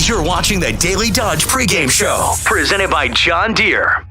You're watching the Daily Dodge pregame show, presented by John Deere.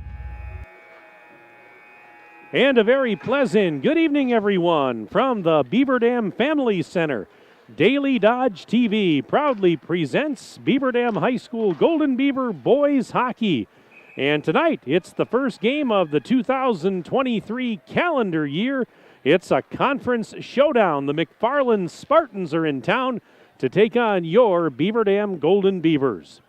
And a very pleasant good evening, everyone, from the Beaver Dam Family Center. Daily Dodge TV proudly presents Beaver Dam High School Golden Beaver boys hockey. And tonight, it's the first game of the 2023 calendar year. It's a conference showdown. The McFarland Spartans are in town to take on your Beaver Dam Golden Beavers.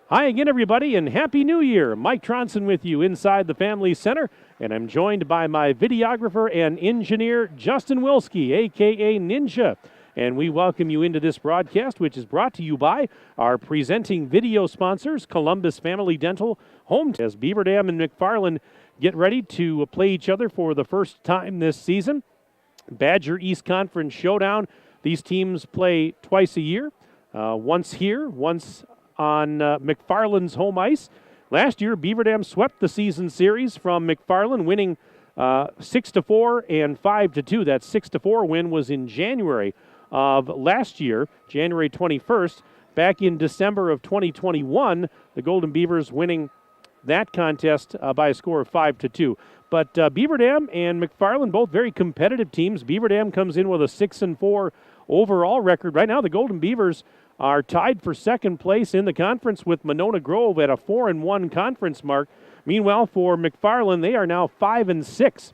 Hi again, everybody, and Happy New Year. Mike Tronson with you inside the Family Center, and I'm joined by my videographer and engineer, Justin Wilski, a.k.a. Ninja. And we welcome you into this broadcast, which is brought to you by our presenting video sponsors, Columbus Family Dental Home. As Beaver Dam and McFarland get ready to play each other for the first time this season. Badger East Conference Showdown. These teams play twice a year, once here, once on McFarland's home ice. Last year, Beaver Dam swept the season series from McFarland, winning 6-4 and 5-2. That 6-4 win was in January of last year, January 21st. Back in December of 2021, the Golden Beavers winning that contest by a score of 5-2. But Beaver Dam and McFarland, both very competitive teams. Beaver Dam comes in with a 6-4 overall record. Right now, the Golden Beavers are tied for second place in the conference with Monona Grove at a 4-1 conference mark. Meanwhile, for McFarland, they are now 5-6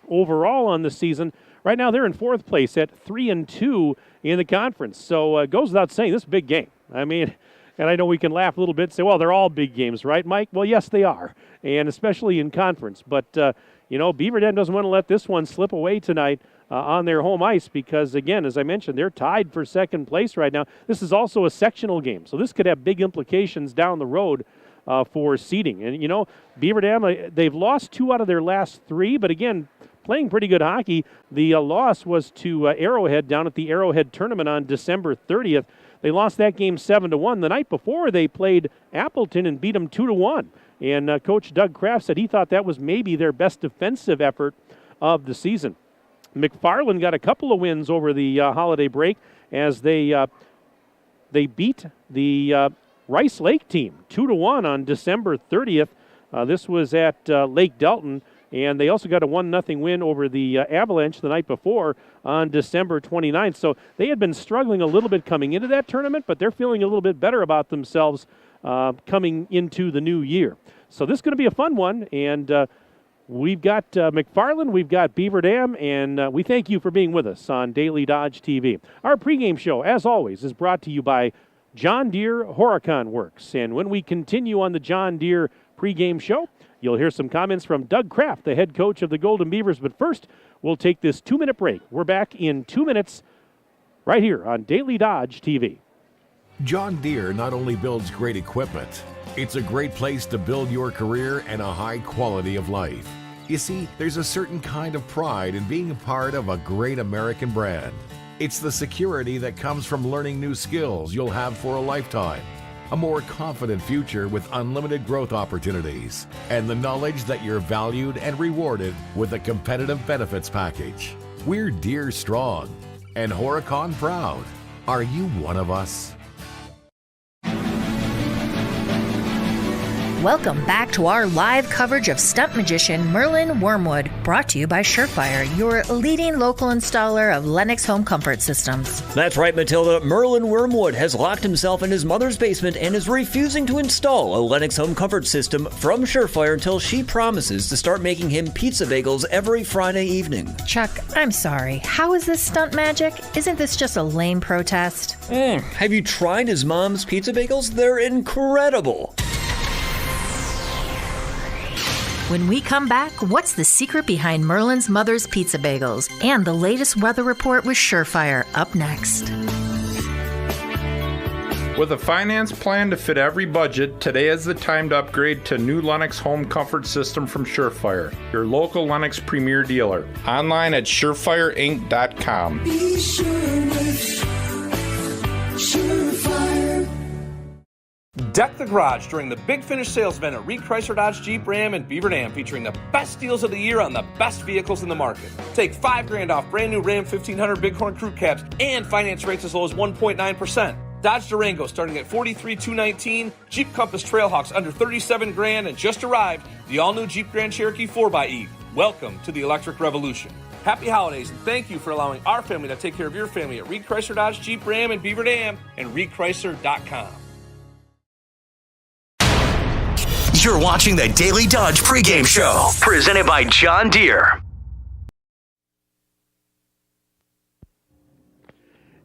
overall on the season. Right now, they're in fourth place at 3-2 in the conference. So it goes without saying, this is a big game. I mean, and I know we can laugh a little bit and say, well, they're all big games, right, Mike? Well, yes, they are, and especially in conference. But, Beaver Dam doesn't want to let this one slip away tonight on their home ice because, again, as I mentioned, they're tied for second place right now. This is also a sectional game, so this could have big implications down the road for seeding. And, Beaver Dam, they've lost 2 out of their last 3, but, again, playing pretty good hockey. The loss was to Arrowhead down at the Arrowhead tournament on December 30th. They lost that game 7-1. The night before, they played Appleton and beat them 2-1. And Coach Doug Kraft said he thought that was maybe their best defensive effort of the season. McFarland got a couple of wins over the holiday break as they beat the Rice Lake team 2-1 on December 30th. This was at Lake Delton. And they also got a 1-0 win over the Avalanche the night before on December 29th. So they had been struggling a little bit coming into that tournament, but they're feeling a little bit better about themselves coming into the new year. So this is going to be a fun one. And we've got McFarland, we've got Beaver Dam, and we thank you for being with us on Daily Dodge TV. Our pregame show, as always, is brought to you by John Deere Horicon Works. And when we continue on the John Deere pregame show, you'll hear some comments from Doug Kraft, the head coach of the Golden Beavers. But first, we'll take this 2-minute break. We're back in 2 minutes right here on Daily Dodge TV. John Deere not only builds great equipment, it's a great place to build your career and a high quality of life. You see, there's a certain kind of pride in being a part of a great American brand. It's the security that comes from learning new skills you'll have for a lifetime. A more confident future with unlimited growth opportunities, and the knowledge that you're valued and rewarded with a competitive benefits package. We're Deere strong and Horicon proud. Are you one of us? Welcome back to our live coverage of stunt magician Merlin Wormwood, brought to you by Surefire, your leading local installer of Lennox home comfort systems. That's right, Matilda. Merlin Wormwood has locked himself in his mother's basement and is refusing to install a Lennox home comfort system from Surefire until she promises to start making him pizza bagels every Friday evening. Chuck, I'm sorry. How is this stunt magic? Isn't this just a lame protest? Have you tried his mom's pizza bagels? They're incredible. When we come back, what's the secret behind Merlin's mother's pizza bagels? And the latest weather report with Surefire up next. With a finance plan to fit every budget, today is the time to upgrade to new Lennox home comfort system from Surefire, your local Lennox premier dealer. Online at surefireinc.com. Be sure with Surefire. Deck the garage during the Big Finish sales event at Reed Chrysler Dodge Jeep Ram in Beaver Dam, featuring the best deals of the year on the best vehicles in the market. Take $5,000 off brand new Ram 1500 Bighorn crew cabs and finance rates as low as 1.9%. Dodge Durango starting at $43,219. Jeep Compass Trailhawks under $37,000, and just arrived the all-new Jeep Grand Cherokee 4xE. Welcome to the electric revolution. Happy holidays, and thank you for allowing our family to take care of your family at Reed Chrysler Dodge Jeep Ram in Beaver Dam and ReedChrysler.com. You're watching the Daily Dodge pregame show, presented by John Deere.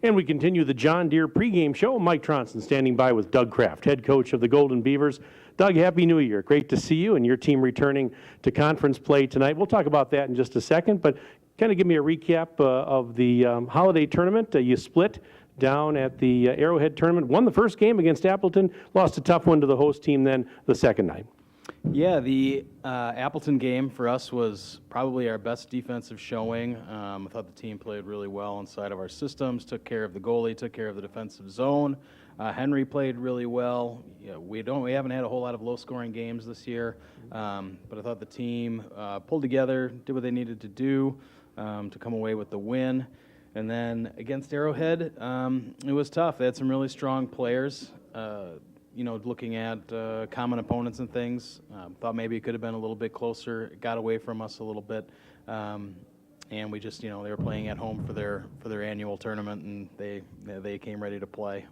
And we continue the John Deere pregame show. Mike Tronson standing by with Doug Kraft, head coach of the Golden Beavers. Doug, Happy New Year. Great to see you and your team returning to conference play tonight. We'll talk about that in just a second, but kind of give me a recap of the holiday tournament. You split down at the Arrowhead tournament, won the first game against Appleton, lost a tough one to the host team then the second night. Yeah, the Appleton game for us was probably our best defensive showing. I thought the team played really well inside of our systems, took care of the goalie, took care of the defensive zone. Henry played really well. Yeah, we haven't had a whole lot of low-scoring games this year, but I thought the team pulled together, did what they needed to do to come away with the win. And then against Arrowhead, it was tough. They had some really strong players. Looking at common opponents and things, thought maybe it could have been a little bit closer. It got away from us a little bit, and we just, they were playing at home for their annual tournament, and they came ready to play.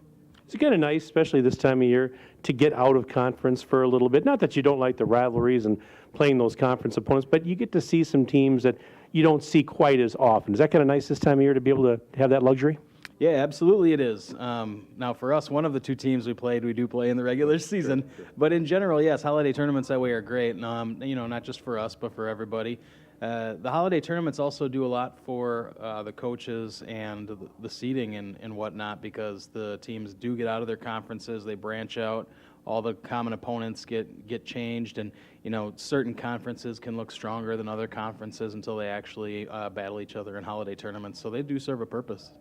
It's kind of nice, especially this time of year, to get out of conference for a little bit. Not that you don't like the rivalries and playing those conference opponents, but you get to see some teams that you don't see quite as often. Is that kind of nice this time of year to be able to have that luxury? Yeah, absolutely it is. Now, for us, one of the two teams we do play in the regular season. But in general, yes, holiday tournaments that way are great. Not just for us, but for everybody. The holiday tournaments also do a lot for the coaches and the seeding and whatnot, because the teams do get out of their conferences, they branch out, all the common opponents get changed, and certain conferences can look stronger than other conferences until they actually battle each other in holiday tournaments. So they do serve a purpose.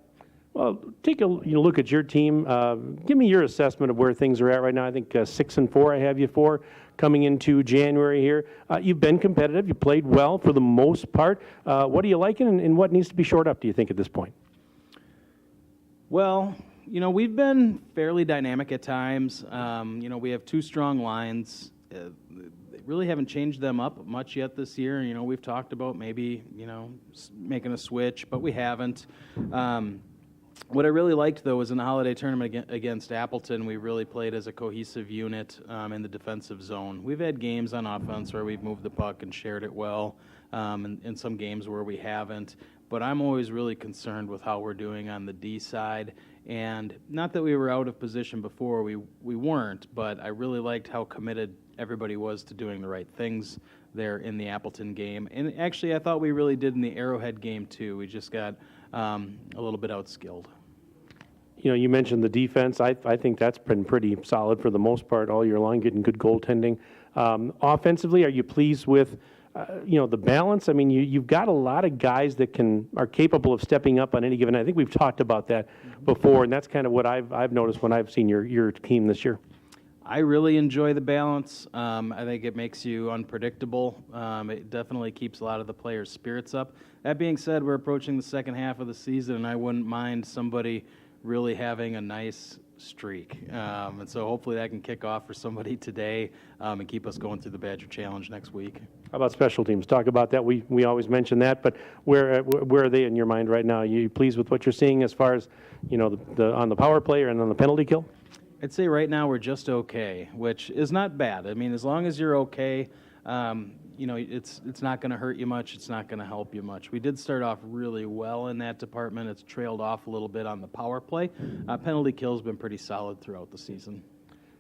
Well, take a look at your team. Give me your assessment of where things are at right now. I think 6-4 I have you for coming into January here. You've been competitive. You played well for the most part. What are you liking, and what needs to be shored up, do you think, at this point? Well, we've been fairly dynamic at times. We have two strong lines. They really haven't changed them up much yet this year. We've talked about maybe, making a switch, but we haven't. What I really liked, though, was in the holiday tournament against Appleton, we really played as a cohesive unit in the defensive zone. We've had games on offense where we've moved the puck and shared it well, and some games where we haven't. But I'm always really concerned with how we're doing on the D side. And not that we were out of position before, we weren't, but I really liked how committed everybody was to doing the right things there in the Appleton game. And actually, I thought we really did in the Arrowhead game, too. We just got a little bit outskilled. You mentioned the defense. I think that's been pretty solid for the most part all year long, getting good goaltending. Offensively, are you pleased with, the balance? I mean, you've got a lot of guys that are capable of stepping up on any given night. I think we've talked about that before, and that's kind of what I've noticed when I've seen your team this year. I really enjoy the balance. I think it makes you unpredictable. It definitely keeps a lot of the players' spirits up. That being said, we're approaching the second half of the season, and I wouldn't mind somebody really having a nice streak. And so hopefully that can kick off for somebody today and keep us going through the Badger Challenge next week. How about special teams? Talk about that. We always mention that, but where are they in your mind right now? Are you pleased with what you're seeing as far as, the on the power play and on the penalty kill? I'd say right now we're just okay, which is not bad. I mean, as long as you're okay, it's not going to hurt you much. It's not going to help you much. We did start off really well in that department. It's trailed off a little bit on the power play. Penalty kill's been pretty solid throughout the season.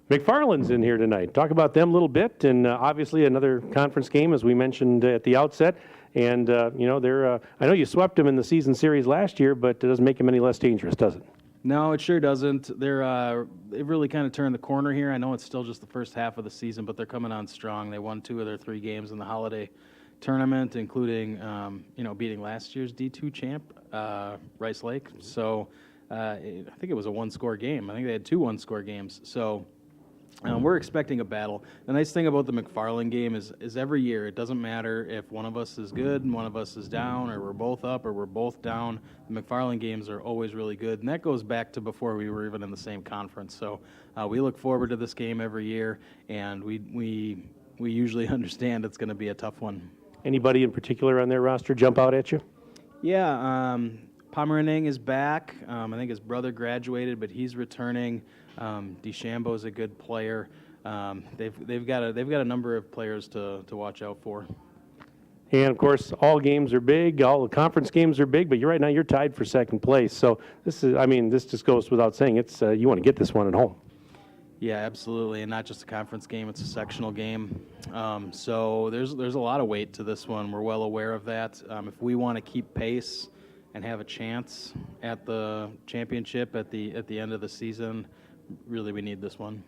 McFarland's in here tonight. Talk about them a little bit, and obviously another conference game, as we mentioned at the outset. And they're. I know you swept them in the season series last year, but it doesn't make them any less dangerous, does it? No, it sure doesn't. They've really kind of turned the corner here. I know it's still just the first half of the season, but they're coming on strong. They won 2 of their 3 games in the holiday tournament, including beating last year's D2 champ, Rice Lake. So I think it was a 1-score game. I think they had 2 1-score games. So We're expecting a battle. The nice thing about the McFarland game is every year, it doesn't matter if one of us is good and one of us is down, or we're both up or we're both down. The McFarland games are always really good, and that goes back to before we were even in the same conference. So we look forward to this game every year, and we usually understand it's going to be a tough one. Anybody in particular on their roster jump out at you? Yeah, Pomeranian is back. I think his brother graduated, but he's returning. DeChambeau's a good player. They've got a number of players to watch out for. And of course, all games are big. All the conference games are big. But you're right now, you're tied for second place. So this just goes without saying. It's you want to get this one at home. Yeah, absolutely, and not just a conference game; it's a sectional game. So there's a lot of weight to this one. We're well aware of that. If we want to keep pace and have a chance at the championship at the end of the season, really we need this one.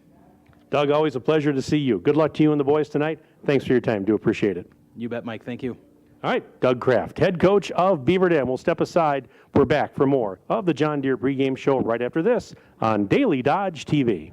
Doug, always a pleasure to see you. Good luck to you and the boys tonight. Thanks for your time. Do appreciate it. You bet, Mike. Thank you. All right, Doug Kraft, head coach of Beaver Dam. We'll step aside. We're back for more of the John Deere pregame show right after this on Daily Dodge TV.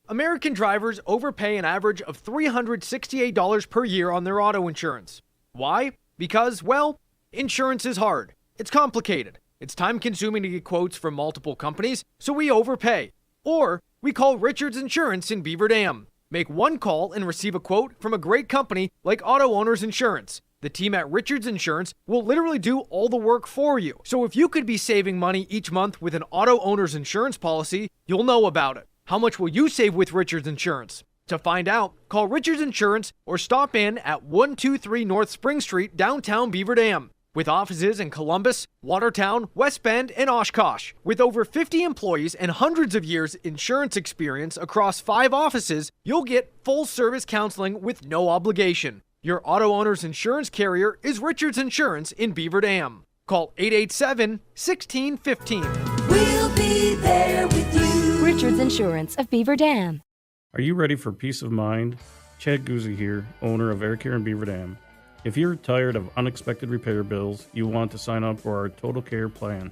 American drivers overpay an average of $368 per year on their auto insurance. Why? Because, well, insurance is hard. It's complicated. It's time-consuming to get quotes from multiple companies, so we overpay. Or we call Richards Insurance in Beaver Dam. Make one call and receive a quote from a great company like Auto Owners Insurance. The team at Richards Insurance will literally do all the work for you. So if you could be saving money each month with an Auto Owners Insurance policy, you'll know about it. How much will you save with Richards Insurance? To find out, call Richards Insurance or stop in at 123 North Spring Street, downtown Beaver Dam. With offices in Columbus, Watertown, West Bend, and Oshkosh. With over 50 employees and hundreds of years insurance experience across 5 offices, you'll get full-service counseling with no obligation. Your Auto Owners Insurance carrier is Richards Insurance in Beaver Dam. Call 887-1615. We'll be there with you. Richards Insurance of Beaver Dam. Are you ready for peace of mind? Chad Guzzi here, owner of Air Care in Beaver Dam. If you're tired of unexpected repair bills, you want to sign up for our Total Care plan.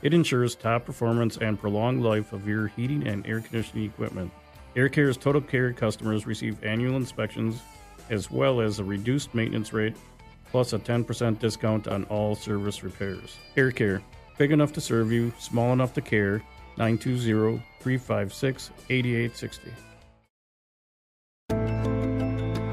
It ensures top performance and prolonged life of your heating and air conditioning equipment. Air Care's Total Care customers receive annual inspections as well as a reduced maintenance rate plus a 10% discount on all service repairs. Air Care, big enough to serve you, small enough to care. 920-356-8860.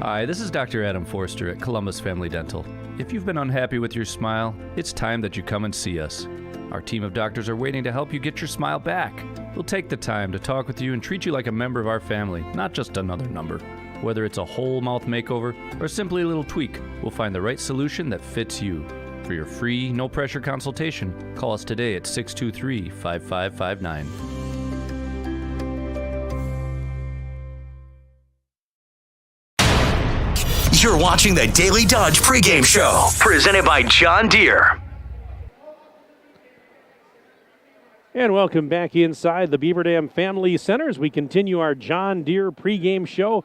Hi, this is Dr. Adam Forster at Columbus Family Dental. If you've been unhappy with your smile, it's time that you come and see us. Our team of doctors are waiting to help you get your smile back. We'll take the time to talk with you and treat you like a member of our family, not just another number. Whether it's a whole mouth makeover or simply a little tweak, we'll find the right solution that fits you. For your free, no-pressure consultation, call us today at 623-5559. You're watching the Daily Dodge pregame show, presented by John Deere. And welcome back inside the Beaver Dam Family Center as we continue our John Deere pregame show.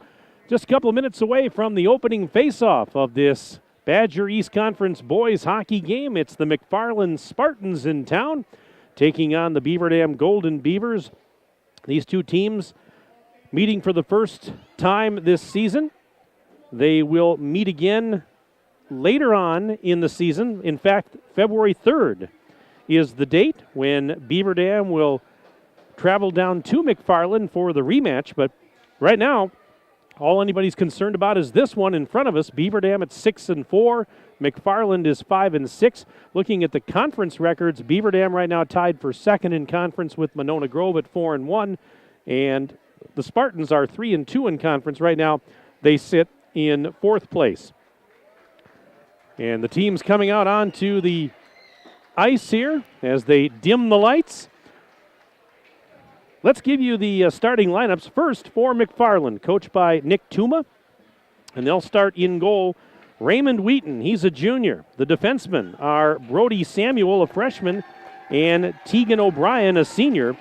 Just a couple of minutes away from the opening face-off of this Badger East Conference boys hockey game. It's the McFarland Spartans in town taking on the Beaver Dam Golden Beavers. These two teams meeting for the first time this season. They will meet again later on in the season. In fact, February 3rd is the date when Beaver Dam will travel down to McFarland for the rematch. But right now, all anybody's concerned about is this one in front of us. Beaver Dam at 6-4. McFarland is 5-6. Looking at the conference records, Beaver Dam right now tied for second in conference with Monona Grove at 4-1. And the Spartans are 3-2 in conference right now. They sit in fourth place. And the team's coming out onto the ice here as they dim the lights. Let's give you the starting lineups. First for McFarland, coached by Nick Tuma. And they'll start in goal. Raymond Wheaton, he's a junior. The defensemen are Brody Samuel, a freshman, and Tegan O'Brien, a senior.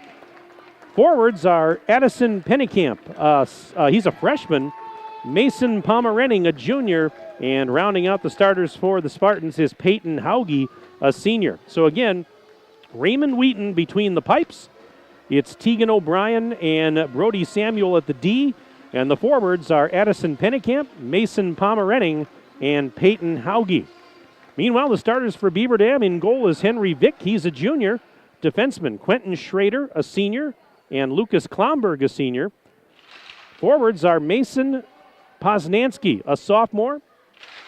Forwards are Addison Pennekamp. He's a freshman. Mason Pomerenning, a junior. And rounding out the starters for the Spartans is Peyton Hauge, a senior. So again, Raymond Wheaton between the pipes. It's Tegan O'Brien and Brody Samuel at the D. And the forwards are Addison Pennekamp, Mason Pomerenning, and Peyton Hauge. Meanwhile, the starters for Beaver Dam in goal is Henry Vick. He's a junior. Defenseman Quentin Schrader, a senior, and Lucas Klomberg, a senior. Forwards are Mason Poznansky, a sophomore.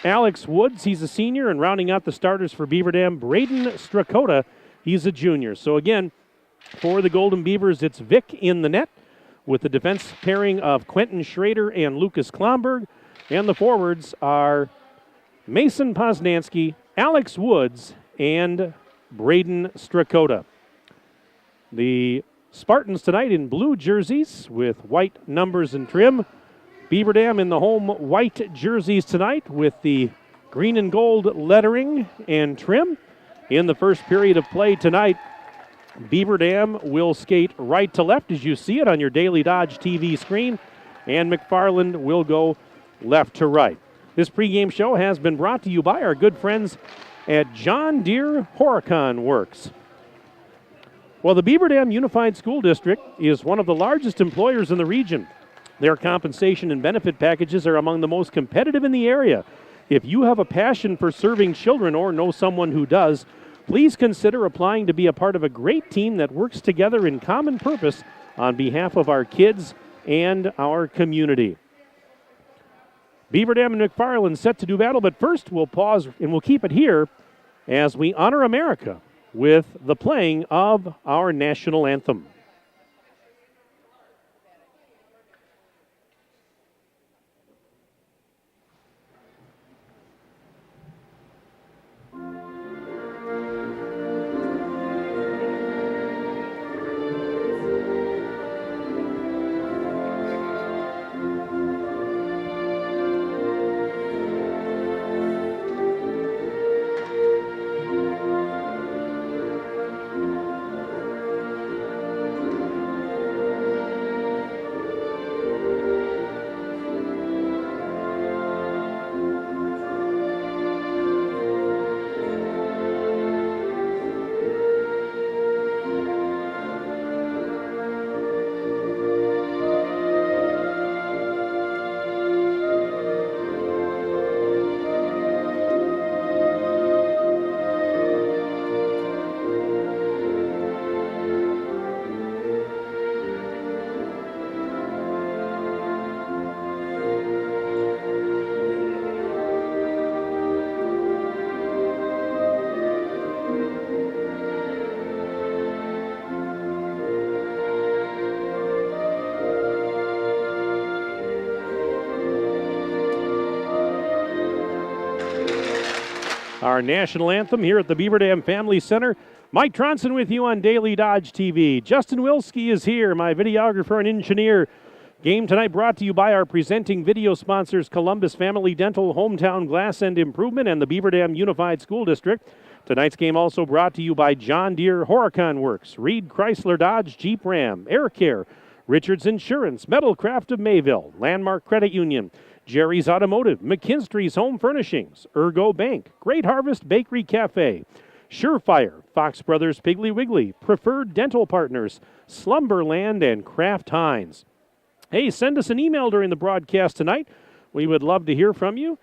Alex Woods, he's a senior. And rounding out the starters for Beaver Dam, Braden Strakota, he's a junior. So again, for the Golden Beavers, it's Vick in the net with the defense pairing of Quentin Schrader and Lucas Klomberg. And the forwards are Mason Poznansky, Alex Woods, and Braden Strakota. The Spartans tonight in blue jerseys with white numbers and trim. Beaver Dam in the home white jerseys tonight with the green and gold lettering and trim. In the first period of play tonight, Beaver Dam will skate right to left as you see it on your Daily Dodge TV screen, and McFarland will go left to right. This pregame show has been brought to you by our good friends at John Deere Horicon Works. Well, the Beaver Dam Unified School District is one of the largest employers in the region. Their compensation and benefit packages are among the most competitive in the area. If you have a passion for serving children or know someone who does, please consider applying to be a part of a great team that works together in common purpose on behalf of our kids and our community. Beaver Dam and McFarland set to do battle, but first we'll pause and we'll keep it here as we honor America with the playing of our national anthem. Our national anthem here at the Beaver Dam Family Center. Mike Tronson with you on Daily Dodge TV. Justin Wilski is here, my videographer and engineer. Game tonight brought to you by our presenting video sponsors, Columbus Family Dental, Hometown Glass and Improvement, and the Beaver Dam Unified School District. Tonight's game also brought to you by John Deere Horicon Works, Reed Chrysler Dodge Jeep Ram, Air Care, Richards Insurance, Metalcraft of Mayville, Landmark Credit Union, Jerry's Automotive, McKinstry's Home Furnishings, Ergo Bank, Great Harvest Bakery Cafe, Surefire, Fox Brothers Piggly Wiggly, Preferred Dental Partners, Slumberland, and Kraft Heinz. Hey, send us an email during the broadcast tonight. We would love to hear from you.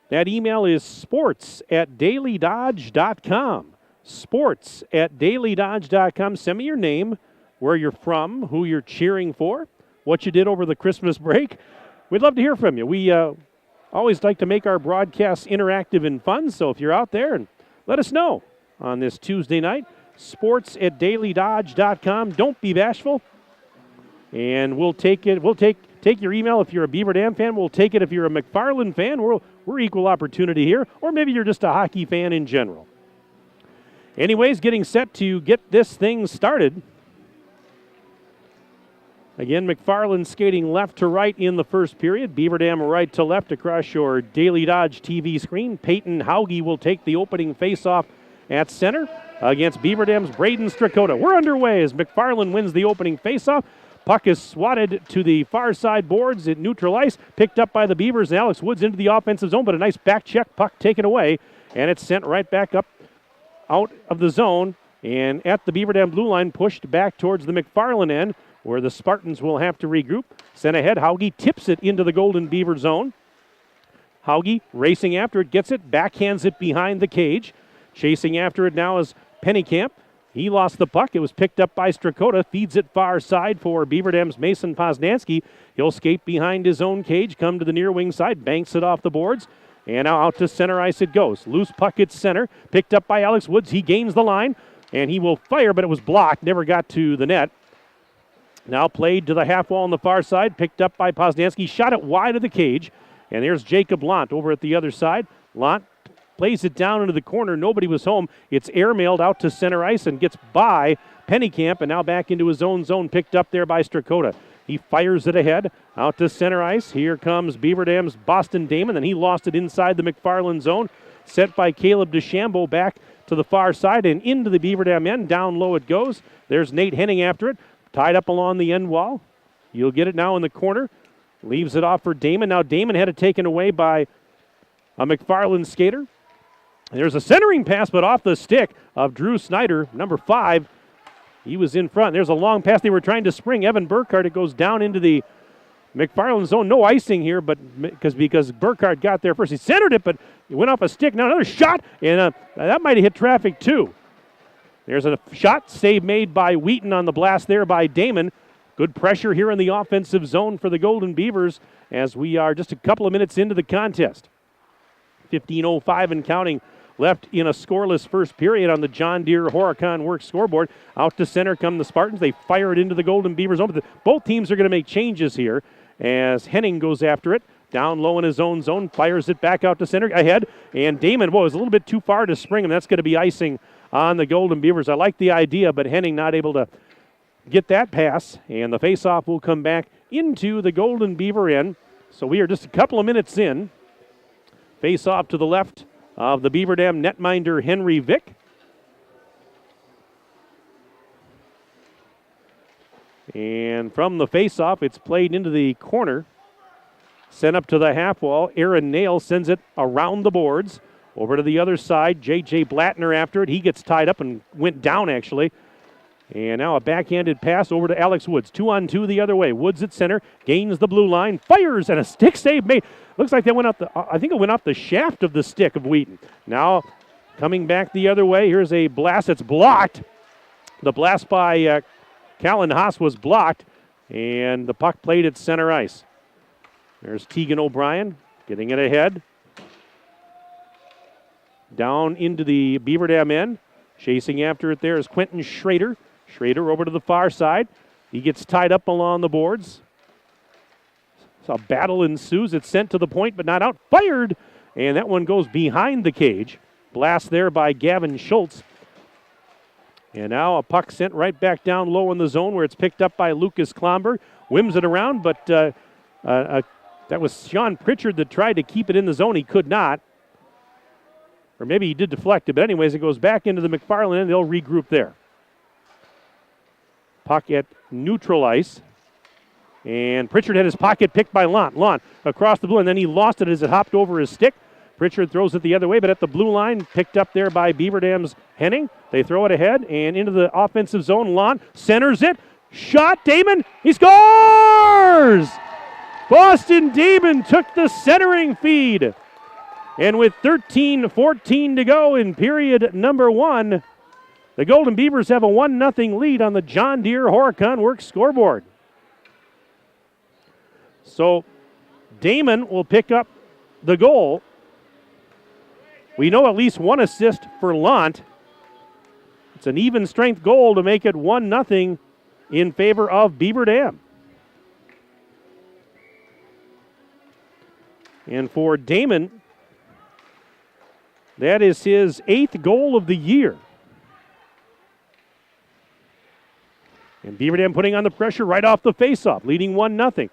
That email is sports@dailydodge.com. Sports@dailydodge.com. Send me your name, where you're from, who you're cheering for, what you did over the Christmas break. We'd love to hear from you. We always like to make our broadcasts interactive and fun, so if you're out there, and let us know on this Tuesday night. Sports@dailydodge.com. Don't be bashful. And we'll take it. We'll take your email if you're a Beaver Dam fan. We'll take it if you're a McFarland fan. We're equal opportunity here. Or maybe you're just a hockey fan in general. Anyways, getting set to get this thing started. Again, McFarland skating left to right in the first period. Beaver Dam right to left across your Daily Dodge TV screen. Peyton Hauge will take the opening faceoff at center against Beaver Dam's Braden Strakota. We're underway as McFarland wins the opening faceoff. Puck is swatted to the far side boards at neutral ice. Picked up by the Beavers. And Alex Woods into the offensive zone, but a nice back check. Puck taken away, and it's sent right back up out of the zone. And at the Beaver Dam blue line, pushed back towards the McFarland end. where the Spartans will have to regroup. Sent ahead, Hauge tips it into the Golden Beaver zone. Hauge racing after it, gets it, backhands it behind the cage. Chasing after it now is Pennycamp. He lost the puck. It was picked up by Strakota. Feeds it far side for Beaver Dam's Mason Poznansky. He'll skate behind his own cage, come to the near wing side, banks it off the boards. And now out to center ice it goes. Loose puck at center. Picked up by Alex Woods. He gains the line. And he will fire, but it was blocked. Never got to the net. Now played to the half wall on the far side. Picked up by Poznansky. Shot it wide of the cage. And there's Jacob Lant over at the other side. Lant plays it down into the corner. Nobody was home. It's airmailed out to center ice and gets by Pennycamp, and now back into his own zone, picked up there by Strakota. He fires it ahead out to center ice. Here comes Beaver Dam's Boston Damon, and he lost it inside the McFarland zone. Set by Caleb DeChambeau back to the far side and into the Beaver Dam end. Down low it goes. There's Nate Henning after it. Tied up along the end wall. You'll get it now in the corner. Leaves it off for Damon. Now Damon had it taken away by a McFarland skater. There's a centering pass, but off the stick of Drew Snyder, number 5. He was in front. There's a long pass. They were trying to spring Evan Burkhardt. It goes down into the McFarland zone. No icing here, but because Burkhardt got there first. He centered it, but it went off a stick. Now another shot, and that might have hit traffic too. There's a shot. Save made by Wheaton on the blast there by Damon. Good pressure here in the offensive zone for the Golden Beavers as we are just a couple of minutes into the contest. 15:05 and counting left in a scoreless first period on the John Deere Horicon Works scoreboard. Out to center come the Spartans. They fire it into the Golden Beaver zone. But both teams are going to make changes here as Henning goes after it. Down low in his own zone, fires it back out to center ahead. And Damon, was a little bit too far to spring him. That's going to be icing on the Golden Beavers. I like the idea, but Henning not able to get that pass. And the faceoff will come back into the Golden Beaver end. So we are just a couple of minutes in. Face off to the left of the Beaver Dam netminder Henry Vick. And from the face-off, it's played into the corner. Sent up to the half wall. Aaron Nail sends it around the boards. Over to the other side, J.J. Blattner after it. He gets tied up and went down, actually. And now a backhanded pass over to Alex Woods. 2-on-2 the other way. Woods at center, gains the blue line, fires, and a stick save made. Looks like that went up I think it went off the shaft of the stick of Wheaton. Now coming back the other way, here's a blast that's blocked. The blast by Callan Haas was blocked, and the puck played at center ice. There's Tegan O'Brien getting it ahead. Down into the Beaver Dam end. Chasing after it there is Quentin Schrader. Schrader over to the far side. He gets tied up along the boards. So a battle ensues. It's sent to the point, but not out. Fired! And that one goes behind the cage. Blast there by Gavin Schultz. And now a puck sent right back down low in the zone where it's picked up by Lucas Klomberg. Whims it around, but that was Sean Pritchard that tried to keep it in the zone. He could not. Or maybe he did deflect it. But anyways, it goes back into the McFarland and they'll regroup there. Puck at neutral ice. And Pritchard had his pocket picked by Lant. Lant across the blue, and then he lost it as it hopped over his stick. Pritchard throws it the other way, but at the blue line, picked up there by Beaver Dam's Henning. They throw it ahead and into the offensive zone. Lant centers it. Shot, Damon. He scores! Boston Damon took the centering feed. And with 13:14 to go in period number 1, the Golden Beavers have a 1-0 lead on the John Deere Horicon Works scoreboard. So Damon will pick up the goal. We know at least one assist for Lant. It's an even strength goal to make it 1-0 in favor of Beaver Dam. And for Damon, that is his 8th goal of the year. And Beaver Dam putting on the pressure right off the faceoff, leading 1-0.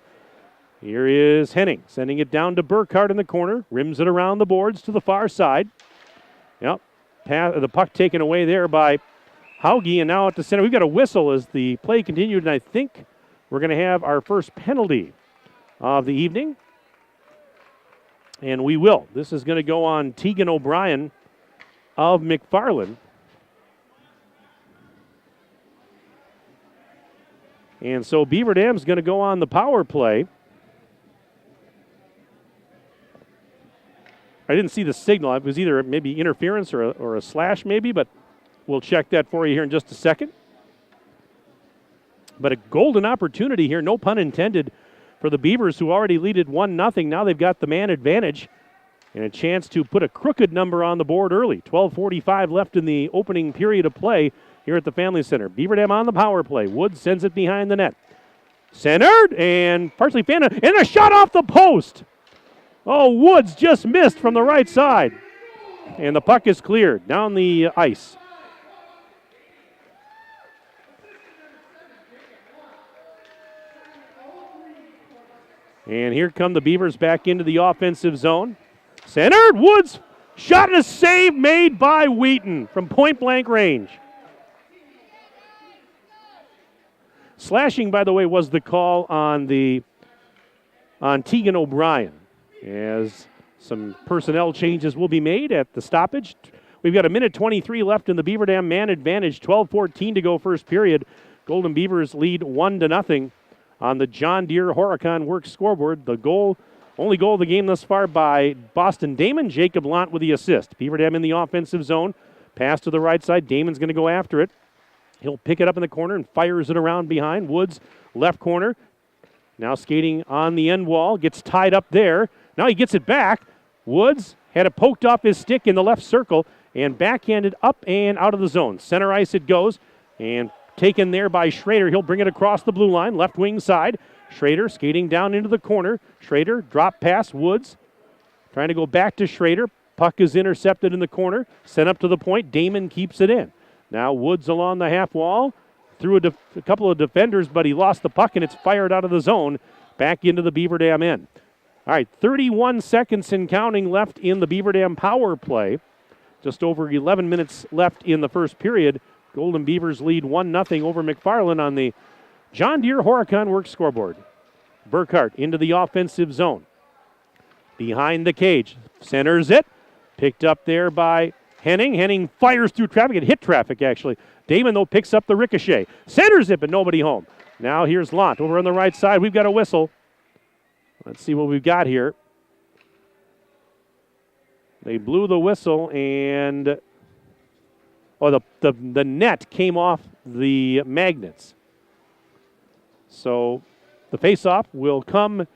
Here is Henning, sending it down to Burkhardt in the corner. Rims it around the boards to the far side. Yep, the puck taken away there by Hauge, and now at the center. We've got a whistle as the play continued, and I think we're going to have our first penalty of the evening. And we will. This is going to go on Tegan O'Brien of McFarland. And so Beaver Dam's going to go on the power play. I didn't see the signal. It was either maybe interference or a slash maybe, but we'll check that for you here in just a second. But a golden opportunity here, no pun intended, for the Beavers, who already lead it 1-0. Now they've got the man advantage and a chance to put a crooked number on the board early. 12:45 left in the opening period of play here at the Family Center. Beaver Dam on the power play. Woods sends it behind the net. Centered and partially fanned, and a shot off the post. Oh, Woods just missed from the right side. And the puck is cleared down the ice. And here come the Beavers back into the offensive zone. Centered, Woods, shot and a save made by Wheaton from point-blank range. Slashing, by the way, was the call on Tegan O'Brien, as some personnel changes will be made at the stoppage. We've got 1:23 left in the Beaver Dam man advantage. 12:14 to go first period. Golden Beavers lead 1-0 on the John Deere Horicon Works scoreboard. The only goal of the game thus far by Boston Damon. Jacob Lant with the assist. Beaver Dam in the offensive zone. Pass to the right side. Damon's going to go after it. He'll pick it up in the corner and fires it around behind. Woods, left corner. Now skating on the end wall. Gets tied up there. Now he gets it back. Woods had it poked off his stick in the left circle and backhanded up and out of the zone. Center ice it goes, and taken there by Schrader. He'll bring it across the blue line, left wing side. Schrader skating down into the corner. Schrader, drop pass, Woods. Trying to go back to Schrader. Puck is intercepted in the corner. Sent up to the point. Damon keeps it in. Now Woods along the half wall. Through a couple of defenders, but he lost the puck, and it's fired out of the zone. Back into the Beaver Dam end. All right, 31 seconds and counting left in the Beaver Dam power play. Just over 11 minutes left in the first period. Golden Beavers lead 1-0 over McFarland on the John Deere Horicon Works scoreboard. Burkhart into the offensive zone. Behind the cage. Centers it. Picked up there by Henning. Henning fires through traffic. It hit traffic, actually. Damon, though, picks up the ricochet. Centers it, but nobody home. Now here's Lant over on the right side. We've got a whistle. Let's see what we've got here. They blew the whistle, and the net came off the magnets. So the faceoff will come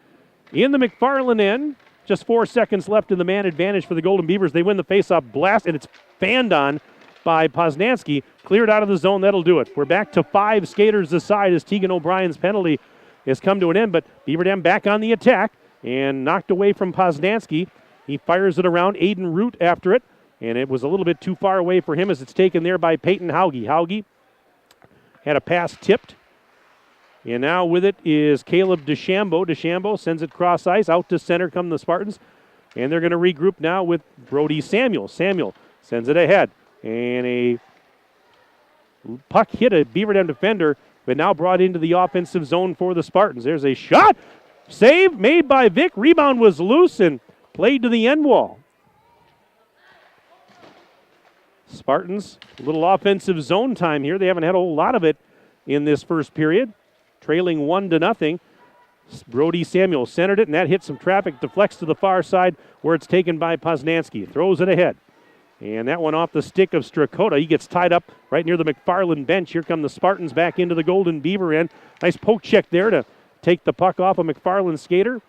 in the McFarland end. Just 4 seconds left in the man advantage for the Golden Beavers. They win the faceoff blast, and it's fanned on by Poznansky. Cleared out of the zone. That'll do it. We're back to 5 skaters aside as Tegan O'Brien's penalty has come to an end, but Beaver Dam back on the attack and knocked away from Poznansky. He fires it around. Aiden Root after it, and it was a little bit too far away for him as it's taken there by Peyton Hauge. Hauge had a pass tipped, and now with it is Caleb DeChambeau. DeChambeau sends it cross ice. Out to center come the Spartans, and they're going to regroup now with Brody Samuel. Samuel sends it ahead, and a puck hit a Beaver Dam defender, but now brought into the offensive zone for the Spartans. There's a shot. Save made by Vic. Rebound was loose and played to the end wall. Spartans, a little offensive zone time here. They haven't had a whole lot of it in this first period. Trailing 1-0. Brody Samuel centered it, and that hit some traffic. Deflects to the far side where it's taken by Poznansky. Throws it ahead. And that one off the stick of Strakota. He gets tied up right near the McFarland bench. Here come the Spartans back into the Golden Beaver end. Nice poke check there to take the puck off a McFarland skater.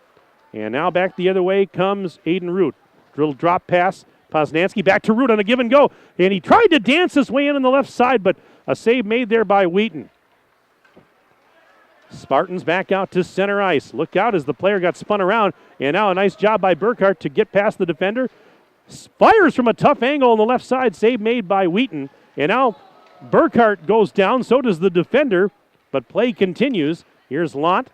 And now back the other way comes Aiden Root. Little drop pass. Poznansky back to Root on a give and go. And he tried to dance his way in on the left side, but a save made there by Wheaton. Spartans back out to center ice. Look out as the player got spun around. And now a nice job by Burkhart to get past the defender. Fires from a tough angle on the left side. Save made by Wheaton. And now Burkhart goes down. So does the defender. But play continues. Here's Lant.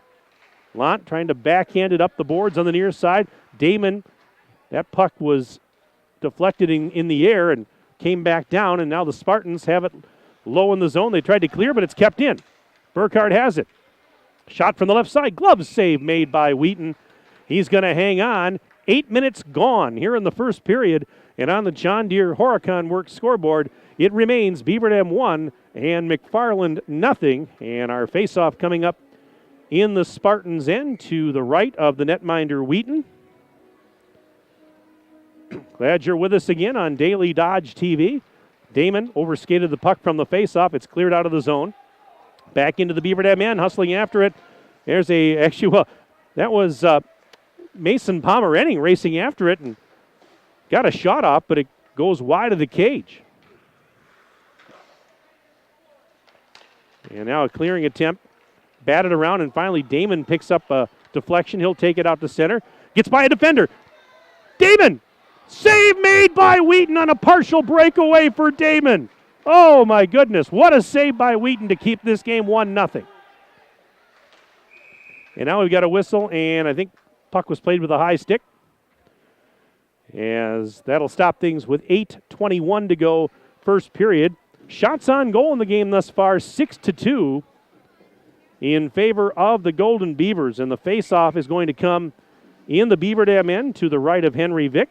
Lant trying to backhand it up the boards on the near side. Damon, that puck was deflected in the air and came back down. And now the Spartans have it low in the zone. They tried to clear, but it's kept in. Burkhart has it. Shot from the left side. Glove save made by Wheaton. He's going to hang on. 8 minutes gone here in the first period And on the John Deere Horicon Works scoreboard, it remains Beaver Dam 1 and McFarland nothing. And our face-off coming up in the Spartans' end to the right of the netminder Wheaton. Glad you're with us again on Daily Dodge TV. Damon overskated the puck from the face-off. It's cleared out of the zone. Back into the Beaver Dam end, hustling after it. There's that was Mason Pomerenning racing after it and got a shot off, but it goes wide of the cage. And now a clearing attempt, batted around, and finally Damon picks up a deflection. He'll take it out to center. Gets by a defender. Damon! Save made by Wheaton on a partial breakaway for Damon. Oh, my goodness. What a save by Wheaton to keep this game 1-0. And now we've got a whistle, and I think puck was played with a high stick. As that'll stop things with 8:21 to go, first period. Shots on goal in the game thus far, 6-2 in favor of the Golden Beavers. And the face-off is going to come in the Beaver Dam end to the right of Henry Vick.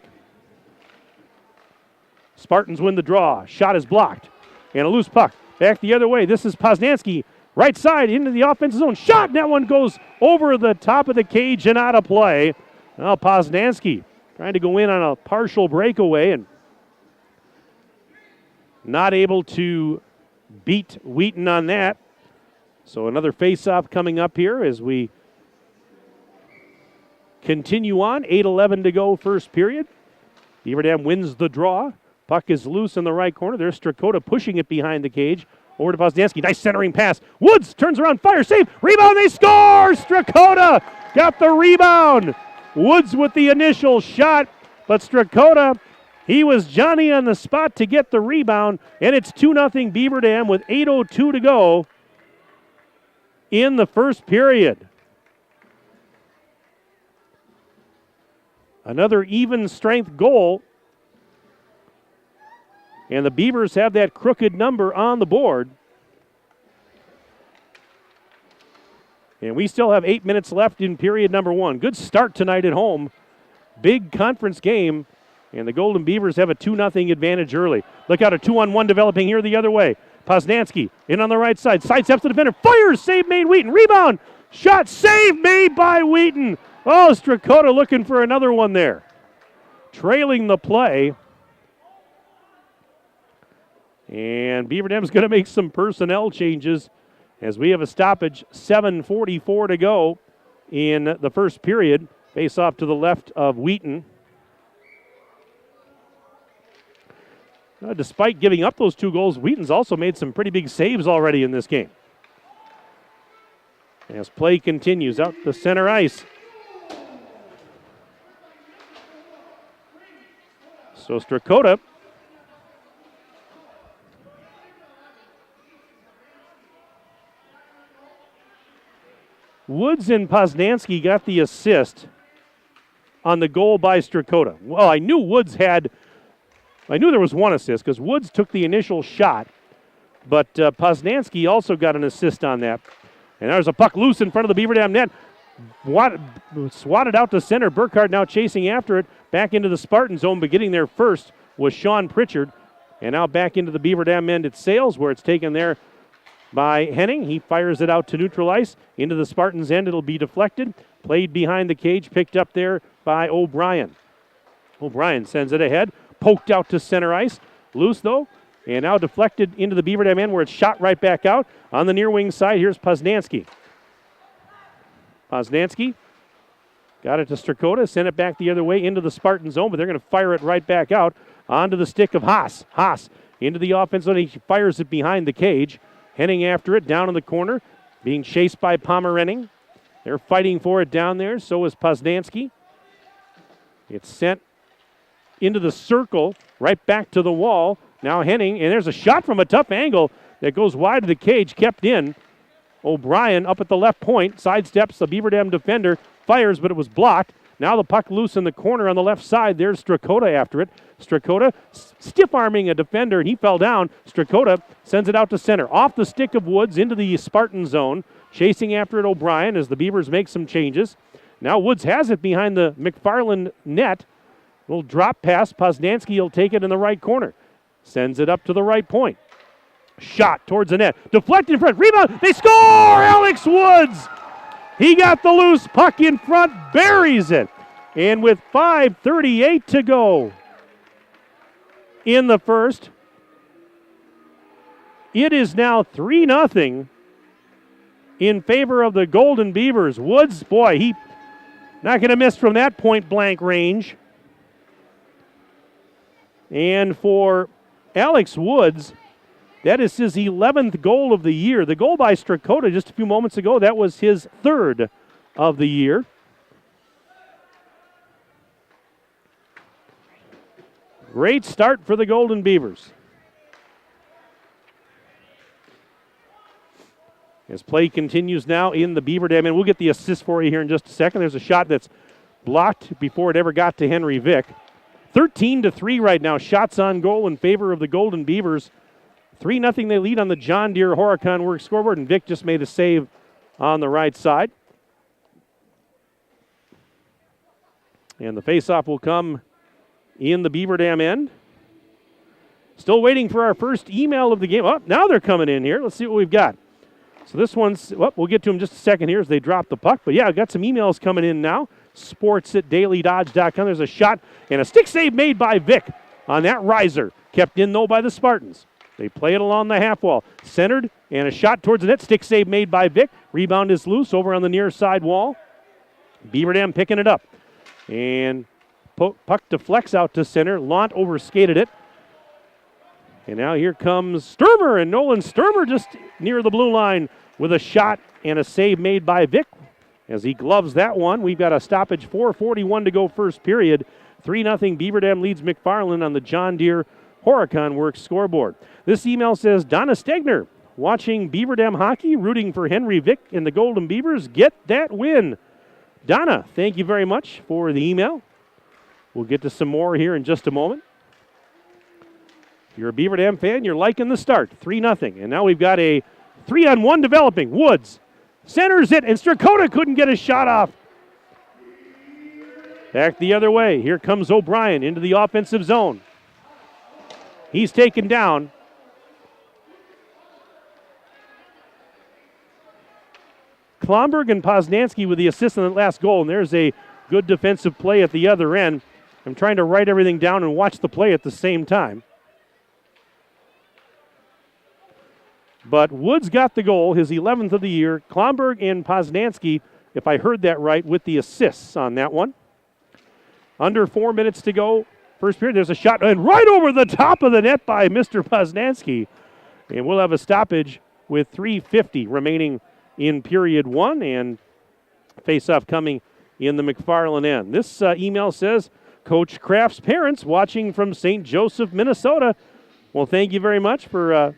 Spartans win the draw. Shot is blocked. And a loose puck. Back the other way. This is Poznansky. Right side into the offensive zone. Shot. And that one goes over the top of the cage and out of play. Well, Poznansky trying to go in on a partial breakaway and not able to beat Wheaton on that. So another face-off coming up here as we continue on. 8:11 to go, first period. Beaver Dam wins the draw. Puck is loose in the right corner. There's Strakota pushing it behind the cage. Over to Poznansky. Nice centering pass. Woods turns around, fire, save, rebound, they score! Strakota got the rebound. Woods with the initial shot, but Strakota, he was Johnny on the spot to get the rebound, and it's 2-0 Beaver Dam with 8:02 to go in the first period. Another even strength goal. And the Beavers have that crooked number on the board. And we still have 8 minutes left in period number 1. Good start tonight at home. Big conference game. And the Golden Beavers have a 2-0 advantage early. Look out, a 2-on-1 developing here the other way. Poznansky in on the right side. Sidesteps the defender. Fires! Save made Wheaton. Rebound! Shot! Save made by Wheaton. Oh, Strakota looking for another one there. Trailing the play. And Beaver Dam's going to make some personnel changes as we have a stoppage. 7:44 to go in the first period. Face off to the left of Wheaton. Despite giving up those 2 goals, Wheaton's also made some pretty big saves already in this game. As play continues out the center ice. So Strakota Woods and Poznansky got the assist on the goal by Strakota. Well, I knew there was one assist because Woods took the initial shot, but Poznansky also got an assist on that. And there's a puck loose in front of the Beaver Dam net. Swatted out to center. Burkhardt now chasing after it. Back into the Spartan zone, but getting there first was Sean Pritchard. And now back into the Beaver Dam end at Sales, where it's taken there by Henning. He fires it out to neutral ice. Into the Spartans' end, it'll be deflected. Played behind the cage, picked up there by O'Brien. O'Brien sends it ahead. Poked out to center ice. Loose, though. And now deflected into the Beaver Dam end, where it's shot right back out. On the near wing side, here's Poznansky. Poznansky got it to Strakota, sent it back the other way into the Spartan zone, but they're going to fire it right back out onto the stick of Haas. Haas into the offense zone. He fires it behind the cage. Henning after it, down in the corner, being chased by Pomerenning. They're fighting for it down there, so is Poznansky. It's sent into the circle, right back to the wall. Now Henning, and there's a shot from a tough angle that goes wide of the cage, kept in. O'Brien up at the left point, sidesteps the Beaver Dam defender, fires, but it was blocked. Now the puck loose in the corner on the left side. There's Strakota after it. Strakota stiff-arming a defender, and he fell down. Strakota sends it out to center. Off the stick of Woods into the Spartan zone. Chasing after it, O'Brien, as the Beavers make some changes. Now Woods has it behind the McFarland net. Little drop pass. Poznanski will take it in the right corner. Sends it up to the right point. Shot towards the net. Deflected in front. Rebound. They score! Alex Woods! He got the loose puck in front. Buries it. And with 5:38 to go in the first, it is now 3-0 in favor of the Golden Beavers. Woods, boy, he not going to miss from that point-blank range. And for Alex Woods, that is his 11th goal of the year. The goal by Strakota just a few moments ago, that was his 3rd of the year. Great start for the Golden Beavers. As play continues now in the Beaver Dam, and we'll get the assist for you here in just a second. There's a shot that's blocked before it ever got to Henry Vick. 13-3 right now. Shots on goal in favor of the Golden Beavers. 3-0 they lead on the John Deere Horicon Works scoreboard, and Vick just made a save on the right side. And the faceoff will come in the Beaver Dam end. Still waiting for our first email of the game. Oh, now they're coming in here. Let's see what we've got. So this one's, well, we'll get to them just a second here as they drop the puck. But yeah, I've got some emails coming in now. sports@dailydodge.com. There's a shot and a stick save made by Vick on that riser. Kept in, though, by the Spartans. They play it along the half wall. Centered and a shot towards the net. Stick save made by Vick. Rebound is loose over on the near side wall. Beaver Dam picking it up. And puck deflects out to center. Lant overskated it. And now here comes Sturmer, and Nolan Sturmer just near the blue line with a shot and a save made by Vick. As he gloves that one, we've got a stoppage, 4:41 to go first period. 3-0 Beaver Dam leads McFarland on the John Deere Horicon Works scoreboard. This email says, Donna Stegner, watching Beaver Dam hockey, rooting for Henry Vick and the Golden Beavers. Get that win. Donna, thank you very much for the email. We'll get to some more here in just a moment. If you're a Beaver Dam fan, you're liking the start, 3-0. And now we've got a 3-on-1 developing. Woods centers it, and Strakota couldn't get a shot off. Back the other way. Here comes O'Brien into the offensive zone. He's taken down. Klomberg and Poznanski with the assist on the last goal, and there's a good defensive play at the other end. I'm trying to write everything down and watch the play at the same time. But Woods got the goal, his 11th of the year. Klomberg and Poznanski, if I heard that right, with the assists on that one. Under 4 minutes to go, first period. There's a shot, and right over the top of the net by Mr. Poznanski. And we'll have a stoppage with 3:50 remaining in period one, and face-off coming in the McFarland end. This email says, Coach Kraft's parents watching from St. Joseph, Minnesota. Well, thank you very much for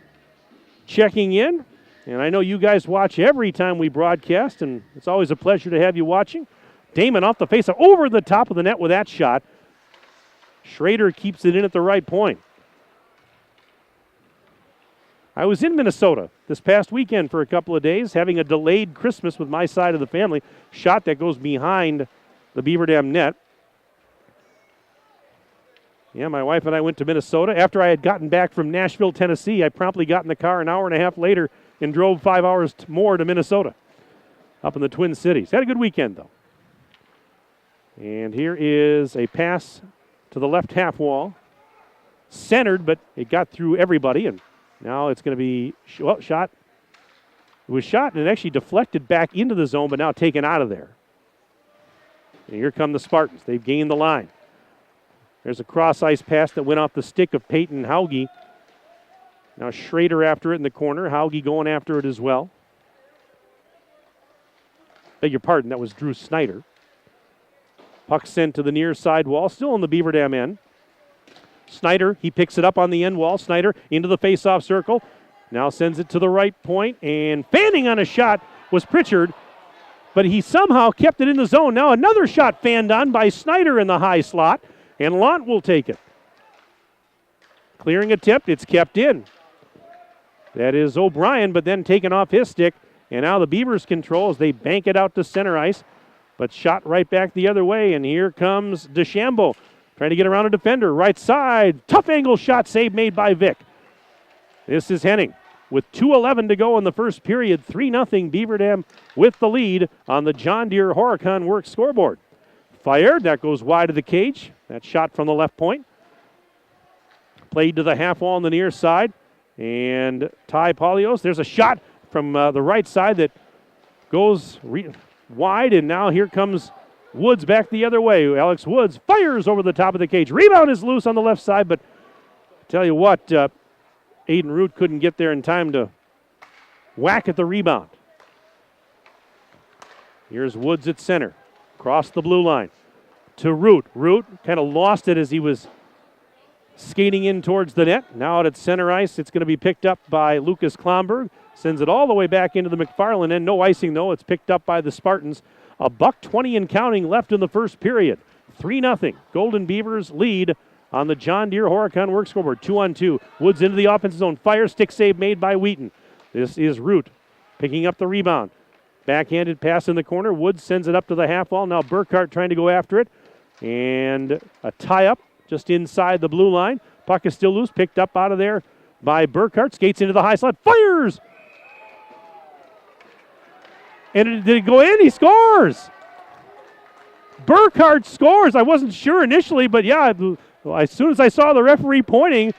checking in. And I know you guys watch every time we broadcast, and it's always a pleasure to have you watching. Damon off the face-off over the top of the net with that shot. Schrader keeps it in at the right point. I was in Minnesota this past weekend for a couple of days, having a delayed Christmas with my side of the family. Shot that goes behind the Beaver Dam net. Yeah, my wife and I went to Minnesota. After I had gotten back from Nashville, Tennessee, I promptly got in the car an hour and a half later and drove 5 hours more to Minnesota, up in the Twin Cities. Had a good weekend, though. And here is a pass to the left half wall. Centered, but it got through everybody, and now it's going to be, shot. It was shot, and it actually deflected back into the zone, but now taken out of there. And here come the Spartans. They've gained the line. There's a cross-ice pass that went off the stick of Peyton Hauge. Now Schrader after it in the corner. Hauge going after it as well. Beg your pardon, that was Drew Snyder. Puck sent to the near side wall, still on the Beaver Dam end. Snyder, he picks it up on the end wall. Snyder into the face-off circle. Now sends it to the right point, and fanning on a shot was Pritchard, but he somehow kept it in the zone. Now another shot fanned on by Snyder in the high slot, and Lant will take it. Clearing attempt, it's kept in. That is O'Brien, but then taken off his stick, and now the Beavers control as they bank it out to center ice, but shot right back the other way, and here comes DeChambeau. trying to get around a defender. Right side, tough angle shot, save made by Vick. This is Henning with 2:11 to go in the first period. 3-0 Beaver Dam with the lead on the John Deere Horicon Works scoreboard. Fired, that goes wide of the cage. That shot from the left point. Played to the half wall on the near side. And Ty Polios, there's a shot from the right side that goes wide, and now here comes Woods back the other way. Alex Woods fires over the top of the cage. Rebound is loose on the left side, but I tell you what, Aiden Root couldn't get there in time to whack at the rebound. Here's Woods at center. Across the blue line to Root. Root kind of lost it as he was skating in towards the net. Now out at center ice, it's going to be picked up by Lucas Klomberg. Sends it all the way back into the McFarland end. No icing, though. It's picked up by the Spartans. $1:20 and counting left in the first period. 3-0. Golden Beavers lead on the John Deere Horicon Works scoreboard. 2-on-2. Woods into the offensive zone. Fire stick save made by Wheaton. This is Root picking up the rebound. Backhanded pass in the corner. Woods sends it up to the half wall. Now Burkhart trying to go after it. And a tie-up just inside the blue line. Puck is still loose. Picked up out of there by Burkhart. Skates into the high slot. Fires! And did it go in? He scores! Burkhart scores. I wasn't sure initially, but yeah, as soon as I saw the referee pointing,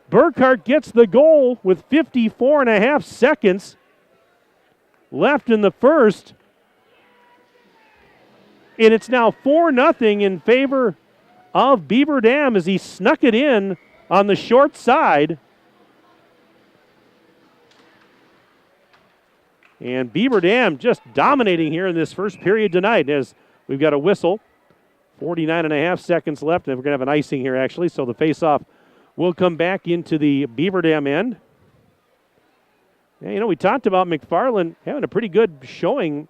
Burkhart gets the goal with 54 and a half seconds left in the first. And it's now 4-0 in favor of Beaver Dam as he snuck it in on the short side. And Beaver Dam just dominating here in this first period tonight as we've got a whistle. 49 and a half seconds left, and we're going to have an icing here actually, so the face-off will come back into the Beaver Dam end. Yeah, you know, we talked about McFarland having a pretty good showing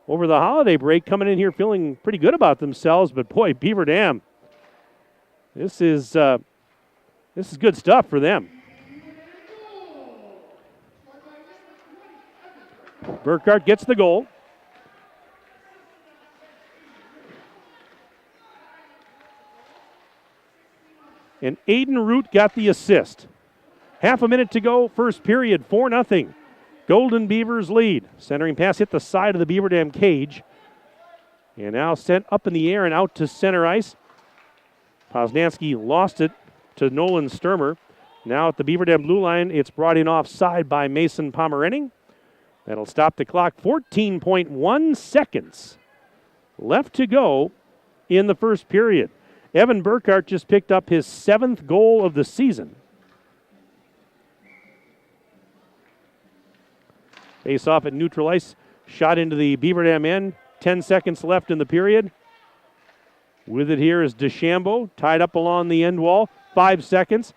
over the holiday break, coming in here feeling pretty good about themselves, but boy, Beaver Dam, this is good stuff for them. Burkhart gets the goal. And Aiden Root got the assist. Half a minute to go, first period, 4-0. Golden Beavers lead. Centering pass hit the side of the Beaver Dam cage. And now sent up in the air and out to center ice. Poznansky lost it to Nolan Sturmer. Now at the Beaver Dam blue line, it's brought in offside by Mason Pomerenning. That'll stop the clock. 14.1 seconds left to go in the first period. Evan Burkhart just picked up his 7th goal of the season. Face off at neutral ice. Shot into the Beaver Dam end. 10 seconds left in the period. With it here is DeChambeau, tied up along the end wall. 5 seconds.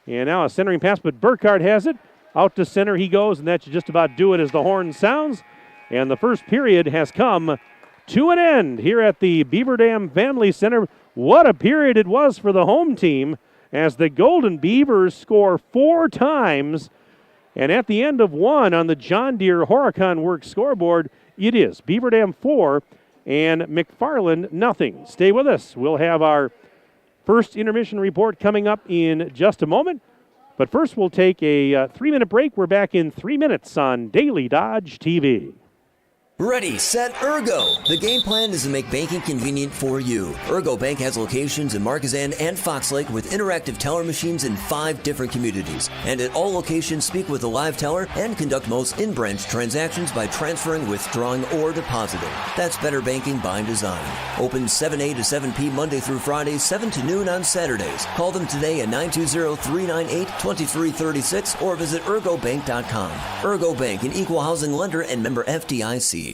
And now a centering pass, but Burkhart has it. Out to center he goes, and that should just about do it as the horn sounds. And the first period has come to an end here at the Beaver Dam Family Center. What a period it was for the home team as the Golden Beavers score 4 times. And at the end of 1 on the John Deere Horicon Works scoreboard, it is Beaver Dam 4 and McFarland nothing. Stay with us. We'll have our first intermission report coming up in just a moment. But first, we'll take a 3-minute break. We're back in 3 minutes on Daily Dodge TV. Ready, set, Ergo. The game plan is to make banking convenient for you. Ergo Bank has locations in Marquezan and Fox Lake with interactive teller machines in 5 different communities. And at all locations, speak with a live teller and conduct most in-branch transactions by transferring, withdrawing, or depositing. That's better banking by design. Open 7 a to 7 p Monday through Friday, 7 to noon on Saturdays. Call them today at 920-398-2336 or visit ergobank.com. Ergo Bank, an equal housing lender and member FDIC.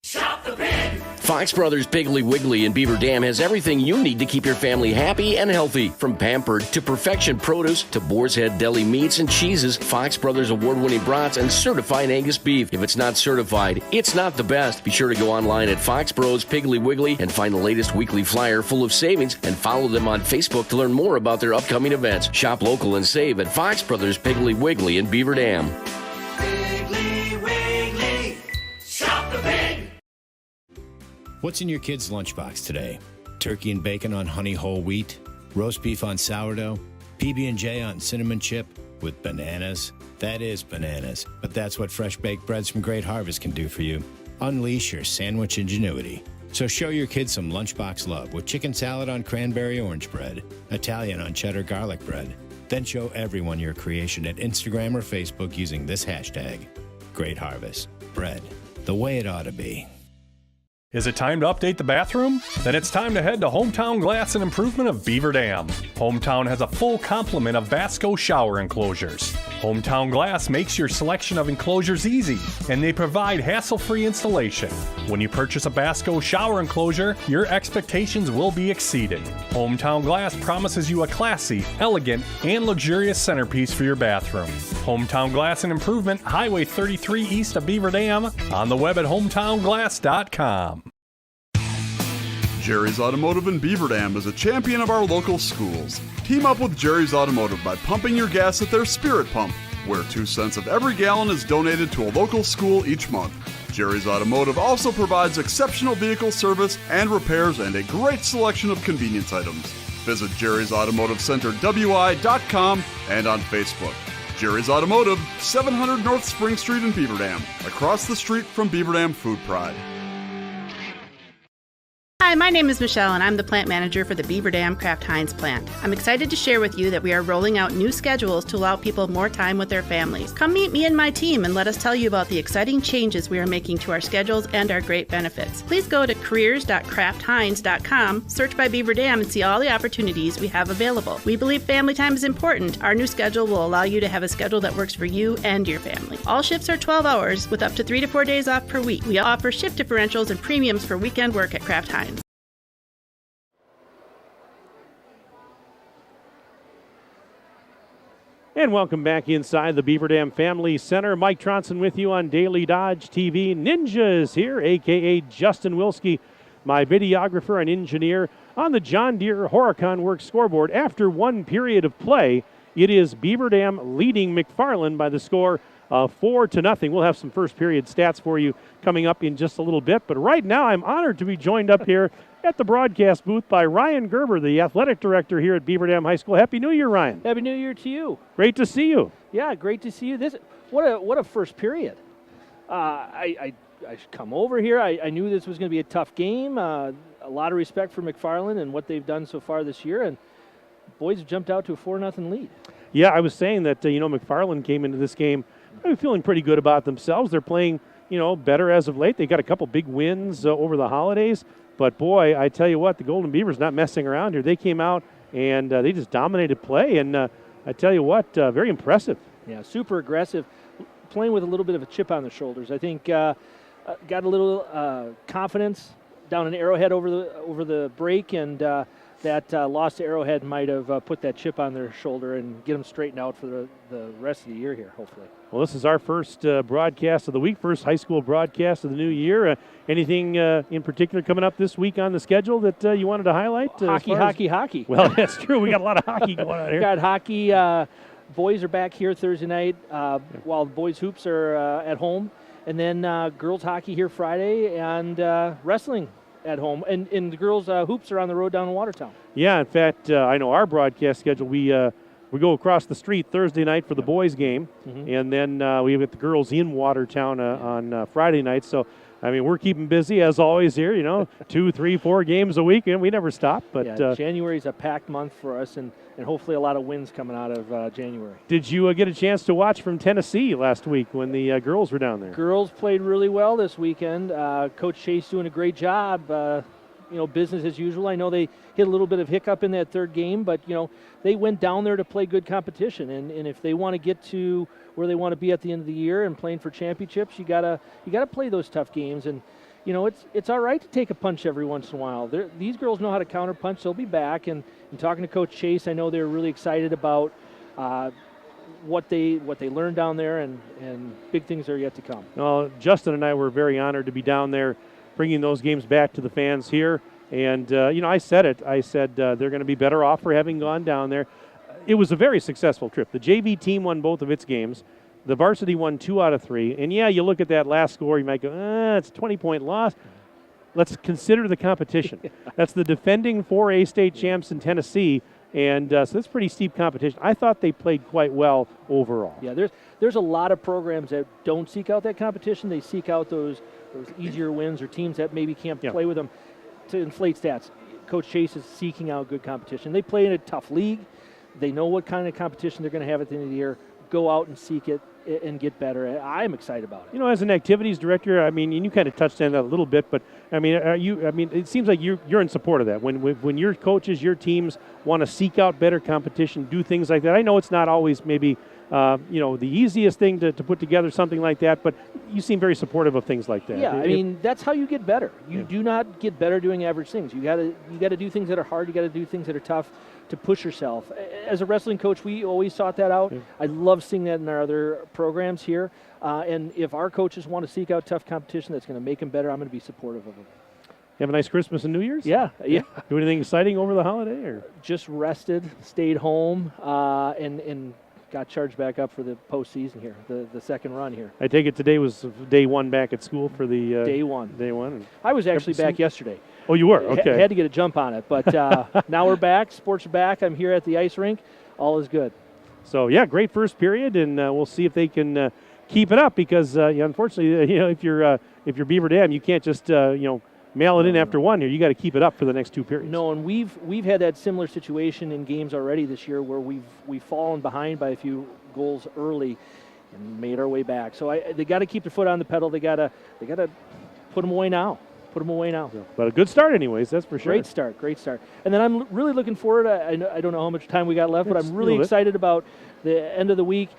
Shop the Pig! Fox Brothers Piggly Wiggly in Beaver Dam has everything you need to keep your family happy and healthy. From Pampered to Perfection Produce to Boar's Head Deli Meats and Cheeses, Fox Brothers award-winning brats, and certified Angus beef. If it's not certified, it's not the best. Be sure to go online at Fox Bros Piggly Wiggly and find the latest weekly flyer full of savings, and follow them on Facebook to learn more about their upcoming events. Shop local and save at Fox Brothers Piggly Wiggly in Beaver Dam. Piggly Wiggly, shop the pig! What's in your kid's lunchbox today? turkey and bacon on honey whole wheat, roast beef on sourdough, PB&J on cinnamon chip with bananas. That is bananas, but that's what fresh baked breads from Great Harvest can do for you. Unleash your sandwich ingenuity. So show your kids some lunchbox love with chicken salad on cranberry orange bread, Italian on cheddar garlic bread. Then show everyone your creation at Instagram or Facebook using this hashtag. Great Harvest. Bread. The way it ought to be. Is it time to update the bathroom? Then it's time to head to Hometown Glass and Improvement of Beaver Dam. Hometown has a full complement of Vasco shower enclosures. Hometown Glass makes your selection of enclosures easy, and they provide hassle-free installation. When you purchase a Vasco shower enclosure, your expectations will be exceeded. Hometown Glass promises you a classy, elegant, and luxurious centerpiece for your bathroom. Hometown Glass and Improvement, Highway 33 east of Beaver Dam, on the web at hometownglass.com. Jerry's Automotive in Beaver Dam is a champion of our local schools. Team up with Jerry's Automotive by pumping your gas at their Spirit Pump, where 2 cents of every gallon is donated to a local school each month. Jerry's Automotive also provides exceptional vehicle service and repairs and a great selection of convenience items. Visit Jerry's Automotive Center WI.com and on Facebook. Jerry's Automotive, 700 North Spring Street in Beaver Dam, across the street from Beaver Dam Food Pride. Hi, my name is Michelle, and I'm the plant manager for the Beaver Dam Kraft Heinz plant. I'm excited to share with you that we are rolling out new schedules to allow people more time with their families. Come meet me and my team and let us tell you about the exciting changes we are making to our schedules and our great benefits. Please go to careers.kraftheinz.com, search by Beaver Dam, and see all the opportunities we have available. We believe family time is important. Our new schedule will allow you to have a schedule that works for you and your family. All shifts are 12 hours with up to 3 to 4 days off per week. We offer shift differentials and premiums for weekend work at Kraft Heinz. And welcome back inside the Beaver Dam Family Center. Mike Tronson with you on Daily Dodge TV. Ninja is here, a.k.a. Justin Wilski, my videographer and engineer on the John Deere Horicon Works scoreboard. After one period of play, it is Beaver Dam leading McFarland by the score of 4-0. We'll have some first period stats for you coming up in just a little bit. But right now, I'm honored to be joined up here at the broadcast booth by Ryan Gerber, the athletic director here at Beaver Dam High School. Happy New Year, Ryan. Happy New Year to you. Great to see you. Yeah, great to see you. What a first period. I come over here. I knew this was going to be a tough game. A lot of respect for McFarland and what they've done so far this year, and boys have jumped out to a 4-0 lead. Yeah, I was saying that McFarland came into this game feeling pretty good about themselves. They're playing better as of late. They got a couple big wins over the holidays. But, boy, I tell you what, the Golden Beavers not messing around here. They came out and they just dominated play. And I tell you what, very impressive. Yeah, super aggressive, playing with a little bit of a chip on their shoulders. I think got a little confidence down in Arrowhead over the break, and that loss to Arrowhead might have put that chip on their shoulder and get them straightened out for the rest of the year here, hopefully. Well, this is our first broadcast of the week, first high school broadcast of the new year. Anything in particular coming up this week on the schedule that you wanted to highlight? Hockey. Well, that's true. We got a lot of hockey going on here. Got hockey. Boys are back here Thursday night while the boys' hoops are at home. And then girls' hockey here Friday and wrestling at home. And the girls' hoops are on the road down in Watertown. Yeah, in fact, I know our broadcast schedule, we go across the street Thursday night for the boys' game, and then we have the girls in Watertown on Friday night. So, I mean, we're keeping busy as always here, 2, 3, 4 games a week, and we never stop. But yeah, January's a packed month for us, and hopefully a lot of wins coming out of January. Did you get a chance to watch from Tennessee last week when the girls were down there? Girls played really well this weekend. Coach Chase doing a great job. Business as usual. I know they hit a little bit of hiccup in that third game, but, they went down there to play good competition. And if they want to get to where they want to be at the end of the year and playing for championships, you gotta play those tough games. And, it's all right to take a punch every once in a while. These girls know how to counter punch. They'll be back. And talking to Coach Chase, I know they're really excited about what they learned down there, and big things are yet to come. Well, Justin and I were very honored to be down there bringing those games back to the fans here. And, I said it. I said they're going to be better off for having gone down there. It was a very successful trip. The JV team won both of its games. The varsity won 2 out of 3. And, yeah, you look at that last score, you might go, it's a 20-point loss. let's consider the competition. That's the defending 4A state champs in Tennessee, and so that's pretty steep competition. I thought they played quite well overall. Yeah, there's a lot of programs that don't seek out that competition. They seek out those easier wins or teams that maybe can't play with them to inflate stats. Coach Chase is seeking out good competition. They play in a tough league. They know what kind of competition they're going to have at the end of the year. Go out and seek it and get better. I'm excited about it. You know, as an activities director, I mean, and you kind of touched on that a little bit, but I mean, it seems like you're in support of that. When your coaches, your teams want to seek out better competition, do things like that. I know it's not always maybe the easiest thing to put together something like that, but you seem very supportive of things like that. Yeah, I mean, that's how you get better. You do not get better doing average things. You got to do things that are hard. You got to do things that are tough to push yourself. As a wrestling coach, we always sought that out. Yeah. I love seeing that in our other programs here. And if our coaches want to seek out tough competition that's going to make them better, I'm going to be supportive of them. You have a nice Christmas and New Year's? Yeah. Do anything exciting over the holiday? Or just rested, stayed home, and got charged back up for the postseason here, the second run here. I take it today was day one back at school for the day one. Day one. I was actually back yesterday. Oh, you were? Okay. Had to get a jump on it, but now we're back. Sports are back. I'm here at the ice rink. All is good. So yeah, great first period, and we'll see if they can keep it up because unfortunately, if you're Beaver Dam, you can't just mail it in after one here. You got to keep it up for the next two periods. No, and we've had that similar situation in games already this year where we've fallen behind by a few goals early and made our way back. So they got to keep their foot on the pedal. They got to put them away now. But a good start anyways, that's for sure. Great start. And then I'm really looking forward. I don't know how much time we got left, but I'm really excited about the end of the week.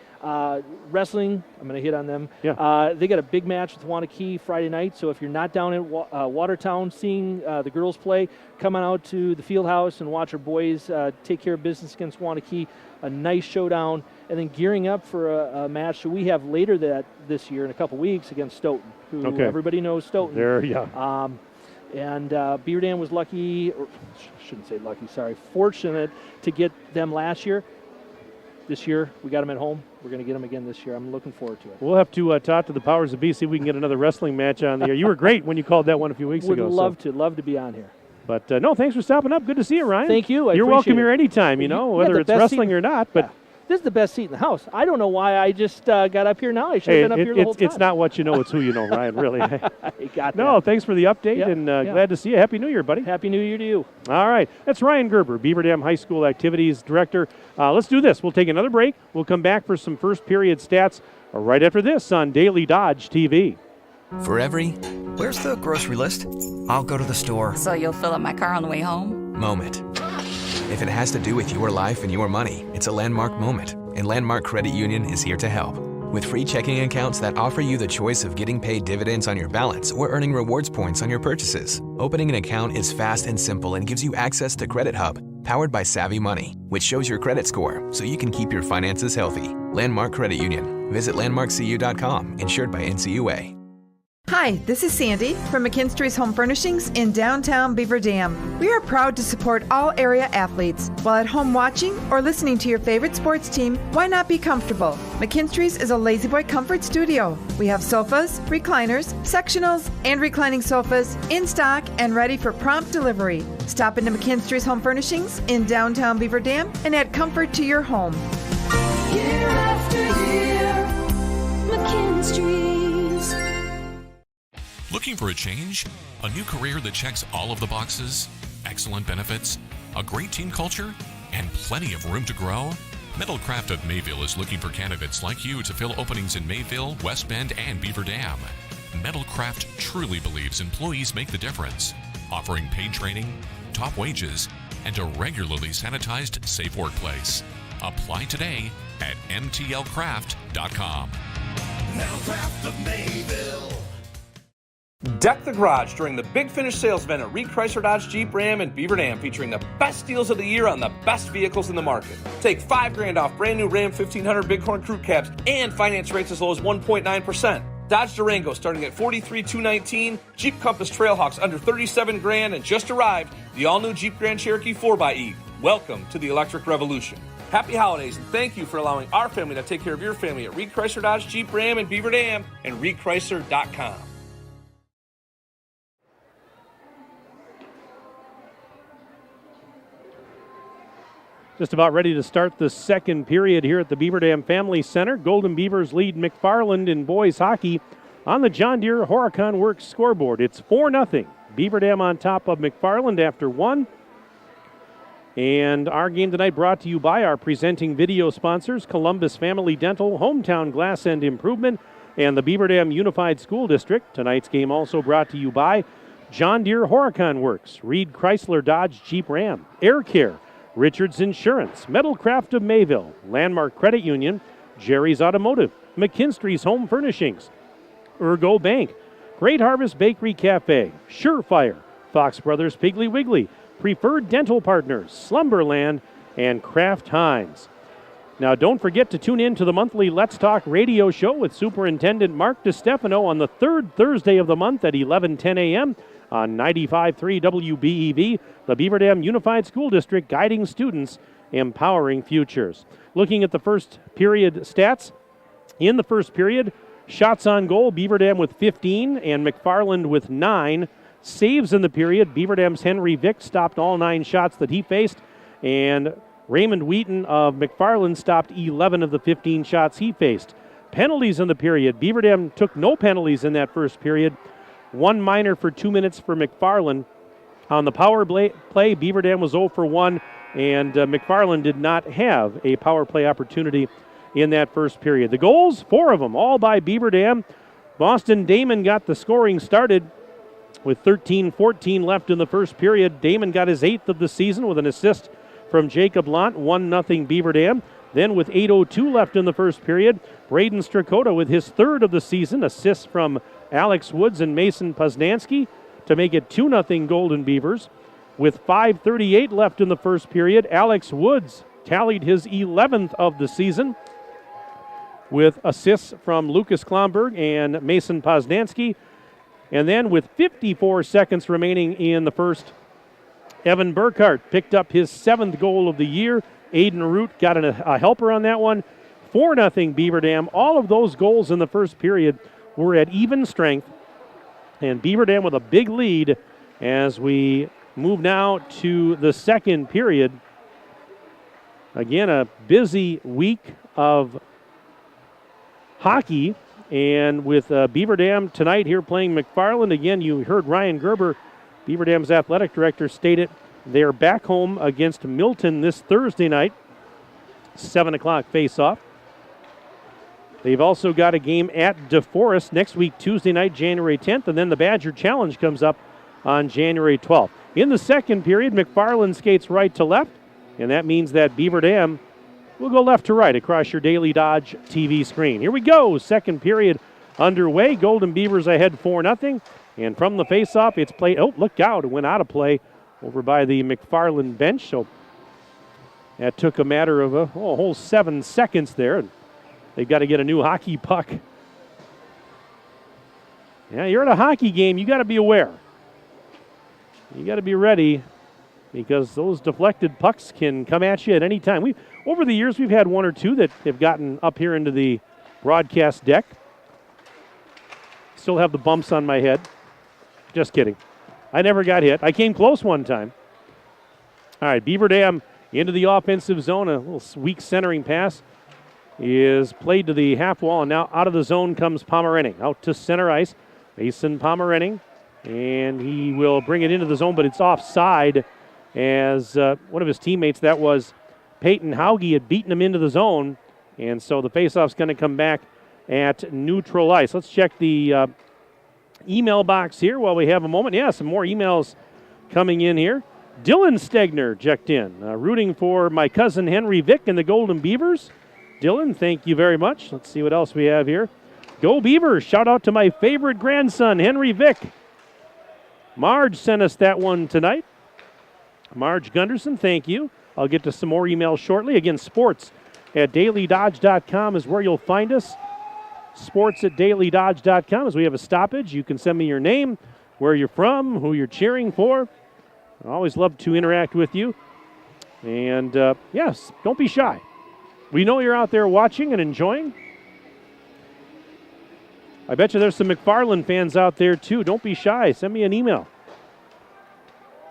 Wrestling, I'm going to hit on them. Yeah. They got a big match with Wanakee Friday night, so if you're not down in Watertown seeing the girls play, come on out to the field house and watch our boys take care of business against Wanakee. A nice showdown, and then gearing up for a match that we have later this year in a couple weeks against Stoughton, who everybody knows Stoughton. And Beaver Dam was lucky, or shouldn't say lucky, sorry, fortunate to get them last year. This year, we got them at home. We're going to get them again this year. I'm looking forward to it. We'll have to talk to the powers that be, see if we can get another wrestling match on the air. You were great when you called that one a few weeks ago. Would love to be on here. But no, thanks for stopping up. Good to see you, Ryan. Thank you. You're welcome here anytime, whether it's wrestling or not. But this is the best seat in the house. I don't know why I just got up here now. I should have been up here the whole time. It's not what you know, it's who you know, Ryan, really. Got that. Thanks for the update, and glad to see you. Happy New Year, buddy. Happy New Year to you. All right. That's Ryan Gerber, Beaver Dam High School Activities Director. Let's do this. We'll take another break. We'll come back for some first period stats right after this on Daily Dodge TV. For every, where's the grocery list? I'll go to the store. So you'll fill up my car on the way home? Moment. If it has to do with your life and your money, it's a landmark moment, and Landmark Credit Union is here to help. With free checking accounts that offer you the choice of getting paid dividends on your balance or earning rewards points on your purchases. Opening an account is fast and simple and gives you access to Credit Hub, powered by Savvy Money, which shows your credit score so you can keep your finances healthy. Landmark Credit Union. Visit landmarkcu.com, insured by NCUA. Hi, this is Sandy from McKinstry's Home Furnishings in downtown Beaver Dam. We are proud to support all area athletes. While at home watching or listening to your favorite sports team, why not be comfortable? McKinstry's is a lazy boy comfort studio. We have sofas, recliners, sectionals, and reclining sofas in stock and ready for prompt delivery. Stop into McKinstry's Home Furnishings in downtown Beaver Dam and add comfort to your home. Year after year, McKinstry's. Looking for a change? A new career that checks all of the boxes? Excellent benefits? A great team culture? And plenty of room to grow? Metalcraft of Mayville is looking for candidates like you to fill openings in Mayville, West Bend, and Beaver Dam. Metalcraft truly believes employees make the difference, offering paid training, top wages, and a regularly sanitized, safe workplace. Apply today at mtlcraft.com. Metalcraft of Mayville. Deck the garage during the Big Finish sales event at Reed Chrysler Dodge Jeep Ram and Beaver Dam, featuring the best deals of the year on the best vehicles in the market. Take $5,000 off brand new Ram 1500 Bighorn crew cabs and finance rates as low as 1.9%. Dodge Durango starting at $43,219. Jeep Compass Trailhawks under $37,000, and just arrived the all-new Jeep Grand Cherokee 4xE. Welcome to the electric revolution. Happy holidays, and thank you for allowing our family to take care of your family at Reed Chrysler Dodge Jeep Ram and Beaver Dam and ReedChrysler.com. Just about ready to start the second period here at the Beaver Dam Family Center. Golden Beavers lead McFarland in boys hockey on the John Deere Horicon Works scoreboard. It's 4-0. Beaver Dam on top of McFarland after one. And our game tonight brought to you by our presenting video sponsors, Columbus Family Dental, Hometown Glass and Improvement, and the Beaver Dam Unified School District. Tonight's game also brought to you by John Deere Horicon Works, Reed Chrysler Dodge Jeep Ram, Air Care, Richards Insurance, Metalcraft of Mayville, Landmark Credit Union, Jerry's Automotive, McKinstry's Home Furnishings, Ergo Bank, Great Harvest Bakery Cafe, Surefire, Fox Brothers Piggly Wiggly, Preferred Dental Partners, Slumberland, and Kraft Heinz. Now don't forget to tune in to the monthly Let's Talk radio show with Superintendent Mark DiStefano on the third Thursday of the month at 11:10 a.m. on 95.3 WBEV, the Beaver Dam Unified School District, guiding students, empowering futures. Looking at the first period stats, in the first period, shots on goal, Beaver Dam with 15 and McFarland with 9. Saves in the period, Beaver Dam's Henry Vick stopped all 9 shots that he faced, and Raymond Wheaton of McFarland stopped 11 of the 15 shots he faced. Penalties in the period, Beaver Dam took no penalties in that first period. 1 minor for 2 minutes for McFarland. On the power play, Beaver Dam was 0 for 1, and McFarland did not have a power play opportunity in that first period. The goals, 4 of them, all by Beaver Dam. Boston Damon got the scoring started with 13:14 left in the first period. Damon got his 8th of the season with an assist from Jacob Lant, 1-0 Beaver Dam. Then with 8:02 left in the first period, Braden Strakota with his 3rd of the season, assists from Alex Woods and Mason Poznansky to make it 2-0 Golden Beavers. With 5:38 left in the first period, Alex Woods tallied his 11th of the season with assists from Lucas Klomberg and Mason Poznansky. And then with 54 seconds remaining in the first, Evan Burkhart picked up his 7th goal of the year. Aiden Root got a helper on that one. 4-0 Beaver Dam. All of those goals in the first period were at even strength. And Beaver Dam with a big lead as we move now to the second period. Again, a busy week of hockey. And with Beaver Dam tonight here playing McFarland. Again, you heard Ryan Gerber, Beaver Dam's athletic director, state it. They're back home against Milton this Thursday night. 7 o'clock face-off. They've also got a game at DeForest next week, Tuesday night, January 10th. And then the Badger Challenge comes up on January 12th. In the second period, McFarland skates right to left. And that means that Beaver Dam will go left to right across your Daily Dodge TV screen. Here we go. Second period underway. Golden Beavers ahead 4-0. And from the faceoff, it's played. Oh, look out. It went out of play over by the McFarland bench. So that took a matter of a whole 7 seconds there. They've got to get a new hockey puck. Yeah, you're at a hockey game. You got to be aware. You got to be ready because those deflected pucks can come at you at any time. Over the years, we've had 1 or 2 that have gotten up here into the broadcast deck. Still have the bumps on my head. Just kidding. I never got hit. I came close one time. All right, Beaver Dam into the offensive zone. A little weak centering pass is played to the half wall, and now out of the zone comes Pomerenning. Out to center ice. Mason Pomerenning, and he will bring it into the zone, but it's offside as one of his teammates, that was Peyton Hauge, had beaten him into the zone, and so the faceoff's going to come back at neutral ice. Let's check the email box here while we have a moment. Yeah, some more emails coming in here. Dylan Stegner checked in, rooting for my cousin Henry Vick and the Golden Beavers. Dylan, thank you very much. Let's see what else we have here. Go Beavers! Shout out to my favorite grandson, Henry Vick. Marge sent us that one tonight. Marge Gunderson, thank you. I'll get to some more emails shortly. Again, sports at dailydodge.com is where you'll find us. Sports at dailydodge.com. As we have a stoppage, you can send me your name, where you're from, who you're cheering for. I always love to interact with you. And yes, don't be shy. We know you're out there watching and enjoying. I bet you there's some McFarland fans out there too. Don't be shy. Send me an email.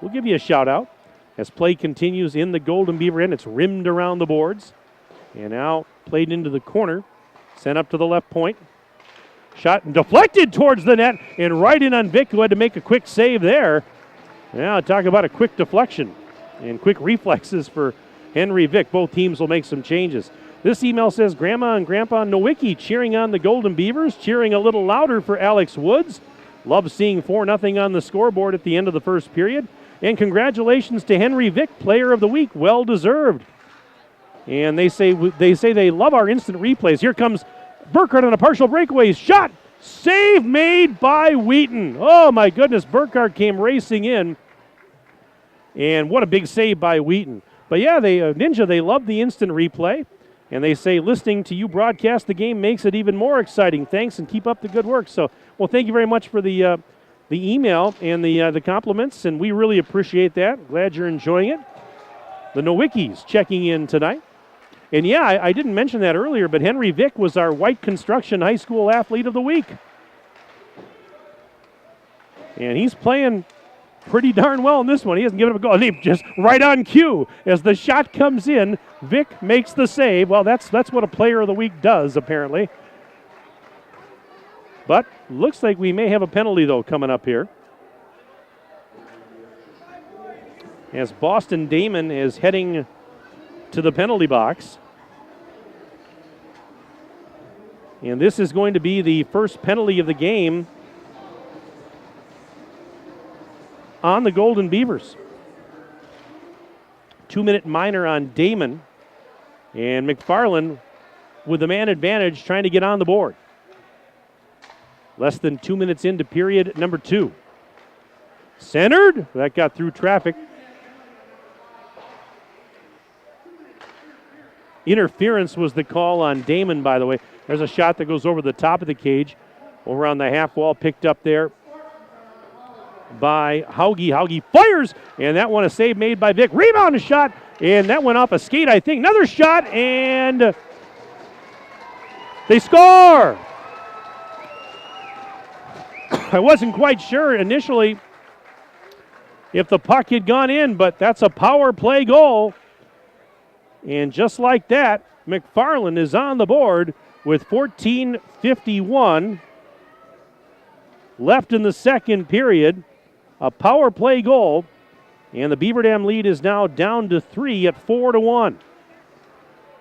We'll give you a shout out. As play continues in the Golden Beaver end, it's rimmed around the boards. And now played into the corner. Sent up to the left point. Shot and deflected towards the net and right in on Vic, who had to make a quick save there. Now talk about a quick deflection and quick reflexes for Henry Vic. Both teams will make some changes. This email says, Grandma and Grandpa Nowicki cheering on the Golden Beavers, cheering a little louder for Alex Woods. Love seeing 4-0 on the scoreboard at the end of the first period. And congratulations to Henry Vic, Player of the Week, well deserved. And they say they love our instant replays. Here comes Burkhardt on a partial breakaway shot. Save made by Wheaton. Oh my goodness, Burkhardt came racing in. And what a big save by Wheaton. But yeah, Ninja, they love the instant replay. And they say listening to you broadcast the game makes it even more exciting. Thanks and keep up the good work. So, well, thank you very much for the email and the compliments, and we really appreciate that. Glad you're enjoying it. The Nowickis checking in tonight. And yeah, I didn't mention that earlier, but Henry Vic was our White Construction High School Athlete of the Week. And he's playing pretty darn well in this one. He hasn't given up a goal. And he just right on cue as the shot comes in, Vic makes the save. Well, that's what a Player of the Week does, apparently. But looks like we may have a penalty, though, coming up here. As Boston Damon is heading to the penalty box. And this is going to be the first penalty of the game on the Golden Beavers. 2-minute minor on Damon. And McFarland with the man advantage trying to get on the board. Less than 2 minutes into period number 2. Centered. That got through traffic. Interference was the call on Damon, by the way. There's a shot that goes over the top of the cage. Over on the half wall, picked up there by Hauge. Hauge fires, and that one a save made by Vic. Rebound shot, and that went off a skate, I think. Another shot, and they score! I wasn't quite sure initially if the puck had gone in, but that's a power play goal. And just like that, McFarland is on the board with 14:51 left in the second period. A power play goal, and the Beaver Dam lead is now down to 3 at 4-1.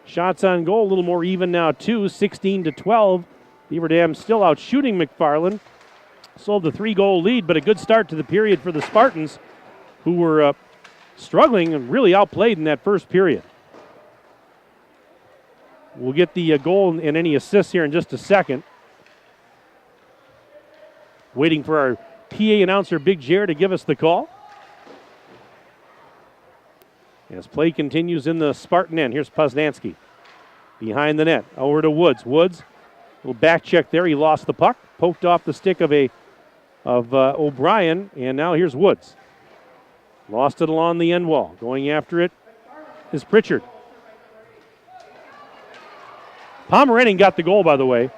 Shots on goal a little more even now too, 16-12. Beaver Dam still out shooting McFarland. Sold the 3-goal lead, but a good start to the period for the Spartans, who were struggling and really outplayed in that first period. We'll get the goal and any assists here in just a second. Waiting for our PA announcer, Big Jer, to give us the call. As play continues in the Spartan end, here's Poznansky. Behind the net, over to Woods. Woods, little back check there. He lost the puck, poked off the stick of O'Brien, and now here's Woods. Lost it along the end wall. Going after it is Pritchard. Pomeranian got the goal, by the way.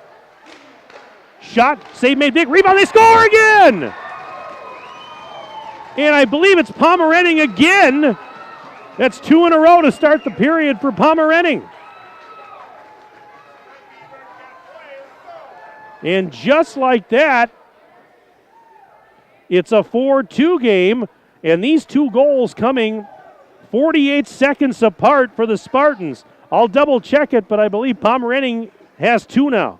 Shot, save made, big rebound, they score again! And I believe it's Pomeranian again. That's 2 in a row to start the period for Pomeranian. And just like that, it's a 4-2 game, and these 2 goals coming 48 seconds apart for the Spartans. I'll double check it, but I believe Pomeranian has 2 now.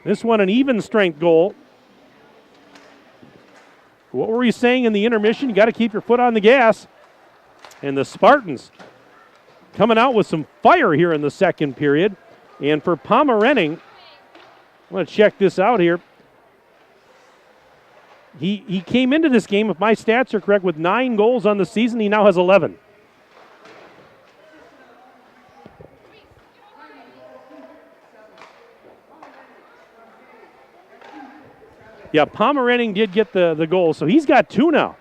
This one an even strength goal. What were we saying in the intermission? You got to keep your foot on the gas. And the Spartans coming out with some fire here in the second period. And for Pomeranian, I'm going to check this out here. He came into this game, if my stats are correct, with 9 goals on the season. He now has 11. Yeah, Pomeranian did get the goal, so he's got 2 now.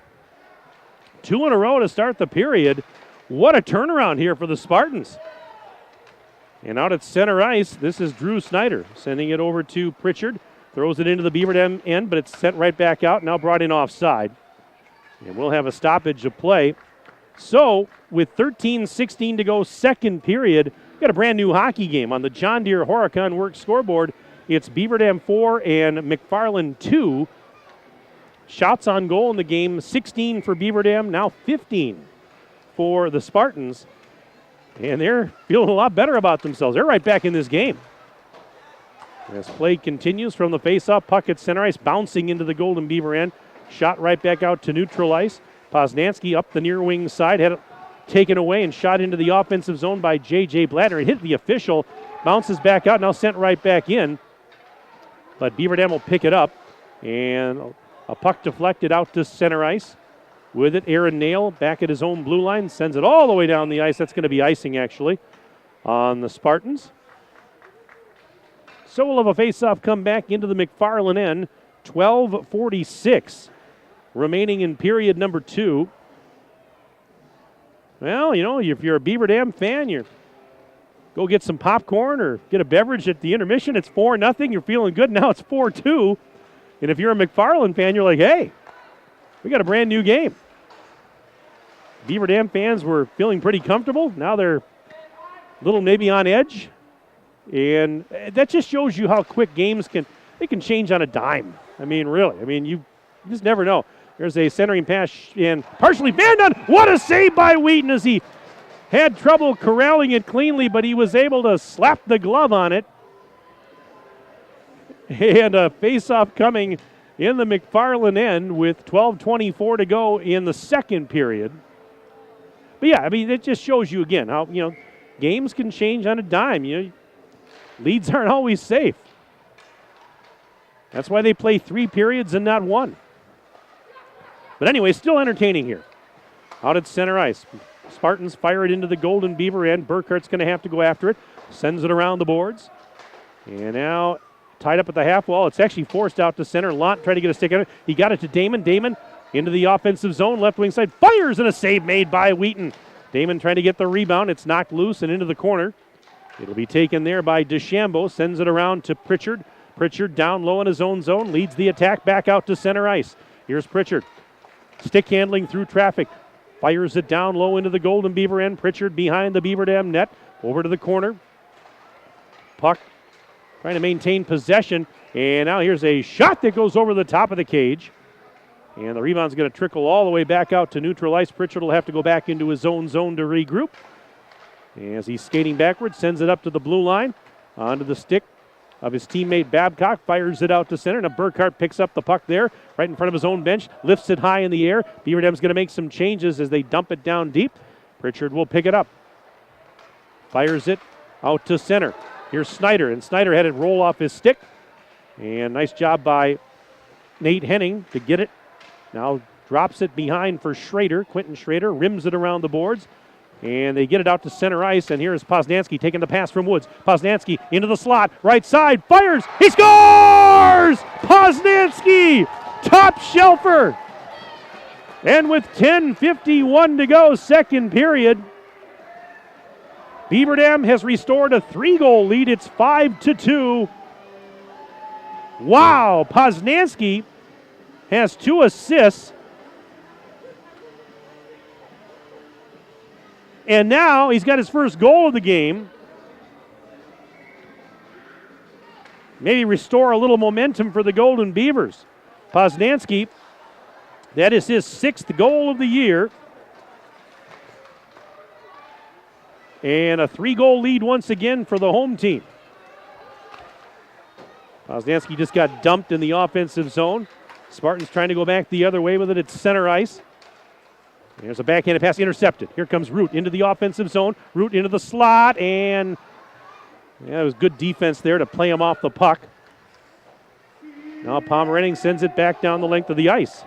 2 in a row to start the period. What a turnaround here for the Spartans. And out at center ice, this is Drew Snyder sending it over to Pritchard. Throws it into the Beaver Dam end, but it's sent right back out, now brought in offside. And we'll have a stoppage of play. So, with 13:16 to go, second period, we've got a brand new hockey game on the John Deere Horicon Works scoreboard. It's Beaver Dam 4 and McFarland 2. Shots on goal in the game, 16 for Beaver Dam, now 15 for the Spartans. And they're feeling a lot better about themselves. They're right back in this game. As play continues from the face-off, puck at center ice, bouncing into the Golden Beaver end. Shot right back out to neutral ice. Poznansky up the near wing side, had it taken away and shot into the offensive zone by J.J. Bladner. It hit the official, bounces back out, now sent right back in. But Beaver Dam will pick it up, and a puck deflected out to center ice. With it, Aaron Nail back at his own blue line, sends it all the way down the ice. That's going to be icing, actually, on the Spartans. So we'll have a face-off come back into the McFarland end. 12:46 remaining in period number 2. Well, you know, if you're a Beaver Dam fan, you go get some popcorn or get a beverage at the intermission. It's 4-0. You're feeling good. Now it's 4-2. And if you're a McFarland fan, you're like, hey, we got a brand new game. Beaver Dam fans were feeling pretty comfortable. Now they're a little maybe on edge. And that just shows you how quick games can change on a dime. I mean, really. I mean, you just never know. There's a centering pass and partially banned on. What a save by Wheaton as he had trouble corralling it cleanly, but he was able to slap the glove on it. And a face-off coming in the McFarland end with 12:24 to go in the second period. But yeah, I mean, it just shows you again how, you know, games can change on a dime. You know, leads aren't always safe. That's why they play 3 periods and not 1. But anyway, still entertaining here. Out at center ice. Spartans fire it into the Golden Beaver end. Burkhart's going to have to go after it. Sends it around the boards. And now tied up at the half wall. It's actually forced out to center. Lont tried to get a stick on it. He got it to Damon. Damon into the offensive zone. Left wing side. Fires, and a save made by Wheaton. Damon trying to get the rebound. It's knocked loose and into the corner. It'll be taken there by DeChambeau. Sends it around to Pritchard. Pritchard down low in his own zone. Leads the attack back out to center ice. Here's Pritchard. Stick handling through traffic. Fires it down low into the Golden Beaver end. Pritchard behind the Beaver Dam net. Over to the corner. Puck trying to maintain possession. And now here's a shot that goes over the top of the cage. And the rebound's going to trickle all the way back out to neutral ice. Pritchard will have to go back into his own zone to regroup. As he's skating backwards, sends it up to the blue line. Onto the stick of his teammate Babcock, fires it out to center. Now Burkhart picks up the puck there, right in front of his own bench, lifts it high in the air. Beaver Dam's going to make some changes as they dump it down deep. Pritchard will pick it up. Fires it out to center. Here's Snyder, and Snyder had it roll off his stick. And nice job by Nate Henning to get it. Now drops it behind for Schrader. Quentin Schrader rims it around the boards. And they get it out to center ice, and here's Poznansky taking the pass from Woods. Poznansky into the slot, right side, fires, he scores! Poznansky, top shelfer! And with 10:51 to go, second period, Beaver Dam has restored a 3-goal lead. It's 5-2. Wow, Poznansky has 2 assists. And now he's got his first goal of the game. Maybe restore a little momentum for the Golden Beavers. Poznansky, that is his 6th goal of the year. And a 3-goal lead once again for the home team. Poznansky just got dumped in the offensive zone. Spartans trying to go back the other way with it at center ice. There's a backhanded pass intercepted. Here comes Root into the offensive zone. Root into the slot, and it was good defense there to play him off the puck. Now Pomeranian sends it back down the length of the ice.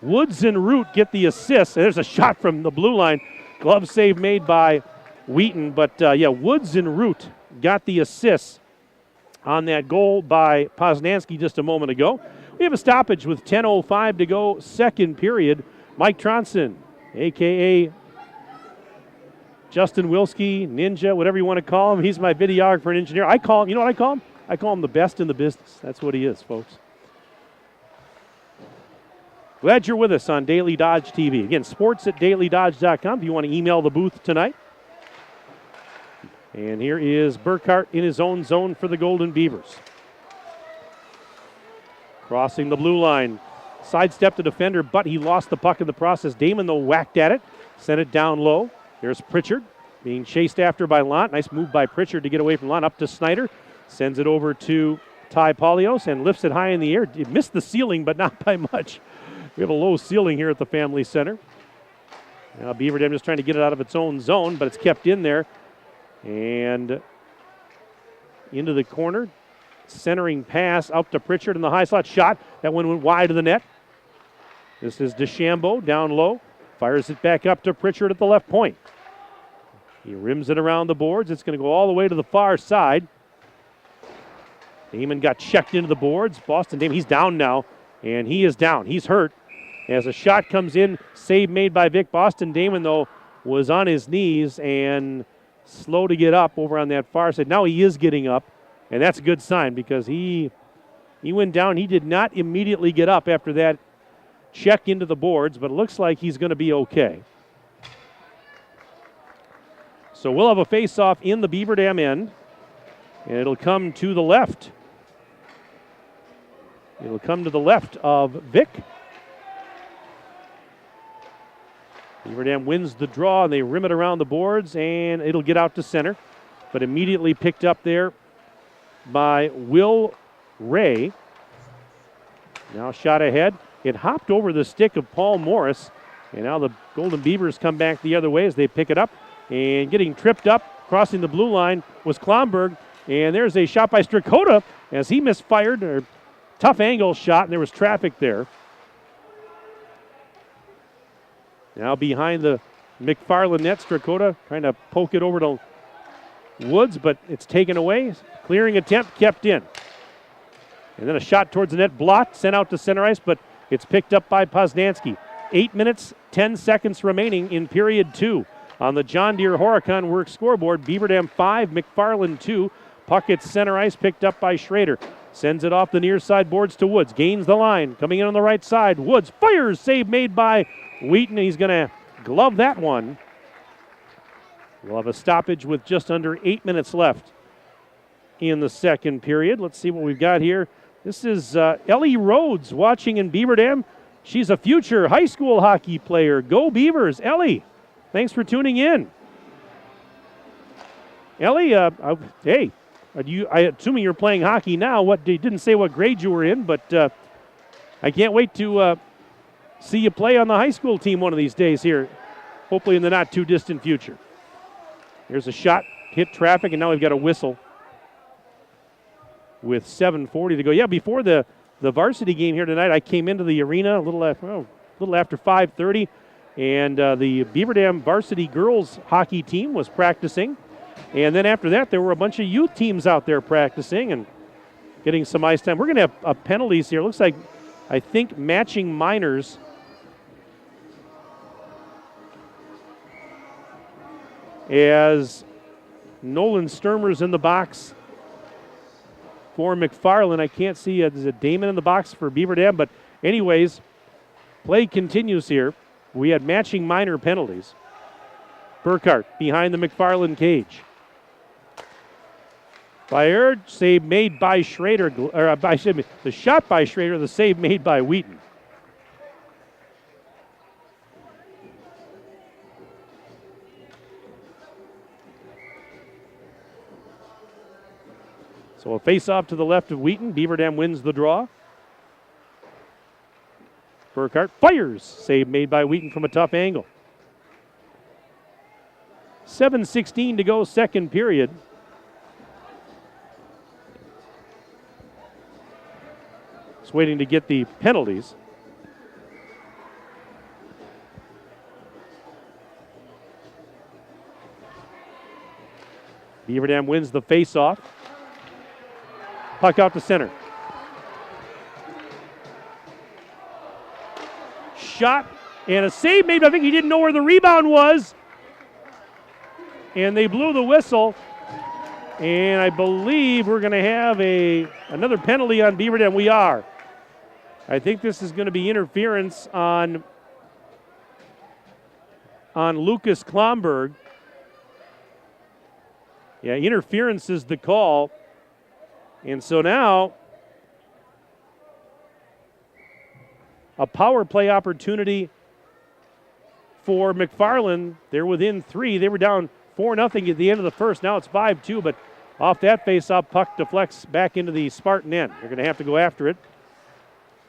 Woods and Root get the assist. There's a shot from the blue line. Glove save made by Wheaton, but Woods and Root got the assists on that goal by Poznansky just a moment ago. We have a stoppage with 10:05 to go, second period. Mike Tronson, a.k.a. Justin Wilski, Ninja, whatever you want to call him. He's my videographer and engineer. I call him, you know what I call him? I call him the best in the business. That's what he is, folks. Glad you're with us on Daily Dodge TV. Again, sports@dailydodge.com if you want to email the booth tonight. And here is Burkhart in his own zone for the Golden Beavers. Crossing the blue line. Sidestepped the defender, but he lost the puck in the process. Damon, though, whacked at it. Sent it down low. There's Pritchard being chased after by Lant. Nice move by Pritchard to get away from Lant. Up to Snyder. Sends it over to Ty Polios and lifts it high in the air. It missed the ceiling, but not by much. We have a low ceiling here at the Family Center. Now Beaver Dam just trying to get it out of its own zone, but it's kept in there. And into the corner. Centering pass out to Pritchard in the high slot. Shot. That one went wide of the net. This is DeChambeau down low. Fires it back up to Pritchard at the left point. He rims it around the boards. It's going to go all the way to the far side. Damon got checked into the boards. Boston Damon, he's down now, and he is down. He's hurt. As a shot comes in, save made by Vic. Boston Damon, though, was on his knees and slow to get up over on that far side. Now he is getting up, and that's a good sign because he went down. He did not immediately get up after that check into the boards, but it looks like he's going to be okay. So we'll have a face-off in the Beaver Dam end, and it'll come to the left. It'll come to the left of Vic. Beaver Dam wins the draw, and they rim it around the boards, and it'll get out to center, but immediately picked up there by Will Ray. Now shot ahead. It hopped over the stick of Paul Morris, and now the Golden Beavers come back the other way as they pick it up. And getting tripped up, crossing the blue line, was Klomberg. And there's a shot by Strakota as he misfired. A tough angle shot, and there was traffic there. Now behind the McFarland net, Strakota trying to poke it over to Woods, but it's taken away. Clearing attempt kept in. And then a shot towards the net, blocked, sent out to center ice, but it's picked up by Poznansky. 8 minutes, 10 seconds remaining in period 2. On the John Deere Horicon Works scoreboard, Beaver Dam 5, McFarland 2. Puck at center ice, picked up by Schrader. Sends it off the near side boards to Woods. Gains the line, coming in on the right side. Woods fires, save made by Wheaton. He's going to glove that one. We'll have a stoppage with just under 8 minutes left in the second period. Let's see what we've got here. This is Ellie Rhodes watching in Beaver Dam. She's a future high school hockey player. Go Beavers. Ellie, thanks for tuning in. Ellie, hey, I assuming you're playing hockey now. What didn't say what grade you were in, but I can't wait to see you play on the high school team one of these days here, hopefully in the not too distant future. Here's a shot, hit traffic, and now we've got a whistle with 7:40 to go. Yeah, before the varsity game here tonight, I came into the arena a little after 5:30, and the Beaver Dam varsity girls hockey team was practicing. And then after that, there were a bunch of youth teams out there practicing and getting some ice time. We're going to have penalties here. Looks like, I think, matching minors. As Nolan Sturmer's in the box for McFarland. I can't see, there's a Damon in the box for Beaver Dam, but anyways, play continues here. We had matching minor penalties. Burkhart behind the McFarland cage. Fired, save made by Schrader, the shot by Schrader, the save made by Wheaton. So a face-off to the left of Wheaton. Beaver Dam wins the draw. Burkhart fires. Save made by Wheaton from a tough angle. 7:16 to go, second period. Just waiting to get the penalties. Beaver Dam wins the face-off. Puck out to center. Shot and a save made. I think he didn't know where the rebound was. and they blew the whistle. And I believe we're going to have another penalty on Beaver Dam. We are. I think this is going to be interference on Lucas Klomberg. Yeah, interference is the call. And so now a power play opportunity for McFarland. They're within 3. They were down 4-0 at the end of the first. Now it's 5-2, but off that face-off, puck deflects back into the Spartan end. They're going to have to go after it.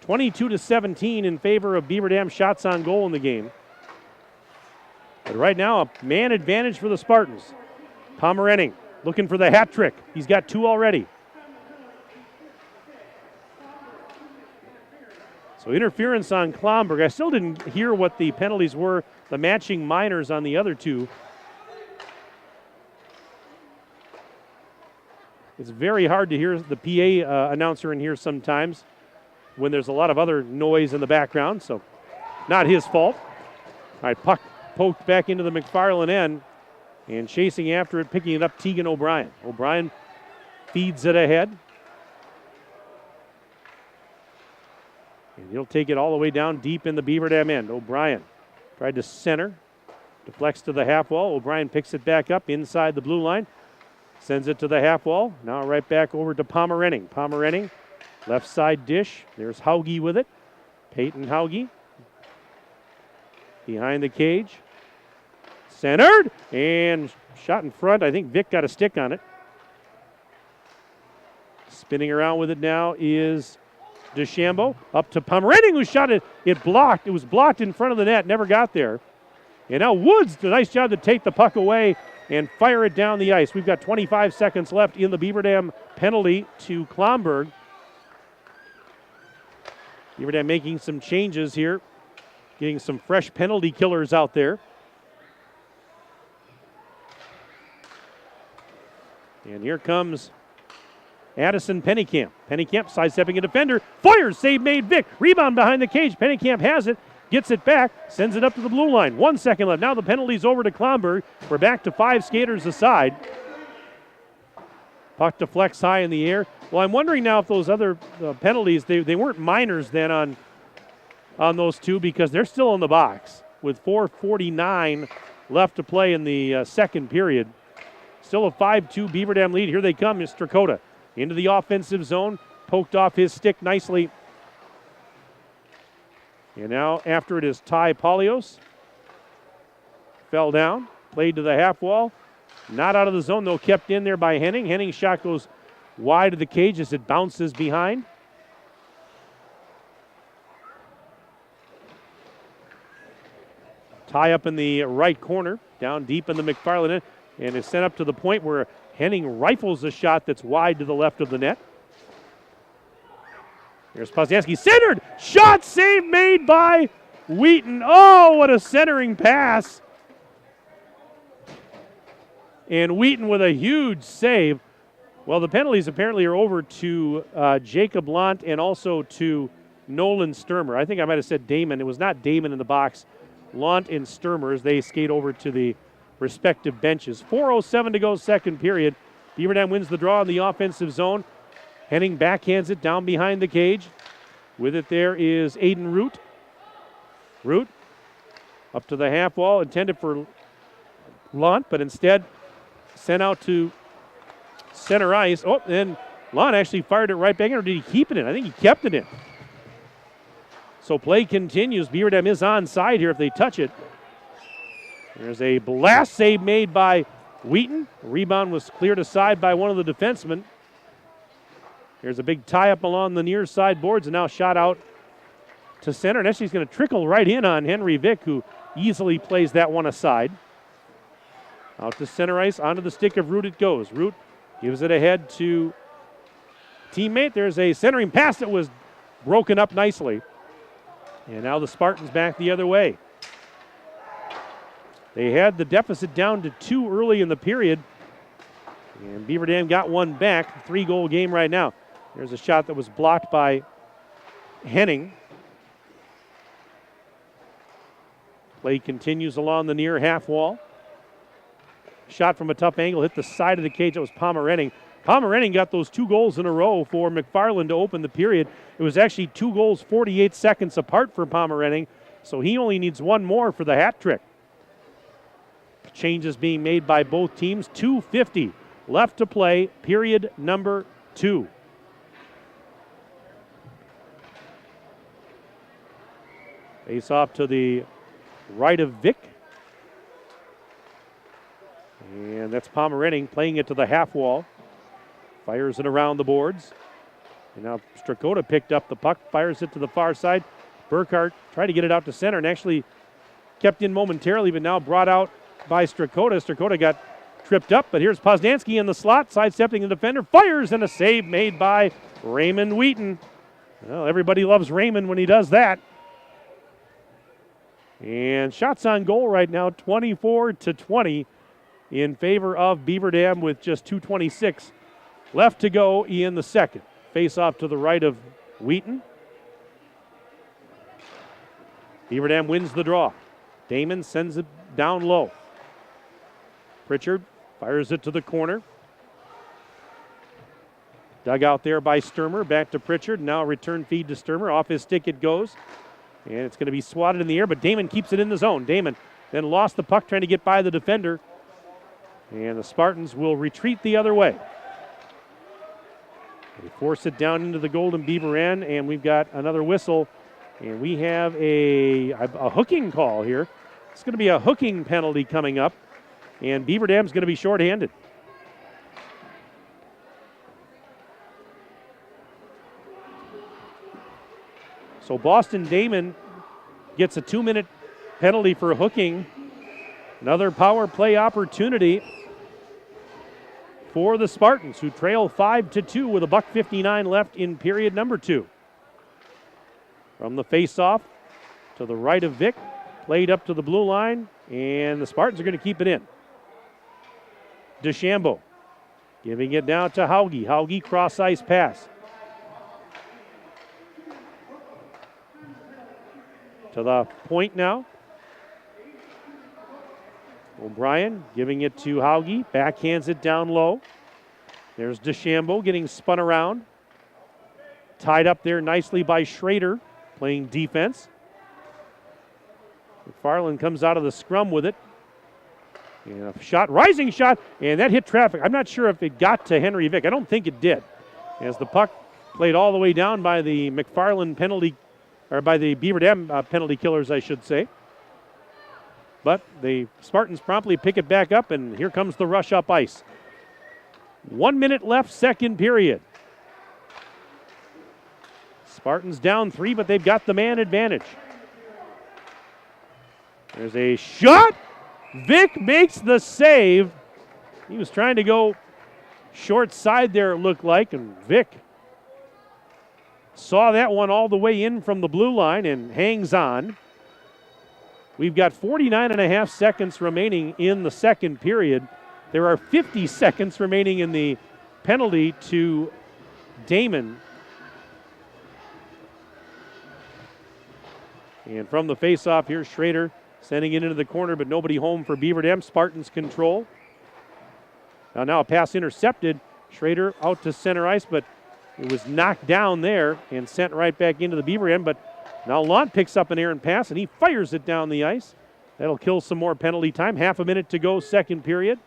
22-17 in favor of Beaver Dam. Shots on goal in the game. But right now, a man advantage for the Spartans. Pomerenning looking for the hat trick. He's got 2 already. So interference on Klomberg. I still didn't hear what the penalties were, the matching minors on the other 2. It's very hard to hear the PA announcer in here sometimes when there's a lot of other noise in the background, so not his fault. All right, puck poked back into the McFarland end, and chasing after it, picking it up, Tegan O'Brien. O'Brien feeds it ahead. And he'll take it all the way down deep in the Beaver Dam end. O'Brien tried to center, deflects to the half wall. O'Brien picks it back up inside the blue line, sends it to the half wall. Now right back over to Pomerenning. Pomerenning, left side dish. There's Hauge with it. Peyton Hauge behind the cage. Centered and shot in front. I think Vic got a stick on it. Spinning around with it now is DeChambeau. Up to Pomerenning, who shot it. It blocked. It was blocked in front of the net. Never got there. And now Woods, the nice job to take the puck away and fire it down the ice. We've got 25 seconds left in the Beaver Dam penalty to Klomberg. Beaver Dam making some changes here. Getting some fresh penalty killers out there. And here comes Addison Pennycamp. Pennycamp sidestepping a defender. Fires, save made, Vic. Rebound behind the cage. Pennycamp has it. Gets it back. Sends it up to the blue line. 1 second left. Now the penalty's over to Klomberg. We're back to 5 skaters aside. Puck deflects high in the air. Well, I'm wondering now if those other penalties, they weren't minors then on those 2 because they're still in the box with 4:49 left to play in the second period. Still a 5-2 Beaver Dam lead. Here they come, Mr. Strokota into the offensive zone. Poked off his stick nicely. And now after it is Ty Polios. Fell down, played to the half wall. Not out of the zone though, kept in there by Henning. Henning's shot goes wide of the cage as it bounces behind. Tie up in the right corner, down deep in the McFarland end, and is sent up to the point where Henning rifles a shot that's wide to the left of the net. Here's Posnanski, centered, shot save made by Wheaton. Oh, what a centering pass. And Wheaton with a huge save. Well, the penalties apparently are over to Jacob Lant and also to Nolan Sturmer. I think I might have said Damon. It was not Damon in the box. Lant and Sturmer as they skate over to the respective benches. 4:07 to go, second period. Beaver Dam wins the draw in the offensive zone. Henning backhands it down behind the cage. With it there is Aiden Root. Root up to the half wall, intended for Lant, but instead sent out to center ice. Oh, and Lant actually fired it right back in, or did he keep it in? I think he kept it in. So play continues. Beaver Dam is onside here if they touch it. There's a blast save made by Wheaton. Rebound was cleared aside by one of the defensemen. Here's a big tie-up along the near side boards, and now shot out to center. And actually he's going to trickle right in on Henry Vick, who easily plays that one aside. Out to center ice, onto the stick of Root it goes. Root gives it ahead to teammate. There's a centering pass that was broken up nicely. And now the Spartans back the other way. They had the deficit down to 2 early in the period. And Beaver Dam got one back. 3-goal game right now. There's a shot that was blocked by Henning. Play continues along the near half wall. shot from a tough angle, hit the side of the cage. That was Pomerenning. Pomerenning got those 2 goals in a row for McFarland to open the period. It was actually 2 goals 48 seconds apart for Pomerenning, so he only needs 1 more for the hat trick. Changes being made by both teams. 2:50 left to play, period number 2. Face off to the right of Vic. And that's Pomerenning playing it to the half wall. Fires it around the boards. And now Strakota picked up the puck, fires it to the far side. Burkhart tried to get it out to center and actually kept in momentarily, but now brought out by Strakota. Strakota got tripped up, but here's Poznansky in the slot, sidestepping the defender, fires, and a save made by Raymond Wheaton. Well, everybody loves Raymond when he does that. And shots on goal right now, 24-20 in favor of Beaver Dam with just 2:26 left to go in the second. Face off to the right of Wheaton. Beaver Dam wins the draw. Damon sends it down low. Pritchard fires it to the corner. Dug out there by Sturmer. Back to Pritchard. Now return feed to Sturmer. Off his stick it goes. And it's going to be swatted in the air, but Damon keeps it in the zone. Damon then lost the puck trying to get by the defender. And the Spartans will retreat the other way. They force it down into the Golden Beaver end, and we've got another whistle. And we have a hooking call here. It's going to be a hooking penalty coming up, and Beaver Dam's going to be shorthanded. So Boston Damon gets a 2-minute penalty for hooking. Another power play opportunity for the Spartans, who trail 5-2 with $1:59 left in period number 2. From the face-off to the right of Vic, played up to the blue line, and the Spartans are going to keep it in. DeChambeau giving it down to Hauge. Hauge cross-ice pass. To the point now. O'Brien giving it to Hauge. Backhands it down low. There's DeChambeau getting spun around. Tied up there nicely by Schrader, playing defense. McFarland comes out of the scrum with it. And a shot, rising shot, and that hit traffic. I'm not sure if it got to Henry Vick. I don't think it did. As the puck played all the way down by the McFarland penalty, or by the Beaver Dam penalty killers, I should say. But the Spartans promptly pick it back up, and here comes the rush up ice. 1 minute left, second period. Spartans down 3, but they've got the man advantage. There's a shot. Vic makes the save. He was trying to go short side there, it looked like, and Vic saw that one all the way in from the blue line and hangs on. We've got 49.5 seconds remaining in the second period. There are 50 seconds remaining in the penalty to Damon. And from the faceoff, here's Schrader sending it into the corner, but nobody home for Beaver Dam. Spartans control. Now a pass intercepted. Schrader out to center ice, but it was knocked down there and sent right back into the Beaver end. But now Lont picks up an errant pass, and he fires it down the ice. That'll kill some more penalty time. Half a minute to go, second period.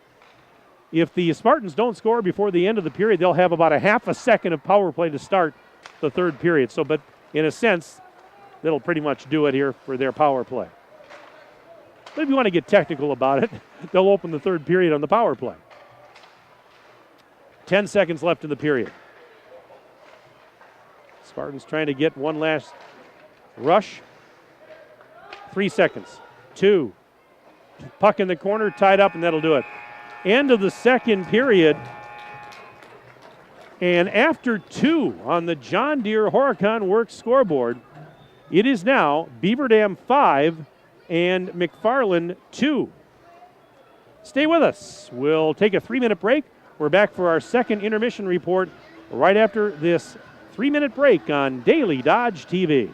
If the Spartans don't score before the end of the period, they'll have about a half a second of power play to start the third period. So, but in a sense, that'll pretty much do it here for their power play. But if you want to get technical about it, they'll open the third period on the power play. 10 seconds left in the period. Spartans trying to get one last rush. 3 seconds. 2. Puck in the corner, tied up, and that'll do it. End of the second period. And after 2 on the John Deere Horicon Works scoreboard, it is now Beaver Dam 5 and McFarland 2. Stay with us. We'll take a 3-minute break. We're back for our second intermission report right after this 3-minute break on Daily Dodge TV.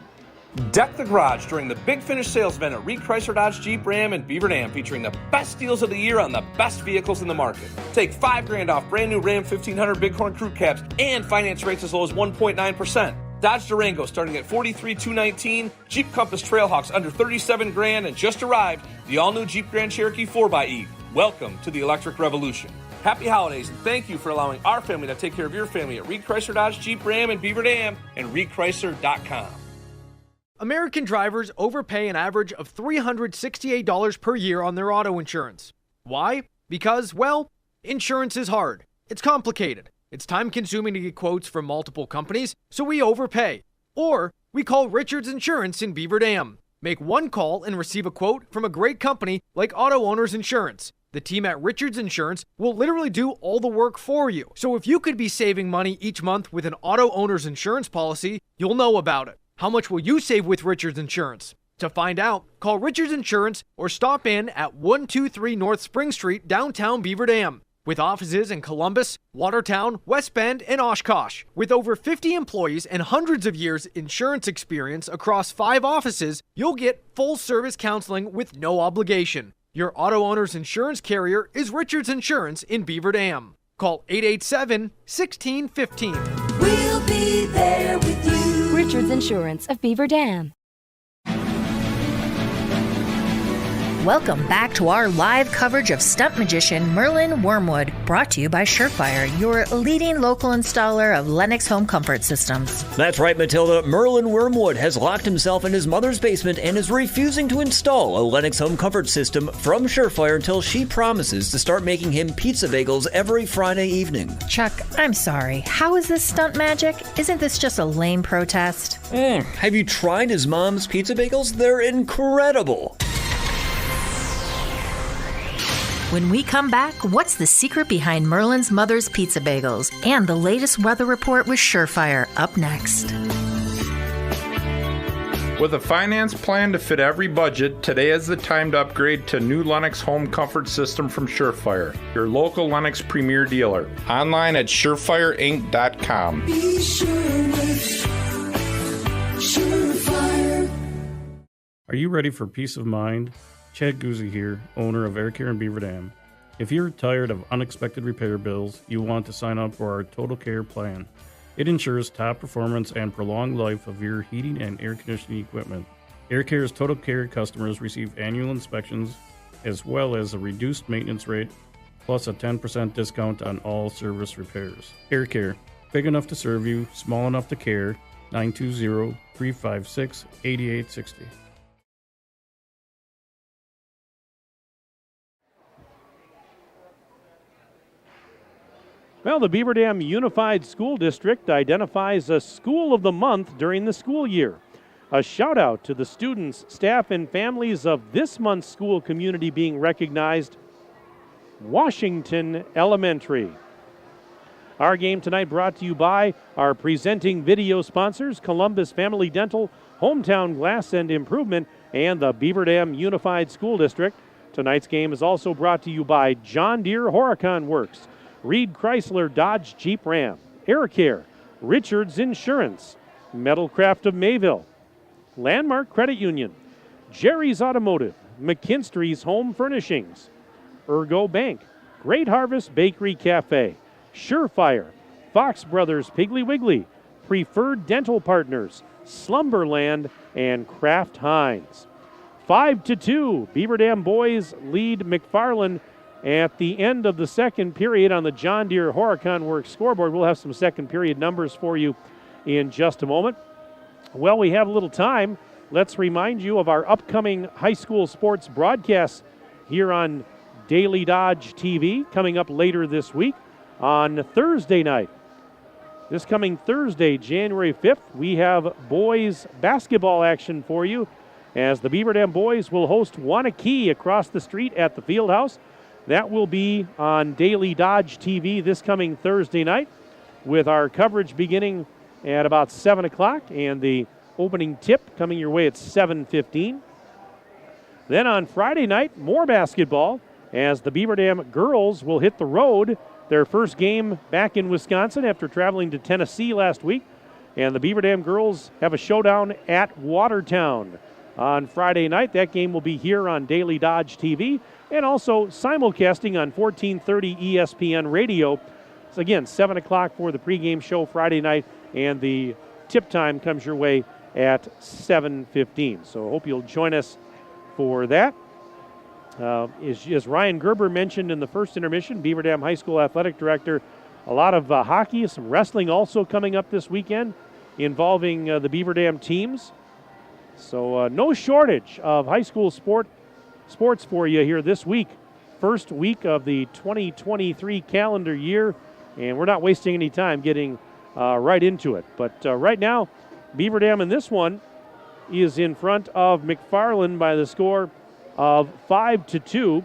Deck the garage during the Big Finish sales event at Reed Chrysler Dodge Jeep Ram in Beaver Dam, featuring the best deals of the year on the best vehicles in the market. Take $5,000 off brand new Ram 1500 Bighorn crew cabs and finance rates as low as 1.9%. Dodge Durango starting at $43,219. Jeep Compass Trailhawks under $37,000, and just arrived the all-new Jeep Grand Cherokee 4xe. Welcome to the electric revolution. Happy holidays, and thank you for allowing our family to take care of your family at Reed Chrysler Dodge Jeep Ram in Beaver Dam and reedchrysler.com. American drivers overpay an average of $368 per year on their auto insurance. Why? Because, well, insurance is hard. It's complicated. It's time-consuming to get quotes from multiple companies, so we overpay. Or we call Richards Insurance in Beaver Dam. Make one call and receive a quote from a great company like Auto Owners Insurance. The team at Richards Insurance will literally do all the work for you. So if you could be saving money each month with an Auto Owners Insurance policy, you'll know about it. How much will you save with Richards Insurance? To find out, call Richards Insurance or stop in at 123 North Spring Street, downtown Beaver Dam. With offices in Columbus, Watertown, West Bend, and Oshkosh. With over 50 employees and hundreds of years insurance experience across 5 offices, you'll get full-service counseling with no obligation. Your Auto Owners Insurance carrier is Richards Insurance in Beaver Dam. Call 887-1615. We'll be there with you. Richards Insurance of Beaver Dam. Welcome back to our live coverage of stunt magician Merlin Wormwood, brought to you by Surefire, your leading local installer of Lennox home comfort systems. That's right, Matilda. Merlin Wormwood has locked himself in his mother's basement and is refusing to install a Lennox home comfort system from Surefire until she promises to start making him pizza bagels every Friday evening. Chuck, I'm sorry. How is this stunt magic? Isn't this just a lame protest? Have you tried his mom's pizza bagels? They're incredible. When we come back, what's the secret behind Merlin's mother's pizza bagels? And the latest weather report with Surefire up next. With a finance plan to fit every budget, today is the time to upgrade to new Lennox home comfort system from Surefire, your local Lennox premier dealer. Online at surefireinc.com. Be sure with Surefire. Are you ready for peace of mind? Chad Guzzi here, owner of Air Care in Beaver Dam. If you're tired of unexpected repair bills, you want to sign up for our Total Care plan. It ensures top performance and prolonged life of your heating and air conditioning equipment. Air Care's Total Care customers receive annual inspections as well as a reduced maintenance rate, plus a 10% discount on all service repairs. Air Care, big enough to serve you, small enough to care. 920-356-8860. Well, the Beaver Dam Unified School District identifies a School of the Month during the school year. A shout out to the students, staff, and families of this month's school community being recognized: Washington Elementary. Our game tonight brought to you by our presenting video sponsors, Columbus Family Dental, Hometown Glass and Improvement, and the Beaver Dam Unified School District. Tonight's game is also brought to you by John Deere Horicon Works, Reed Chrysler Dodge Jeep Ram, Air Care, Richards Insurance, Metalcraft of Mayville, Landmark Credit Union, Jerry's Automotive, McKinstry's Home Furnishings, Ergo Bank, Great Harvest Bakery Cafe, Surefire, Fox Brothers Piggly Wiggly, Preferred Dental Partners, Slumberland, and Kraft Heinz. 5-2, Beaver Dam boys lead McFarland at the end of the second period on the John Deere Horicon Works scoreboard. We'll have some second period numbers for you in just a moment. Well, we have a little time. Let's remind you of our upcoming high school sports broadcasts here on Daily Dodge TV coming up later this week. On Thursday night, this coming Thursday, January 5th, we have boys basketball action for you as the Beaver Dam boys will host Wanakee across the street at the Fieldhouse. That will be on Daily Dodge TV this coming Thursday night, with our coverage beginning at about 7 o'clock and the opening tip coming your way at 7:15. Then on Friday night, more basketball as the Beaver Dam girls will hit the road. Their first game back in Wisconsin after traveling to Tennessee last week. And the Beaver Dam girls have a showdown at Watertown on Friday night. That game will be here on Daily Dodge TV and also simulcasting on 1430 ESPN Radio. So again, 7 o'clock for the pregame show Friday night, and the tip time comes your way at 7:15. So I hope you'll join us for that. As Ryan Gerber mentioned in the first intermission, Beaver Dam High School Athletic Director, a lot of hockey, some wrestling also coming up this weekend involving the Beaver Dam teams. So no shortage of high school sports for you here this week. First week of the 2023 calendar year, and we're not wasting any time getting right into it. But right now, Beaver Dam in this one is in front of McFarland by the score of 5-2.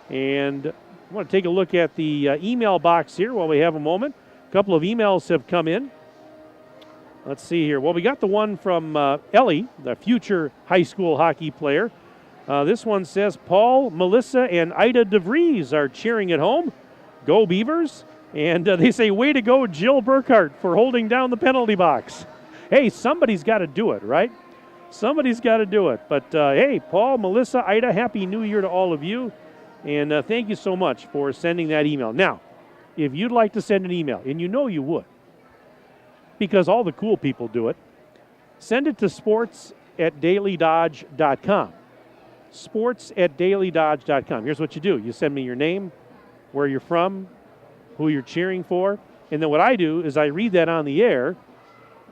And I want to take a look at the email box here while we have a moment. A couple of emails have come in. Let's see here. Well, we got the one from Ellie, the future high school hockey player. This one says, Paul, Melissa, and Ida DeVries are cheering at home. Go Beavers. And they say, way to go, Jill Burkhart, for holding down the penalty box. Hey, somebody's got to do it, right? Somebody's got to do it. But, hey, Paul, Melissa, Ida, Happy New Year to all of you. And thank you so much for sending that email. Now, if you'd like to send an email, and you know you would, because all the cool people do it, send it to sports@dailydodge.com. Sports@dailydodge.com. Here's what you do. You send me your name, where you're from, who you're cheering for, and then what I do is I read that on the air.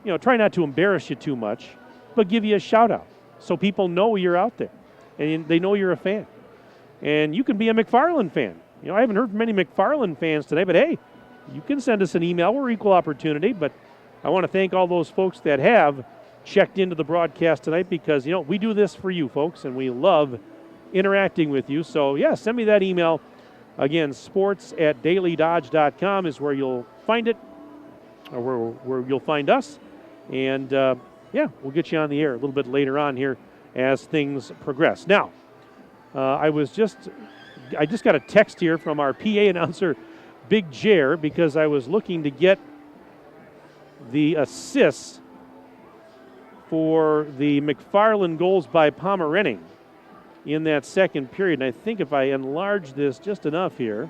You know, try not to embarrass you too much, but give you a shout-out so people know you're out there and they know you're a fan. And you can be a McFarland fan. You know, I haven't heard from many McFarland fans today, but hey, you can send us an email. We're equal opportunity, but I want to thank all those folks that have checked into the broadcast tonight because, you know, we do this for you folks, and we love interacting with you. So, yeah, send me that email. Again, sports@dailydodge.com is where you'll find it, or where you'll find us. And, yeah, we'll get you on the air a little bit later on here as things progress. Now, I just got a text here from our PA announcer, Big Jer, because I was looking to get the assists for the McFarland goals by Pomeranian in that second period. And I think if I enlarge this just enough here,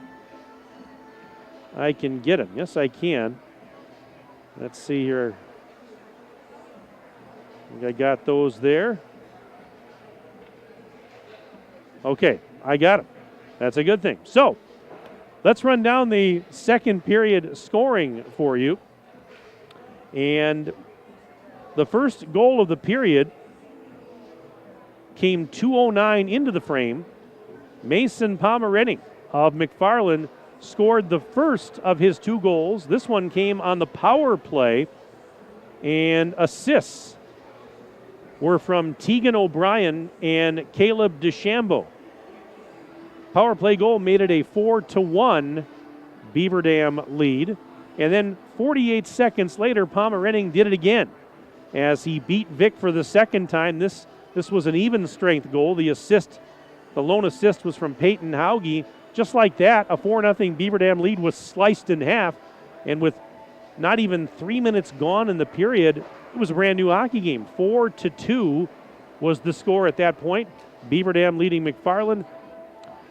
I can get them. Yes, I can. Let's see here. I think I got those there. Okay, I got them. That's a good thing. So, let's run down the second period scoring for you. And the first goal of the period came 2:09 into the frame. Mason Pomeranian of McFarland scored the first of his 2 goals. This one came on the power play, and assists were from Tegan O'Brien and Caleb DeChambeau. Power play goal made it a 4-1 Beaver Dam lead. And then 48 seconds later, Pomeranian did it again as he beat Vic for the second time. This was an even strength goal. The lone assist was from Peyton Hauge. Just like that, a 4-0 Beaver Dam lead was sliced in half. And with not even 3 minutes gone in the period, it was a brand new hockey game. 4-2 was the score at that point. Beaver Dam leading McFarland.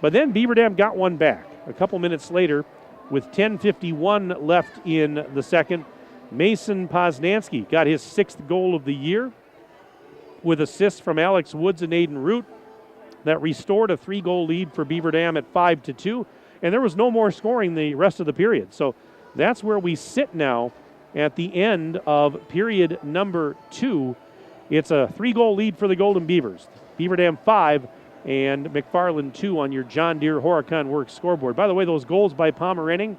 But then Beaver Dam got one back a couple minutes later with 10:51 left in the second. Mason Poznansky got his 6th goal of the year with assists from Alex Woods and Aiden Root. That restored a 3-goal lead for Beaver Dam at 5-2. And there was no more scoring the rest of the period. So that's where we sit now at the end of period number 2. It's a 3-goal lead for the Golden Beavers. Beaver Dam 5 and McFarland 2 on your John Deere Horicon Works scoreboard. By the way, those goals by Pomeranian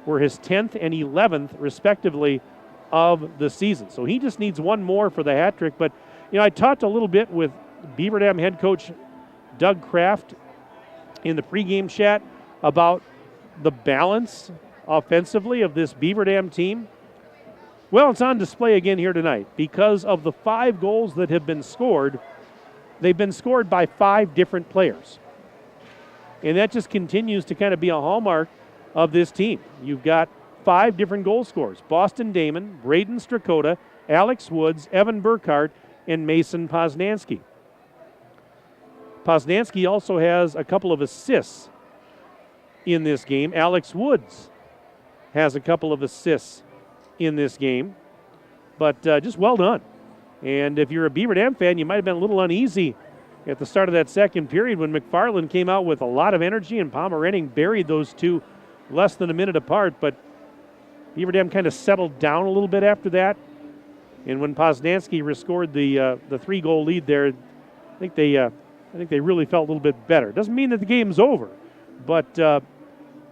were his 10th and 11th, respectively, of the season. So he just needs one more for the hat trick. But, you know, I talked a little bit with Beaver Dam head coach Doug Kraft in the pregame chat about the balance offensively of this Beaver Dam team. Well, it's on display again here tonight because of the 5 goals that have been scored. They've been scored by 5 different players. And that just continues to kind of be a hallmark of this team. You've got 5 different goal scorers. Boston Damon, Braden Strakota, Alex Woods, Evan Burkhart, and Mason Poznansky. Poznansky also has a couple of assists in this game. Alex Woods has a couple of assists in this game. But just well done. And if you're a Beaver Dam fan, you might have been a little uneasy at the start of that second period when McFarland came out with a lot of energy and Pomeranian buried those two less than a minute apart. But Beaver Dam kind of settled down a little bit after that. And when Poznansky rescored the 3-goal lead there, I think they really felt a little bit better. Doesn't mean that the game's over, but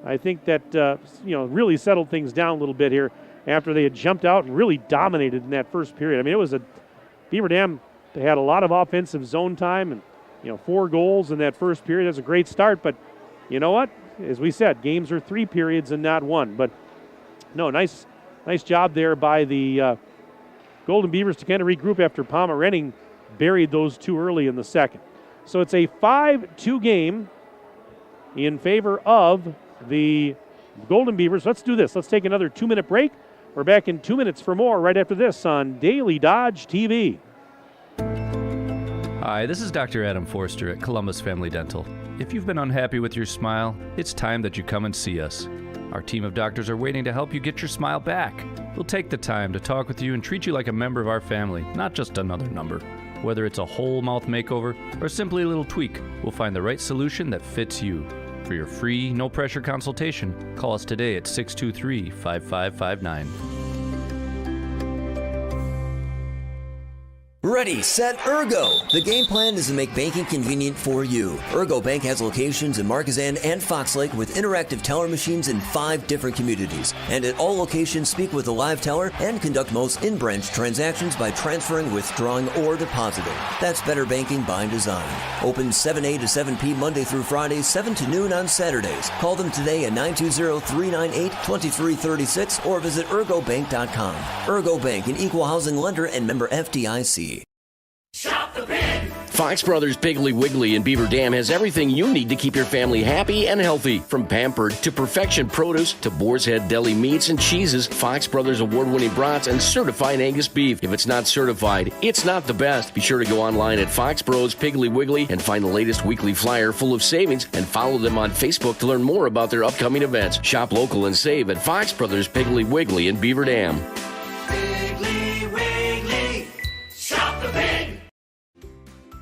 I think that really settled things down a little bit here after they had jumped out and really dominated in that first period. I mean, it was Beaver Dam. They had a lot of offensive zone time and 4 goals in that first period. That's a great start, but you know what? As we said, games are 3 periods and not 1. But no, nice job there by the Golden Beavers to kind of regroup after Pomeranian buried those 2 early in the second. So it's a 5-2 game in favor of the Golden Beavers. Let's do this. Let's take another 2-minute break. We're back in 2 minutes for more right after this on Daily Dodge TV. Hi, this is Dr. Adam Forster at Columbus Family Dental. If you've been unhappy with your smile, it's time that you come and see us. Our team of doctors are waiting to help you get your smile back. We'll take the time to talk with you and treat you like a member of our family, not just another number. Whether it's a whole mouth makeover or simply a little tweak, we'll find the right solution that fits you. For your free, no-pressure consultation, call us today at 623-5559. Ready, set, Ergo! The game plan is to make banking convenient for you. Ergo Bank has locations in Marquezan and Fox Lake with interactive teller machines in 5 different communities. And at all locations, speak with a live teller and conduct most in-branch transactions by transferring, withdrawing, or depositing. That's better banking by design. Open 7 a to 7 p. Monday through Friday, 7 to noon on Saturdays. Call them today at 920-398-2336 or visit ergobank.com. Ergo Bank, an equal housing lender and member FDIC. Shop the pig! Fox Brothers Piggly Wiggly in Beaver Dam has everything you need to keep your family happy and healthy. From Pampered to Perfection Produce to Boar's Head Deli Meats and Cheeses, Fox Brothers award-winning brats, and certified Angus beef. If it's not certified, it's not the best. Be sure to go online at Fox Bros Piggly Wiggly and find the latest weekly flyer full of savings and follow them on Facebook to learn more about their upcoming events. Shop local and save at Fox Brothers Piggly Wiggly in Beaver Dam. Piggly Wiggly, shop the pig!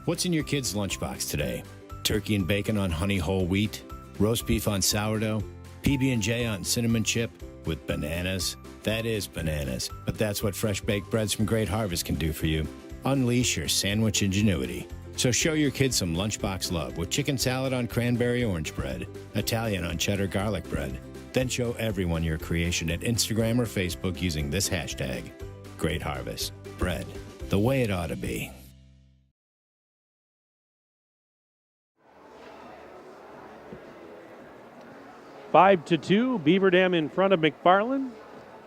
What's in your kids' lunchbox today? Turkey and bacon on honey whole wheat, roast beef on sourdough, PB&J on cinnamon chip with bananas. That is bananas, but that's what fresh baked breads from Great Harvest can do for you. Unleash your sandwich ingenuity. So show your kids some lunchbox love with chicken salad on cranberry orange bread, Italian on cheddar garlic bread. Then show everyone your creation at Instagram or Facebook using this hashtag. Great Harvest. Bread. The way it ought to be. 5-2, Beaver Dam in front of McFarland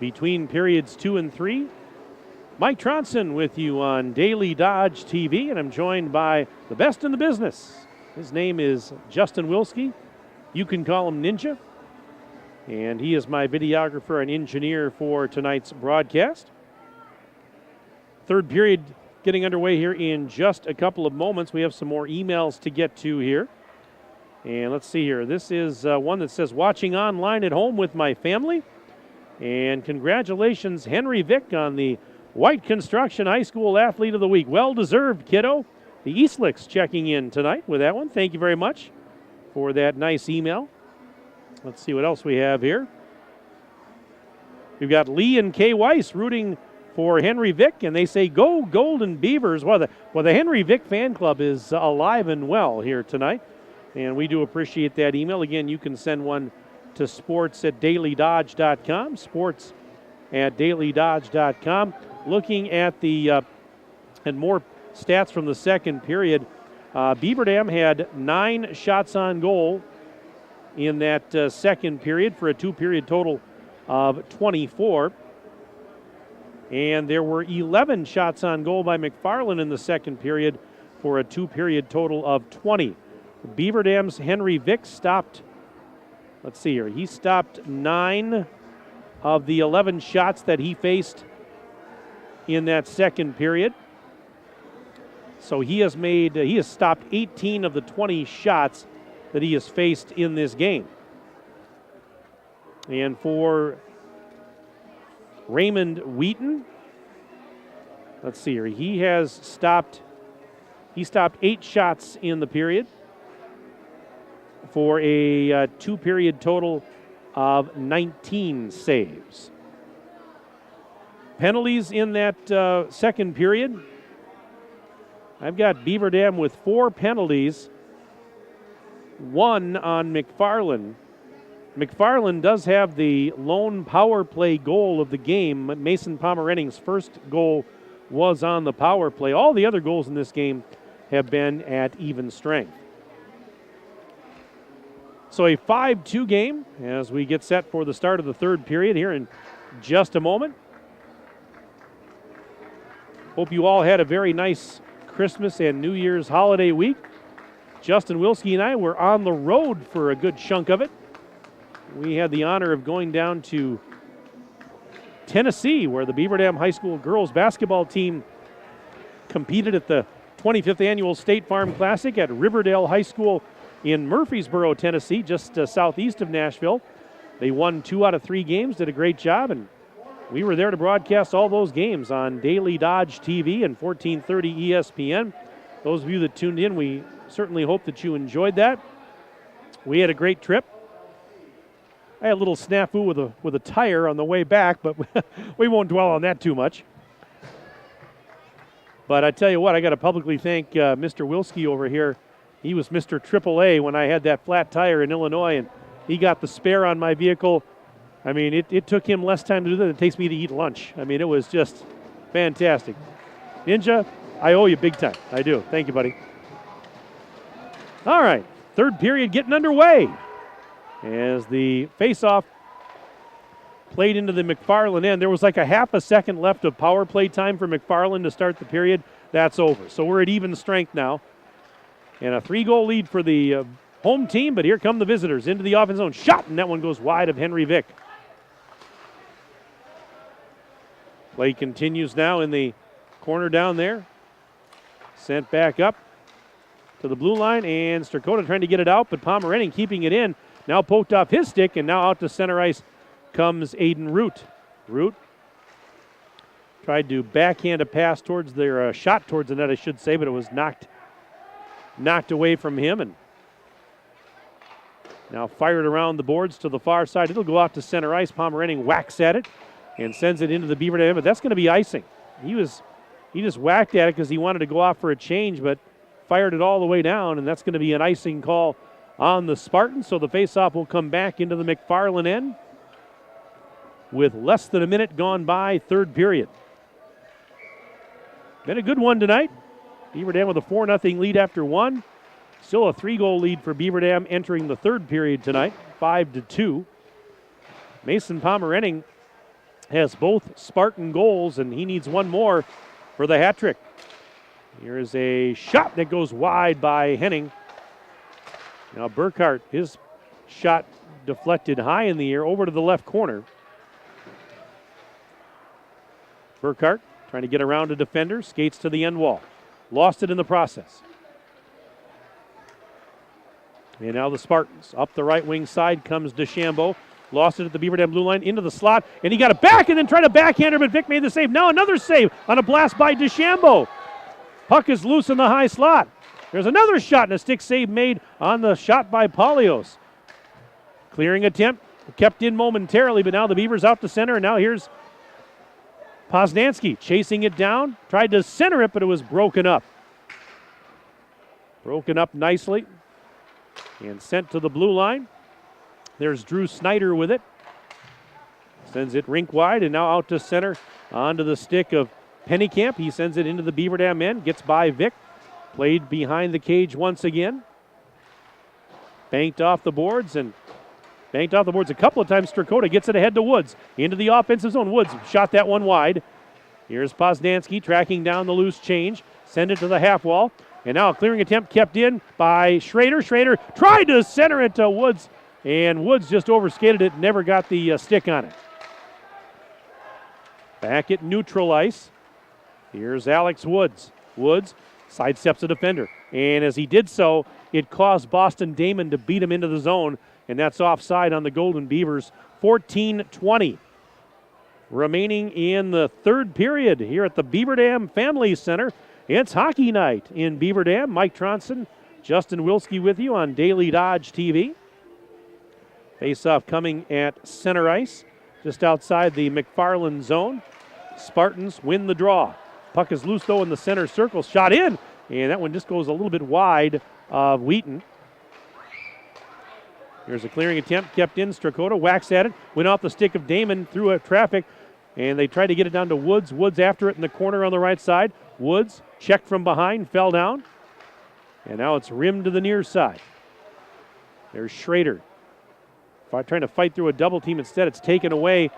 between periods 2 and 3. Mike Tronson with you on Daily Dodge TV, and I'm joined by the best in the business. His name is Justin Wilski. You can call him Ninja, and he is my videographer and engineer for tonight's broadcast. Third period getting underway here in just a couple of moments. We have some more emails to get to here. And let's see here. This is one that says, watching online at home with my family. And congratulations, Henry Vick, on the White Construction High School Athlete of the Week. Well-deserved, kiddo. The Eastlicks checking in tonight with that one. Thank you very much for that nice email. Let's see what else we have here. We've got Lee and Kay Weiss rooting for Henry Vick, and they say, go Golden Beavers. Well, the Henry Vick fan club is alive and well here tonight. And we do appreciate that email. Again, you can send one to sports@dailydodge.com, sports@dailydodge.com. Looking at and more stats from the second period, Beaver Dam had 9 shots on goal in that second period for a 2-period total of 24. And there were 11 shots on goal by McFarland in the second period for a 2-period total of 20. Beaver Dam's Henry Vick stopped, let's see here, he stopped 9 of the 11 shots that he faced in that second period. So he has stopped 18 of the 20 shots that he has faced in this game. And for Raymond Wheaton, let's see here, he stopped 8 shots in the period for a 2-period total of 19 saves. Penalties in that second period. I've got Beaver Dam with 4 penalties, 1 on McFarland. McFarland does have the lone power play goal of the game. Mason Pomeranning's first goal was on the power play. All the other goals in this game have been at even strength. So a 5-2 game as we get set for the start of the third period here in just a moment. Hope you all had a very nice Christmas and New Year's holiday week. Justin Wilski and I were on the road for a good chunk of it. We had the honor of going down to Tennessee, where the Beaver Dam High School girls basketball team competed at the 25th Annual State Farm Classic at Riverdale High School in Murfreesboro, Tennessee, just southeast of Nashville. They won 2 out of 3 games, did a great job, and we were there to broadcast all those games on Daily Dodge TV and 1430 ESPN. Those of you that tuned in, we certainly hope that you enjoyed that. We had a great trip. I had a little snafu with a tire on the way back, but we won't dwell on that too much. But I tell you what, I got to publicly thank Mr. Wilski over here. He was Mr. AAA when I had that flat tire in Illinois, and he got the spare on my vehicle. I mean, it took him less time to do that than it takes me to eat lunch. I mean, it was just fantastic. Ninja, I owe you big time. I do. Thank you, buddy. All right, third period getting underway as the faceoff played into the McFarland end. There was like a half a second left of power play time for McFarland to start the period. That's over. So we're at even strength now. And a 3-goal lead for the home team, but here come the visitors into the offense zone. Shot, and that one goes wide of Henry Vick. Play continues now in the corner down there. Sent back up to the blue line, and Strakota trying to get it out, but Pomeranning keeping it in. Now poked off his stick, and now out to center ice comes Aiden Root. Root tried to backhand a pass towards their shot towards the net, I should say, but it was knocked away from him, and now fired around the boards to the far side. It'll go out to center ice. Pomeranning whacks at it and sends it into the Beaver Dam, but that's going to be icing. He just whacked at it because he wanted to go off for a change, but fired it all the way down, and that's going to be an icing call on the Spartans. So the faceoff will come back into the McFarland end with less than a minute gone by, third period. Been a good one tonight. Beaver Dam with a 4-0 lead after 1. Still a 3-goal lead for Beaver Dam entering the third period tonight, 5-2. Mason Pomeranning has both Spartan goals, and he needs one more for the hat trick. Here's a shot that goes wide by Henning. Now Burkhart, his shot deflected high in the air over to the left corner. Burkhart trying to get around a defender, skates to the end wall. Lost it in the process. And now the Spartans. Up the right wing side comes DeChambeau. Lost it at the Beaver Dam blue line into the slot, and he got it back and then tried to backhander, but Vic made the save. Now another save on a blast by DeChambeau. Puck is loose in the high slot. There's another shot and a stick save made on the shot by Polios. Clearing attempt, kept in momentarily, but now the Beavers out to center, and now here's Poznansky chasing it down. Tried to center it, but it was broken up. Broken up nicely and sent to the blue line. There's Drew Snyder with it. Sends it rink wide, and now out to center onto the stick of Pennycamp. He sends it into the Beaver Dam end. Gets by Vic. Played behind the cage once again. Banked off the boards a couple of times. Strakota gets it ahead to Woods. Into the offensive zone. Woods shot that one wide. Here's Poznansky tracking down the loose change. Send it to the half wall. And now a clearing attempt kept in by Schrader. Schrader tried to center it to Woods, and Woods just overskated it, never got the stick on it. Back at neutral ice. Here's Alex Woods. Woods sidesteps a defender. And as he did so, it caused Boston Damon to beat him into the zone. And that's offside on the Golden Beavers. 14-20. Remaining in the third period here at the Beaver Dam Family Center. It's hockey night in Beaver Dam. Mike Tronson, Justin Wilski with you on Daily Dodge TV. Face-off coming at center ice, just outside the McFarland zone. Spartans win the draw. Puck is loose, though, in the center circle. Shot in, and that one just goes a little bit wide of Wheaton. Here's a clearing attempt, kept in. Strakota whacks at it, went off the stick of Damon through a traffic, and they tried to get it down to Woods. Woods after it in the corner on the right side. Woods checked from behind, fell down, and now it's rimmed to the near side. There's Schrader trying to fight through a double team. Instead, it's taken away.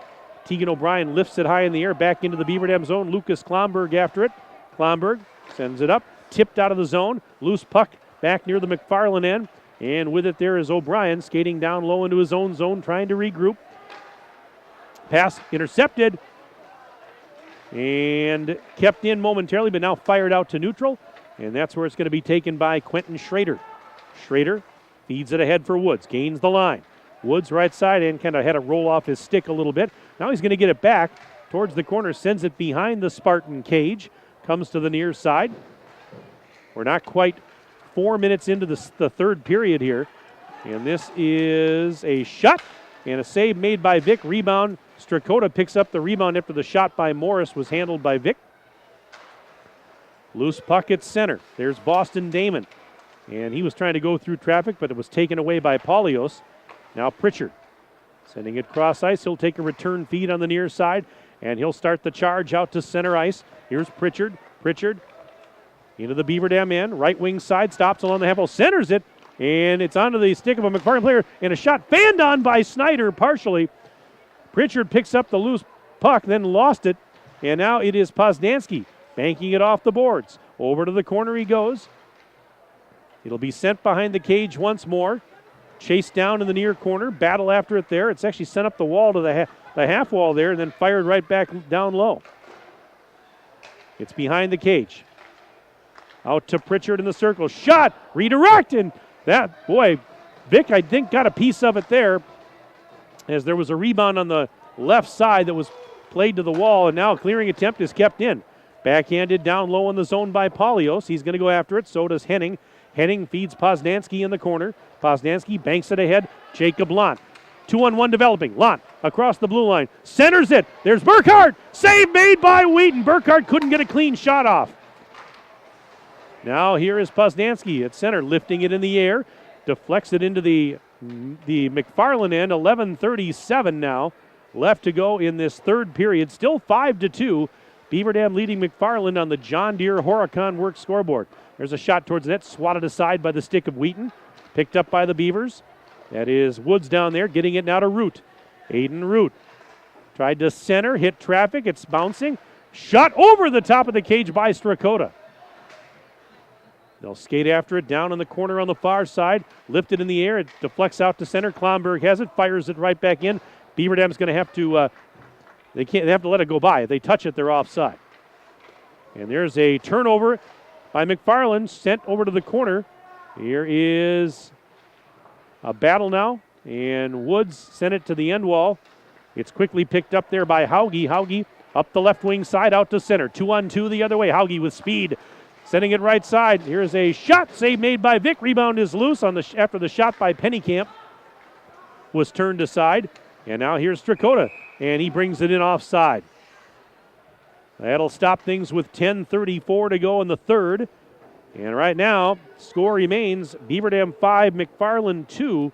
Tegan O'Brien lifts it high in the air, back into the Beaver Dam zone. Lucas Klomberg after it. Klomberg sends it up, tipped out of the zone. Loose puck back near the McFarland end. And with it there is O'Brien skating down low into his own zone, trying to regroup. Pass intercepted and kept in momentarily, but now fired out to neutral. And that's where it's going to be taken by Quentin Schrader. Schrader feeds it ahead for Woods, gains the line. Woods right side and kind of had to roll off his stick a little bit. Now he's going to get it back towards the corner, sends it behind the Spartan cage, comes to the near side. We're not quite 4 minutes into the third period here. And this is a shot and a save made by Vic. Rebound. Strakota picks up the rebound after the shot by Morris was handled by Vic. Loose puck at center. There's Boston Damon. And he was trying to go through traffic, but it was taken away by Polios. Now Pritchard sending it cross ice. He'll take a return feed on the near side, and he'll start the charge out to center ice. Here's Pritchard. Pritchard into the Beaver Dam end. Right wing side, stops along the half wall, centers it, and it's onto the stick of a McFarland player, and a shot fanned on by Snyder partially. Pritchard picks up the loose puck, then lost it, and now it is Poznansky banking it off the boards. Over to the corner he goes. It'll be sent behind the cage once more. Chased down in the near corner, battle after it there. It's actually sent up the wall to the half wall there and then fired right back down low. It's behind the cage. Out to Pritchard in the circle. Shot, redirect, and that, boy, Vic, I think, got a piece of it there as there was a rebound on the left side that was played to the wall, and now a clearing attempt is kept in. Backhanded down low in the zone by Polios. He's going to go after it, so does Henning. Henning feeds Poznansky in the corner. Poznansky banks it ahead. Jacob Lant. 2-on-1 developing. Lant across the blue line. Centers it. There's Burkhardt. Save made by Wheaton. Burkhardt couldn't get a clean shot off. Now here is Poznansky at center, lifting it in the air. Deflects it into the McFarland end. 11:37 now left to go in this third period. Still 5-2. Beaver Dam leading McFarland on the John Deere Horicon Works scoreboard. There's a shot towards the net, swatted aside by the stick of Wheaton. Picked up by the Beavers. That is Woods down there, getting it now to Root. Aiden Root tried to center, hit traffic, it's bouncing. Shot over the top of the cage by Strakota. They'll skate after it down in the corner on the far side. Lift it in the air, it deflects out to center. Klomberg has it, fires it right back in. Beaver Dam's going to have to, they have to let it go by. If they touch it, they're offside. And there's a turnover by McFarland, sent over to the corner. Here is a battle now, and Woods sent it to the end wall. It's quickly picked up there by Hauge. Hauge up the left wing side, out to center. 2-on-2 the other way. Hauge with speed, sending it right side. Here's a shot, save made by Vic. Rebound is loose on after the shot by Pennycamp was turned aside. And now here's Strakota, and he brings it in offside. That'll stop things with 10:34 to go in the third. And right now, score remains Beaver Dam 5, McFarland 2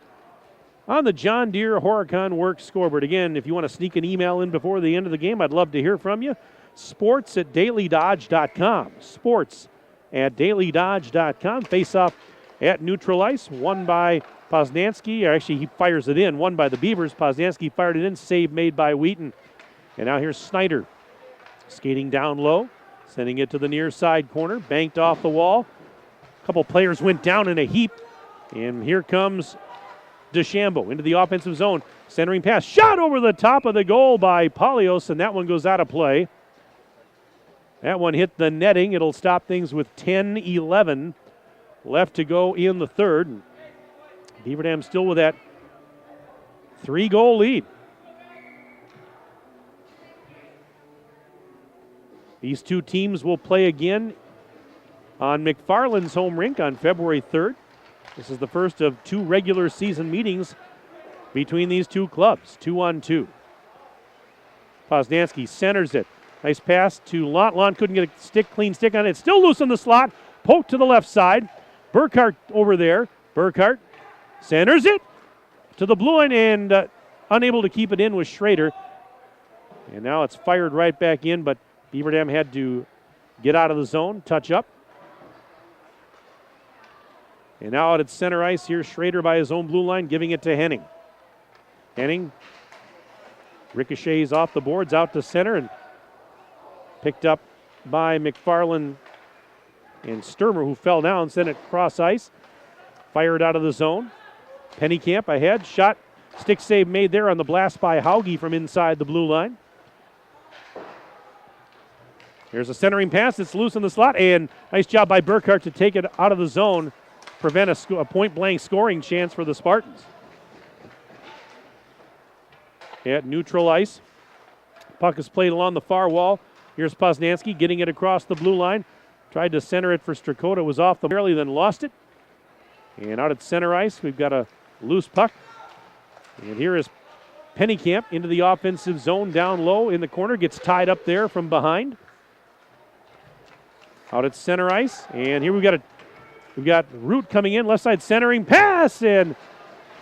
on the John Deere Horicon Works scoreboard. Again, if you want to sneak an email in before the end of the game, I'd love to hear from you. sports@dailydodge.com. sports@dailydodge.com. Face-off at neutral ice, won by Poznansky. Actually, he fires it in, won by the Beavers. Poznansky fired it in, save made by Wheaton. And now here's Snyder skating down low, sending it to the near side corner, banked off the wall. A couple players went down in a heap, and here comes DeChambeau into the offensive zone. Centering pass, shot over the top of the goal by Polios, and that one goes out of play. That one hit the netting. It'll stop things with 10-11 left to go in the third. Beaver Dam still with that 3-goal lead. These two teams will play again on McFarland's home rink on February 3rd. This is the first of 2 regular season meetings between these two clubs, 2-on-2. Poznansky centers it. Nice pass to Lont. Lont couldn't get a clean stick on it. It's still loose in the slot. Poked to the left side. Burkhart over there. Burkhart centers it to the blue line and unable to keep it in was Schrader. And now it's fired right back in, but Beaver Dam had to get out of the zone, touch up. And now out at center ice, here's Schrader by his own blue line, giving it to Henning. Henning ricochets off the boards out to center and picked up by McFarland and Sturmer, who fell down, sent it cross ice. Fired out of the zone. Pennycamp ahead. Shot, stick save made there on the blast by Hauge from inside the blue line. Here's a centering pass. It's loose in the slot, and nice job by Burkhart to take it out of the zone, prevent a point-blank scoring chance for the Spartans. At neutral ice, puck is played along the far wall. Here's Poznansky getting it across the blue line. Tried to center it for Strakota, was off the barely, then lost it. And out at center ice, we've got a loose puck. And here is Pennycamp into the offensive zone down low in the corner, gets tied up there from behind. Out at center ice, and here we've got Root coming in, left side centering pass, and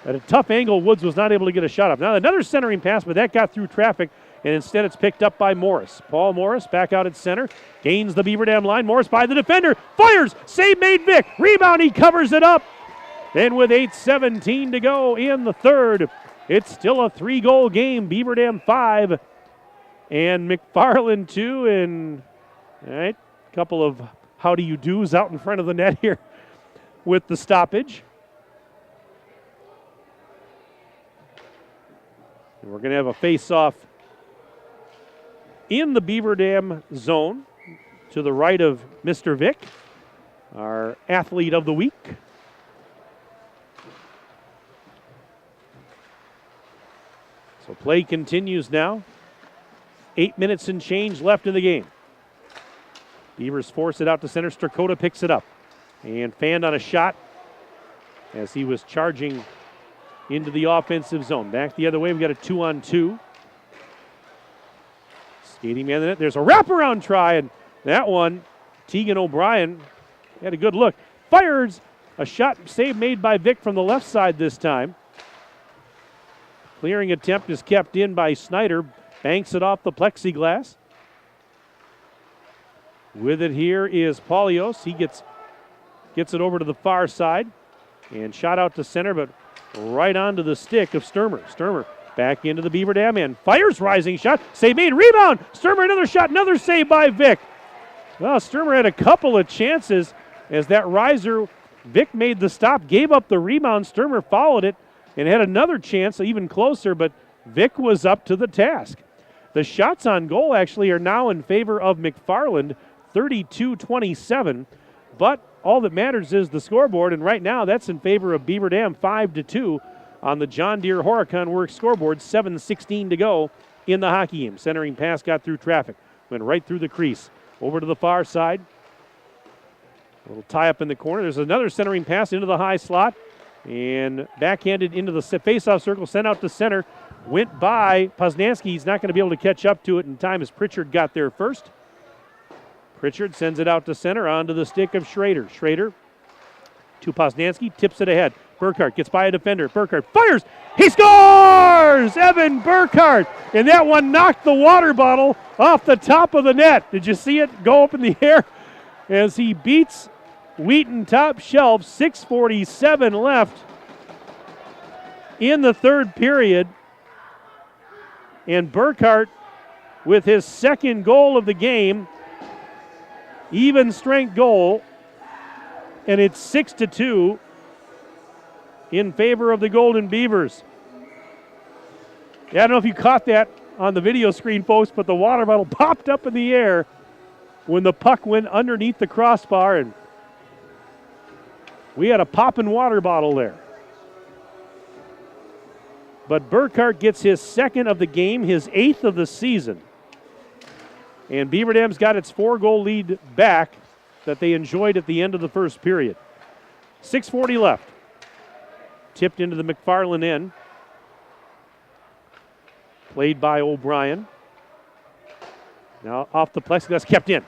at a tough angle, Woods was not able to get a shot up. Now another centering pass, but that got through traffic, and instead it's picked up by Morris. Paul Morris back out at center, gains the Beaver Dam line. Morris by the defender, fires, save made Vic, rebound, he covers it up. And with 8:17 to go in the third, it's still a 3-goal game. Beaver Dam 5 and McFarland 2, and all right, a couple of how do you do's out in front of the net here with the stoppage. And we're going to have a face-off in the Beaver Dam zone to the right of Mr. Vic, our athlete of the week. So play continues now. 8 minutes and change left in the game. Beavers force it out to center. Strakota picks it up and fanned on a shot as he was charging into the offensive zone. Back the other way, we've got a 2-on-2. Skating man in it. There's a wraparound try, and that one, Tegan O'Brien had a good look. Fires a shot save made by Vic from the left side this time. Clearing attempt is kept in by Snyder. Banks it off the plexiglass. With it here is Paulios. He gets it over to the far side. And shot out to center, but right onto the stick of Sturmer. Sturmer back into the Beaver Dam end. Fires rising shot. Save made. Rebound. Sturmer another shot. Another save by Vic. Well, Sturmer had a couple of chances as that riser. Vic made the stop. Gave up the rebound. Sturmer followed it and had another chance even closer, but Vic was up to the task. The shots on goal actually are now in favor of McFarland, 32-27, but all that matters is the scoreboard, and right now that's in favor of Beaver Dam, 5-2 on the John Deere Horicon Works scoreboard, 7:16 to go in the hockey game. Centering pass got through traffic, went right through the crease, over to the far side. A little tie up in the corner. There's another centering pass into the high slot, and backhanded into the face-off circle, sent out to center, went by Poznansky. He's not going to be able to catch up to it in time as Pritchard got there first. Pritchard sends it out to center onto the stick of Schrader. Schrader to Poznansky, tips it ahead. Burkhart gets by a defender. Burkhart fires. He scores! Evan Burkhart. And that one knocked the water bottle off the top of the net. Did you see it go up in the air as he beats Wheaton top shelf? 6:47 left in the third period. And Burkhart with his second goal of the game. Even strength goal. And it's 6-2 in favor of the Golden Beavers. Yeah, I don't know if you caught that on the video screen, folks, but the water bottle popped up in the air when the puck went underneath the crossbar, and we had a popping water bottle there. But Burkhart gets his second of the game, his 8th of the season. And Beaver Dam's got its 4-goal lead back that they enjoyed at the end of the first period. 6:40 left. Tipped into the McFarland end. Played by O'Brien. Now off the plexiglass, kept in.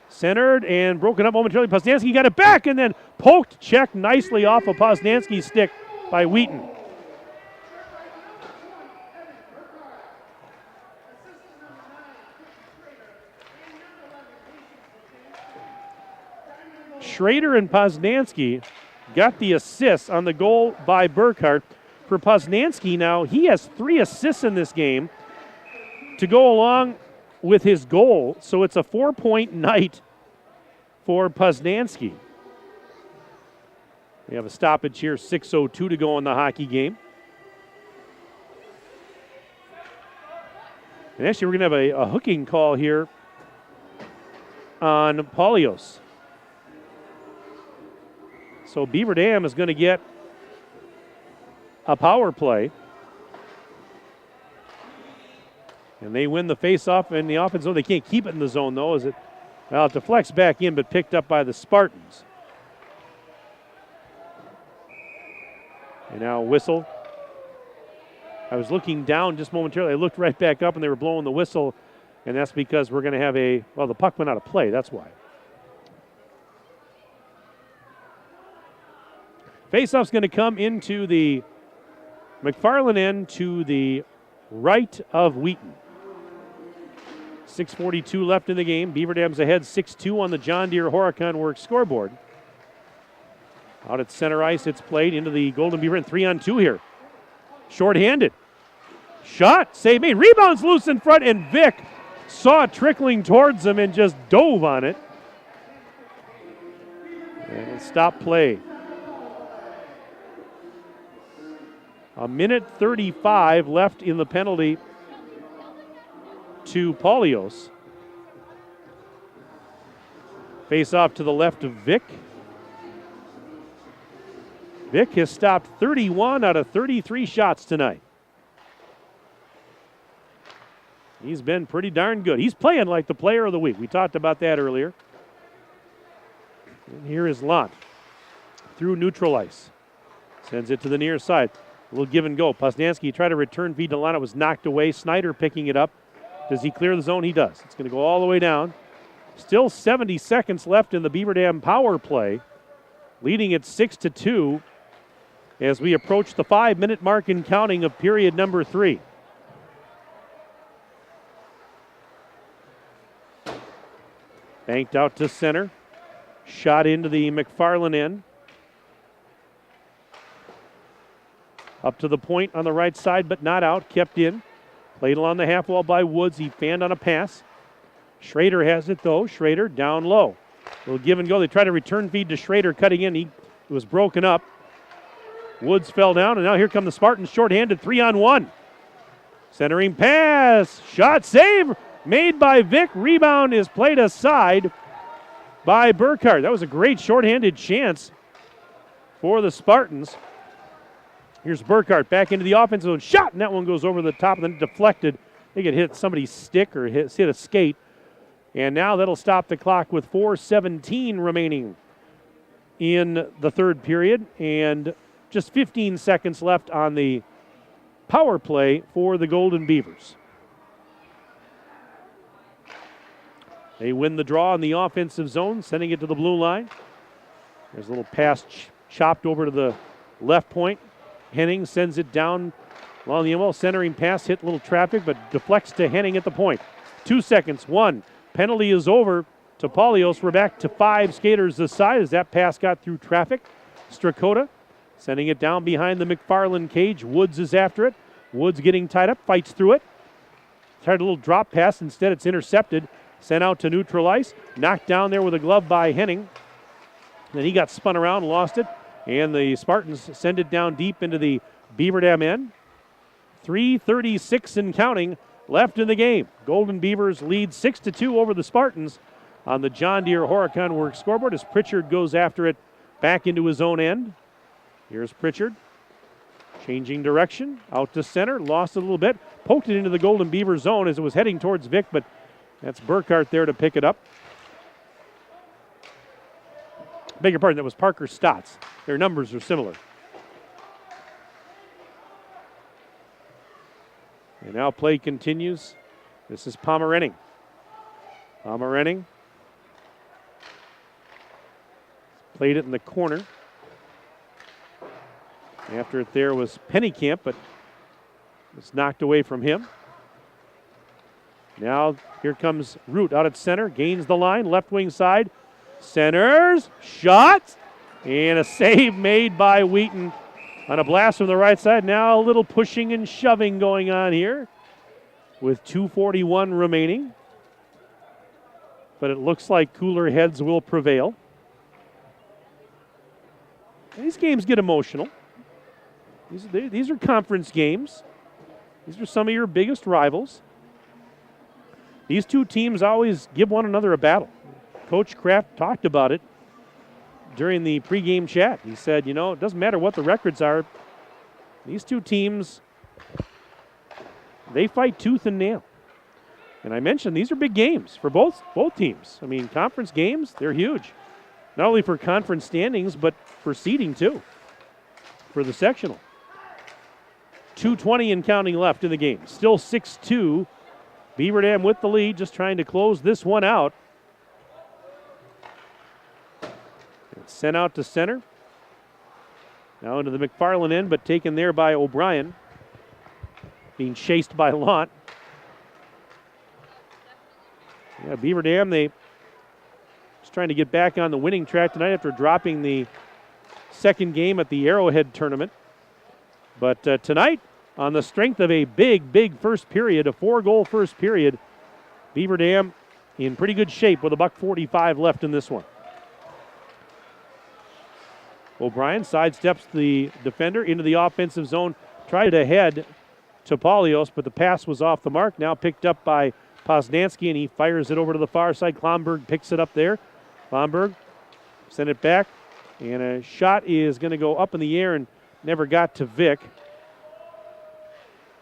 Centered and broken up momentarily. Poznansky got it back and then poked, checked nicely off of Poznansky's stick by Wheaton. Schrader and Poznansky got the assists on the goal by Burkhart. For Poznansky now, he has 3 assists in this game to go along with his goal, so it's a 4-point night for Poznansky. We have a stoppage here, 6:02 to go in the hockey game. And actually, we're going to have a hooking call here on Polios. So Beaver Dam is going to get a power play. And they win the faceoff in the offense zone. They can't keep it in the zone, though, as it deflects back in, but picked up by the Spartans. And now whistle. I was looking down just momentarily. I looked right back up, and they were blowing the whistle, and that's because we're going to have the puck went out of play. That's why. Faceoff's going to come into the McFarland end to the right of Wheaton. 6:42 left in the game. Beaver Dam's ahead 6-2 on the John Deere Horicon Works scoreboard. Out at center ice, it's played into the Golden Beaver end. 3-on-2 here. Short-handed. Shot, save made. Rebounds loose in front, and Vic saw it trickling towards him and just dove on it. And stop play. A minute 35 left in the penalty to Polios. Face off to the left of Vic. Vic has stopped 31 out of 33 shots tonight. He's been pretty darn good. He's playing like the player of the week. We talked about that earlier. And here is Lott through neutral ice. Sends it to the near side. A little give and go. Poznansky tried to return feed to Lana, was knocked away. Snyder picking it up. Does he clear the zone? He does. It's going to go all the way down. Still 70 seconds left in the Beaver Dam power play. Leading it 6-2 as we approach the 5-minute mark in counting of period number 3. Banked out to center. Shot into the McFarland end. Up to the point on the right side, but not out. Kept in. Played along the half wall by Woods. He fanned on a pass. Schrader has it, though. Schrader down low. A little give and go. They try to return feed to Schrader, cutting in. He was broken up. Woods fell down, and now here come the Spartans, shorthanded, 3-on-1. Centering pass. Shot, save, made by Vic. Rebound is played aside by Burkhart. That was a great shorthanded chance for the Spartans. Here's Burkhart back into the offensive zone. Shot, and that one goes over the top and then deflected. I think it hit somebody's stick or hit a skate. And now that'll stop the clock with 4:17 remaining in the third period. And just 15 seconds left on the power play for the Golden Beavers. They win the draw in the offensive zone, sending it to the blue line. There's a little pass chopped over to the left point. Henning sends it down along the wall. Centering pass, hit a little traffic, but deflects to Henning at the point. 2 seconds, 1. Penalty is over to Polios. We're back to 5 skaters this side as that pass got through traffic. Strakota sending it down behind the McFarland cage. Woods is after it. Woods getting tied up, fights through it. Tried a little drop pass. Instead, it's intercepted. Sent out to neutral ice. Knocked down there with a glove by Henning. Then he got spun around, lost it. And the Spartans send it down deep into the Beaver Dam end. 3:36 and counting left in the game. Golden Beavers lead 6-2 over the Spartans on the John Deere Horicon Works scoreboard as Pritchard goes after it back into his own end. Here's Pritchard. Changing direction, out to center, lost it a little bit, poked it into the Golden Beaver zone as it was heading towards Vic, but that's Burkhart there to pick it up. Beg your pardon, that was Parker Stotts. Their numbers are similar. And now play continues. This is Pomerenning. Pomerenning played it in the corner. After it there was Pennycamp, but it's knocked away from him. Now here comes Root out at center, gains the line, left wing side, centers, shot, and a save made by Wheaton on a blast from the right side. Now a little pushing and shoving going on here with 2:41 remaining. But it looks like cooler heads will prevail. These games get emotional. These are conference games. These are some of your biggest rivals. These two teams always give one another a battle. Coach Kraft talked about it during the pregame chat. He said, you know, it doesn't matter what the records are. These two teams, they fight tooth and nail. And I mentioned these are big games for both teams. I mean, conference games, they're huge. Not only for conference standings, but for seeding too, for the sectional. 2:20 and counting left in the game. Still 6-2. Beaver Dam with the lead, just trying to close this one out. It's sent out to center. Now into the McFarland end, but taken there by O'Brien. Being chased by Launt. Yeah, Beaver Dam, they just trying to get back on the winning track tonight after dropping the second game at the Arrowhead tournament. But tonight, on the strength of a big first period, a 4-goal first period, Beaver Dam in pretty good shape with $1:45 left in this one. O'Brien sidesteps the defender into the offensive zone, tried to head to Polios, but the pass was off the mark. Now picked up by Poznansky, and he fires it over to the far side. Klomberg picks it up there. Klomberg sent it back, and a shot is going to go up in the air and never got to Vic.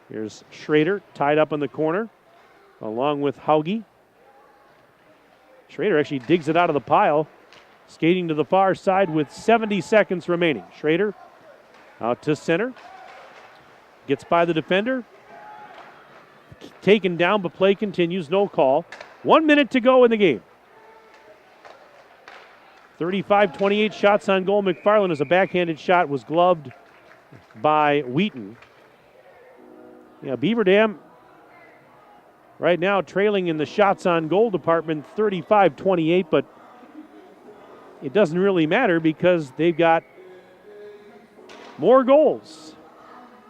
Here's Schrader tied up in the corner along with Hauge. Schrader actually digs it out of the pile, skating to the far side with 70 seconds remaining. Schrader out to center. Gets by the defender. Taken down, but play continues. No call. 1 minute to go in the game. 35-28 shots on goal. McFarland, as a backhanded shot, was gloved by Wheaton. Yeah, Beaver Dam right now trailing in the shots on goal department 35-28, but it doesn't really matter because they've got more goals.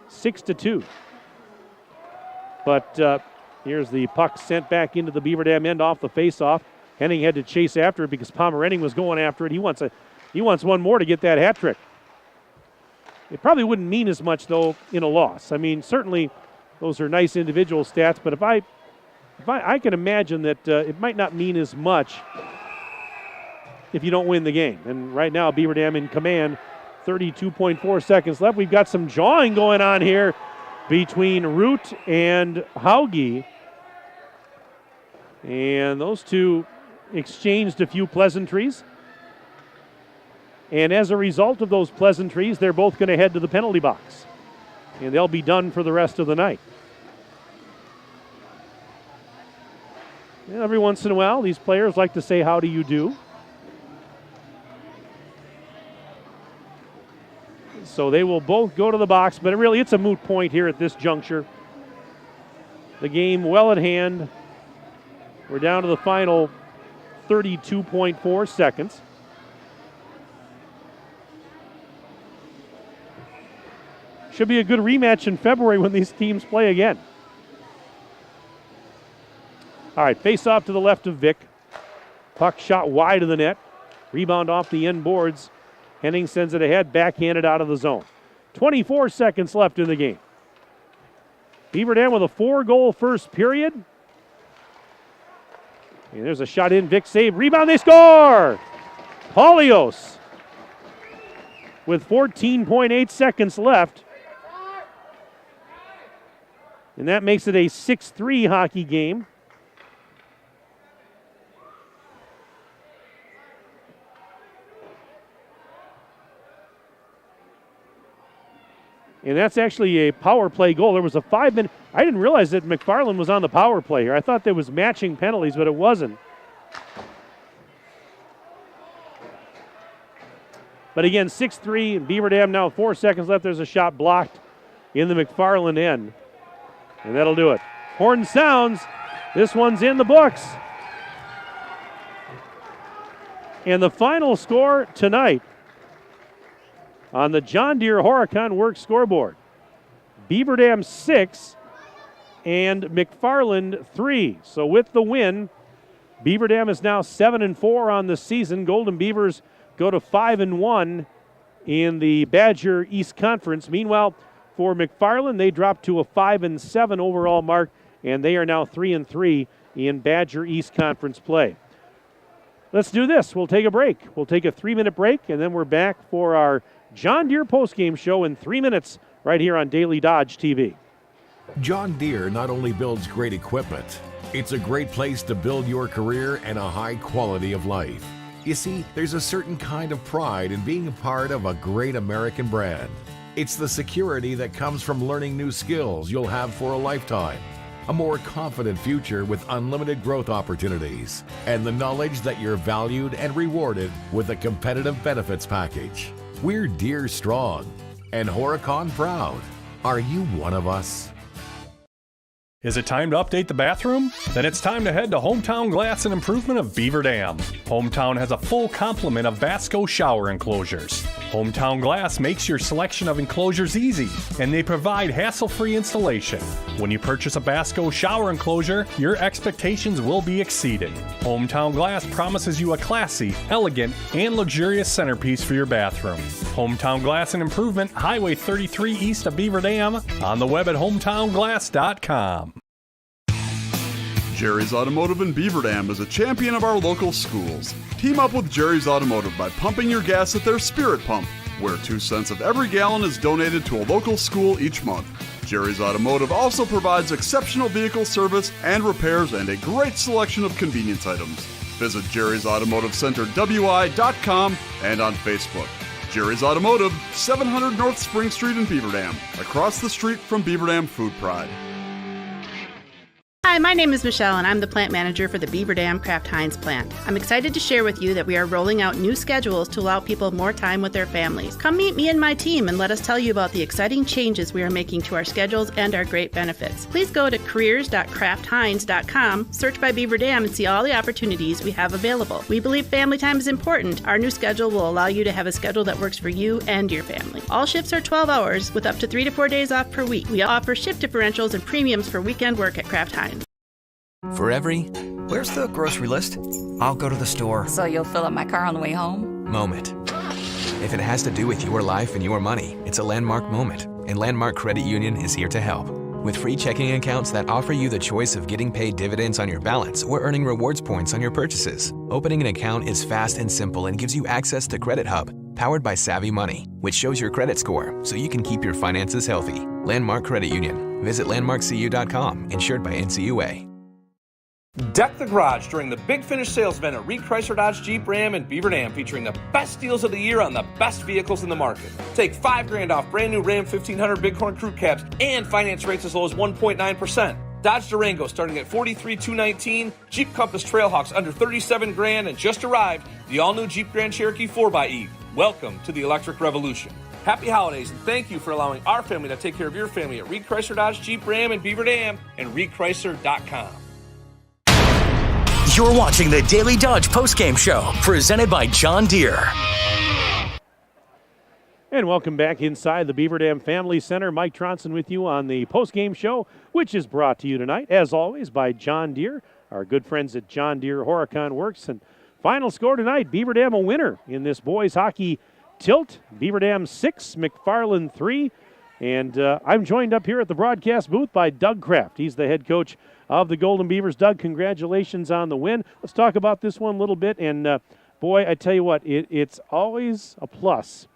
6-2. But here's the puck sent back into the Beaver Dam end off the faceoff. Henning had to chase after it because Pomerenning was going after it. He wants one more to get that hat trick. It probably wouldn't mean as much, though, in a loss. I mean, certainly those are nice individual stats, but if I can imagine that it might not mean as much if you don't win the game. And right now, Beaver Dam in command, 32.4 seconds left. We've got some jawing going on here between Root and Hauge. And those two exchanged a few pleasantries. And as a result of those pleasantries, they're both going to head to the penalty box. And they'll be done for the rest of the night. Every once in a while, these players like to say, "How do you do?" So they will both go to the box, but really it's a moot point here at this juncture. The game well at hand. We're down to the final 32.4 seconds. Should be a good rematch in February when these teams play again. All right, face off to the left of Vic. Puck shot wide of the net. Rebound off the end boards. Henning sends it ahead, backhanded out of the zone. 24 seconds left in the game. Beaver Dam with a 4-goal first period. And there's a shot in, Vic save, rebound, they score! Paulios with 14.8 seconds left. And that makes it a 6-3 hockey game. And that's actually a power play goal. There was a 5-minute. I didn't realize that McFarland was on the power play here. I thought there was matching penalties, but it wasn't. But again, 6-3, and Beaver Dam now 4 seconds left. There's a shot blocked in the McFarland end. And that'll do it. Horn sounds. This one's in the books. And the final score tonight on the John Deere Horicon Works scoreboard: Beaver Dam 6 and McFarland 3. So with the win, Beaver Dam is now 7-4 on the season. Golden Beavers go to 5-1 in the Badger East Conference. Meanwhile, for McFarland, they dropped to a 5-7 overall mark, and they are now 3-3 in Badger East Conference play. Let's do this. We'll take a break. We'll take a 3-minute break, and then we're back for our John Deere postgame show in 3 minutes right here on Daily Dodge TV. John Deere not only builds great equipment, it's a great place to build your career and a high quality of life. You see, there's a certain kind of pride in being a part of a great American brand. It's the security that comes from learning new skills you'll have for a lifetime, a more confident future with unlimited growth opportunities, and the knowledge that you're valued and rewarded with a competitive benefits package. We're Deere strong and Horicon proud. Are you one of us? Is it time to update the bathroom? Then it's time to head to Hometown Glass and Improvement of Beaver Dam. Hometown has a full complement of Basco shower enclosures. Hometown Glass makes your selection of enclosures easy, and they provide hassle-free installation. When you purchase a Basco shower enclosure, your expectations will be exceeded. Hometown Glass promises you a classy, elegant, and luxurious centerpiece for your bathroom. Hometown Glass and Improvement, Highway 33 east of Beaver Dam, on the web at hometownglass.com. Jerry's Automotive in Beaver Dam is a champion of our local schools. Team up with Jerry's Automotive by pumping your gas at their Spirit Pump, where 2 cents of every gallon is donated to a local school each month. Jerry's Automotive also provides exceptional vehicle service and repairs and a great selection of convenience items. Visit Jerry's Automotive Center WI.com and on Facebook. Jerry's Automotive, 700 North Spring Street in Beaver Dam, across the street from Beaver Dam Food Pride. Hi, my name is Michelle, and I'm the plant manager for the Beaver Dam Kraft Heinz plant. I'm excited to share with you that we are rolling out new schedules to allow people more time with their families. Come meet me and my team and let us tell you about the exciting changes we are making to our schedules and our great benefits. Please go to careers.kraftheinz.com, search by Beaver Dam, and see all the opportunities we have available. We believe family time is important. Our new schedule will allow you to have a schedule that works for you and your family. All shifts are 12 hours with up to 3 to 4 days off per week. We offer shift differentials and premiums for weekend work at Kraft Heinz. For every, where's the grocery list? I'll go to the store. So you'll fill up my car on the way home? Moment. If it has to do with your life and your money, it's a landmark moment, and Landmark Credit Union is here to help. With free checking accounts that offer you the choice of getting paid dividends on your balance or earning rewards points on your purchases. Opening an account is fast and simple and gives you access to Credit Hub, powered by Savvy Money, which shows your credit score so you can keep your finances healthy. Landmark Credit Union. Visit landmarkcu.com, insured by NCUA. Deck the garage during the Big Finish sales event at Reed Chrysler Dodge Jeep Ram in Beaver Dam, featuring the best deals of the year on the best vehicles in the market. Take $5,000 off brand new Ram 1500 Bighorn Crew Cabs and finance rates as low as 1.9%. Dodge Durango starting at $43,219. Jeep Compass Trailhawks under $37,000, and just arrived the all-new Jeep Grand Cherokee 4xE. Welcome to the electric revolution. Happy holidays, and thank you for allowing our family to take care of your family at Reed Chrysler Dodge Jeep Ram in Beaver Dam and reedchrysler.com. You're watching the Daily Dodge postgame show, presented by John Deere. And welcome back inside the Beaver Dam Family Center. Mike Tronson with you on the postgame show, which is brought to you tonight, as always, by John Deere, our good friends at John Deere Horicon Works. And final score tonight, Beaver Dam a winner in this boys hockey tilt. Beaver Dam 6, McFarland 3. And I'm joined up here at the broadcast booth by Doug Kraft. He's the head coach of the Golden Beavers. Doug, congratulations on the win. Let's talk about this one a little bit. And, boy, I tell you what, it's always a plus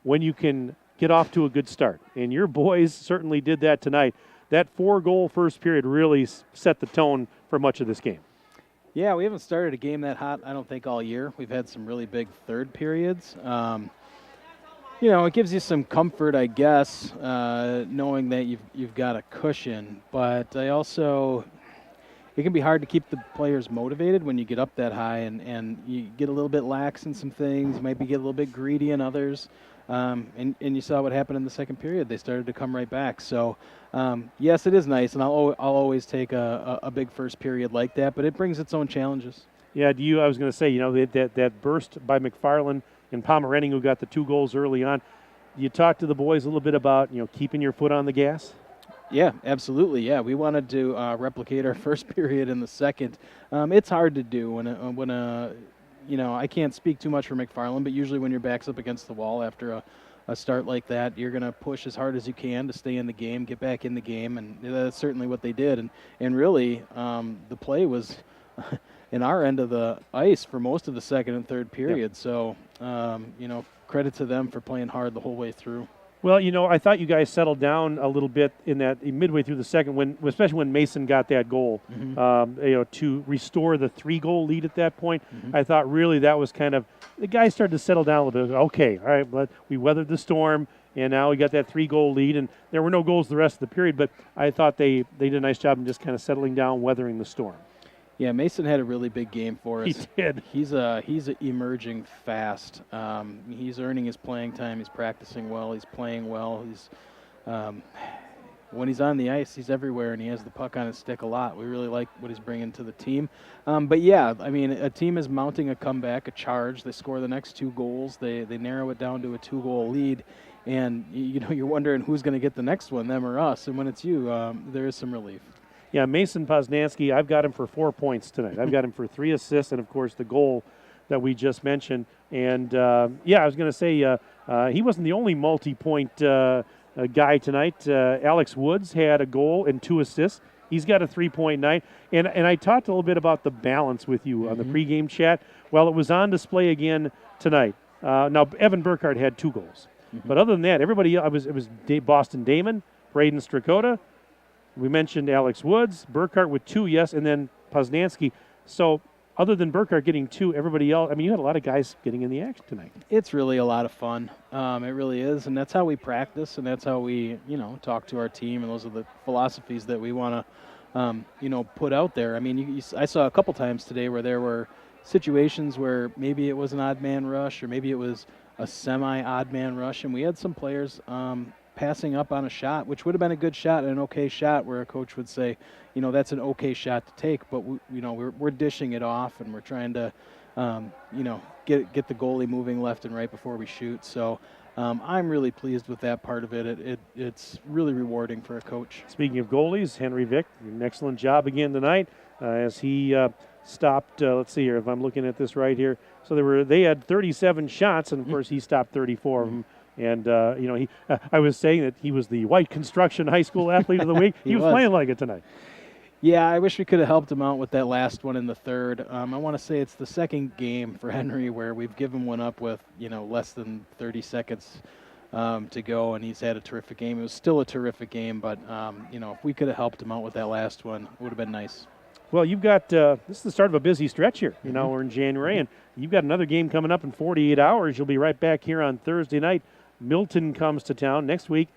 when you can get off to a good start. And your boys certainly did that tonight. That 4-goal first period really set the tone for much of this game. Yeah, we haven't started a game that hot, I don't think, all year. We've had some really big third periods. It gives you some comfort, I guess, knowing that you've got a cushion. But it can be hard to keep the players motivated when you get up that high and you get a little bit lax in some things. You might get a little bit greedy in others. And you saw what happened in the second period. They started to come right back. So, yes, it is nice, and I'll always take a big first period like that, but it brings its own challenges. Yeah, I was going to say, that burst by McFarland and Pomeranian, who got the 2 goals early on. You talked to the boys a little bit about, keeping your foot on the gas? Yeah, absolutely. Yeah, we wanted to replicate our first period in the second. It's hard to do when I can't speak too much for McFarland, but usually when your back's up against the wall after a start like that, you're going to push as hard as you can to stay in the game, get back in the game, and that's certainly what they did. And really, the play was in our end of the ice for most of the second and third period. Yep. So, credit to them for playing hard the whole way through. Well, I thought you guys settled down a little bit in that midway through the second, especially when Mason got that goal, to restore the 3-goal lead at that point. Mm-hmm. I thought really that was kind of the guys started to settle down a little bit. Okay, all right, but we weathered the storm, and now we got that 3-goal lead, and there were no goals the rest of the period. But I thought they did a nice job in just kind of settling down, weathering the storm. Yeah, Mason had a really big game for us. He did. He's emerging fast. He's earning his playing time. He's practicing well. He's playing well. He's when he's on the ice, he's everywhere, and he has the puck on his stick a lot. We really like what he's bringing to the team. But yeah, I mean, a team is mounting a comeback, a charge. They score the next 2 goals. They narrow it down to a 2-goal lead, and you're wondering who's going to get the next one, them or us. And when it's you, there is some relief. Yeah, Mason Poznansky, I've got him for 4 points tonight. I've got him for 3 assists and, of course, the goal that we just mentioned. And, I was going to say he wasn't the only multi-point guy tonight. Alex Woods had a goal and 2 assists. He's got a 3-point night. And I talked a little bit about the balance with you on the pregame chat. Well, it was on display again tonight. Now, Evan Burkhardt had 2 goals. Mm-hmm. But other than that, everybody else, it was Boston Damon, Braden Strakota. We mentioned Alex Woods, Burkhardt with 2, yes, and then Poznansky. So other than Burkhardt getting 2, everybody else, I mean, you had a lot of guys getting in the action tonight. It's really a lot of fun. It really is, and that's how we practice, and that's how we, talk to our team, and those are the philosophies that we want to, put out there. I mean, I saw a couple times today where there were situations where maybe it was an odd man rush or maybe it was a semi-odd man rush, and we had some players passing up on a shot, which would have been a good shot and an okay shot, where a coach would say, that's an okay shot to take, but we're dishing it off, and we're trying to, get the goalie moving left and right before we shoot. So I'm really pleased with that part of it. It's really rewarding for a coach. Speaking of goalies, Henry Vick, an excellent job again tonight as he stopped. Let's see here if I'm looking at this right here. So they had 37 shots, and of course he stopped 34 of them. And, I was saying that he was the White Construction High School Athlete of the Week. He was playing like it tonight. Yeah, I wish we could have helped him out with that last one in the third. I want to say it's the second game for Henry where we've given one up with, less than 30 seconds to go, and he's had a terrific game. It was still a terrific game, but, if we could have helped him out with that last one, it would have been nice. Well, you've got this is the start of a busy stretch here. We're in January, and you've got another game coming up in 48 hours. You'll be right back here on Thursday night. Milton comes to town next week.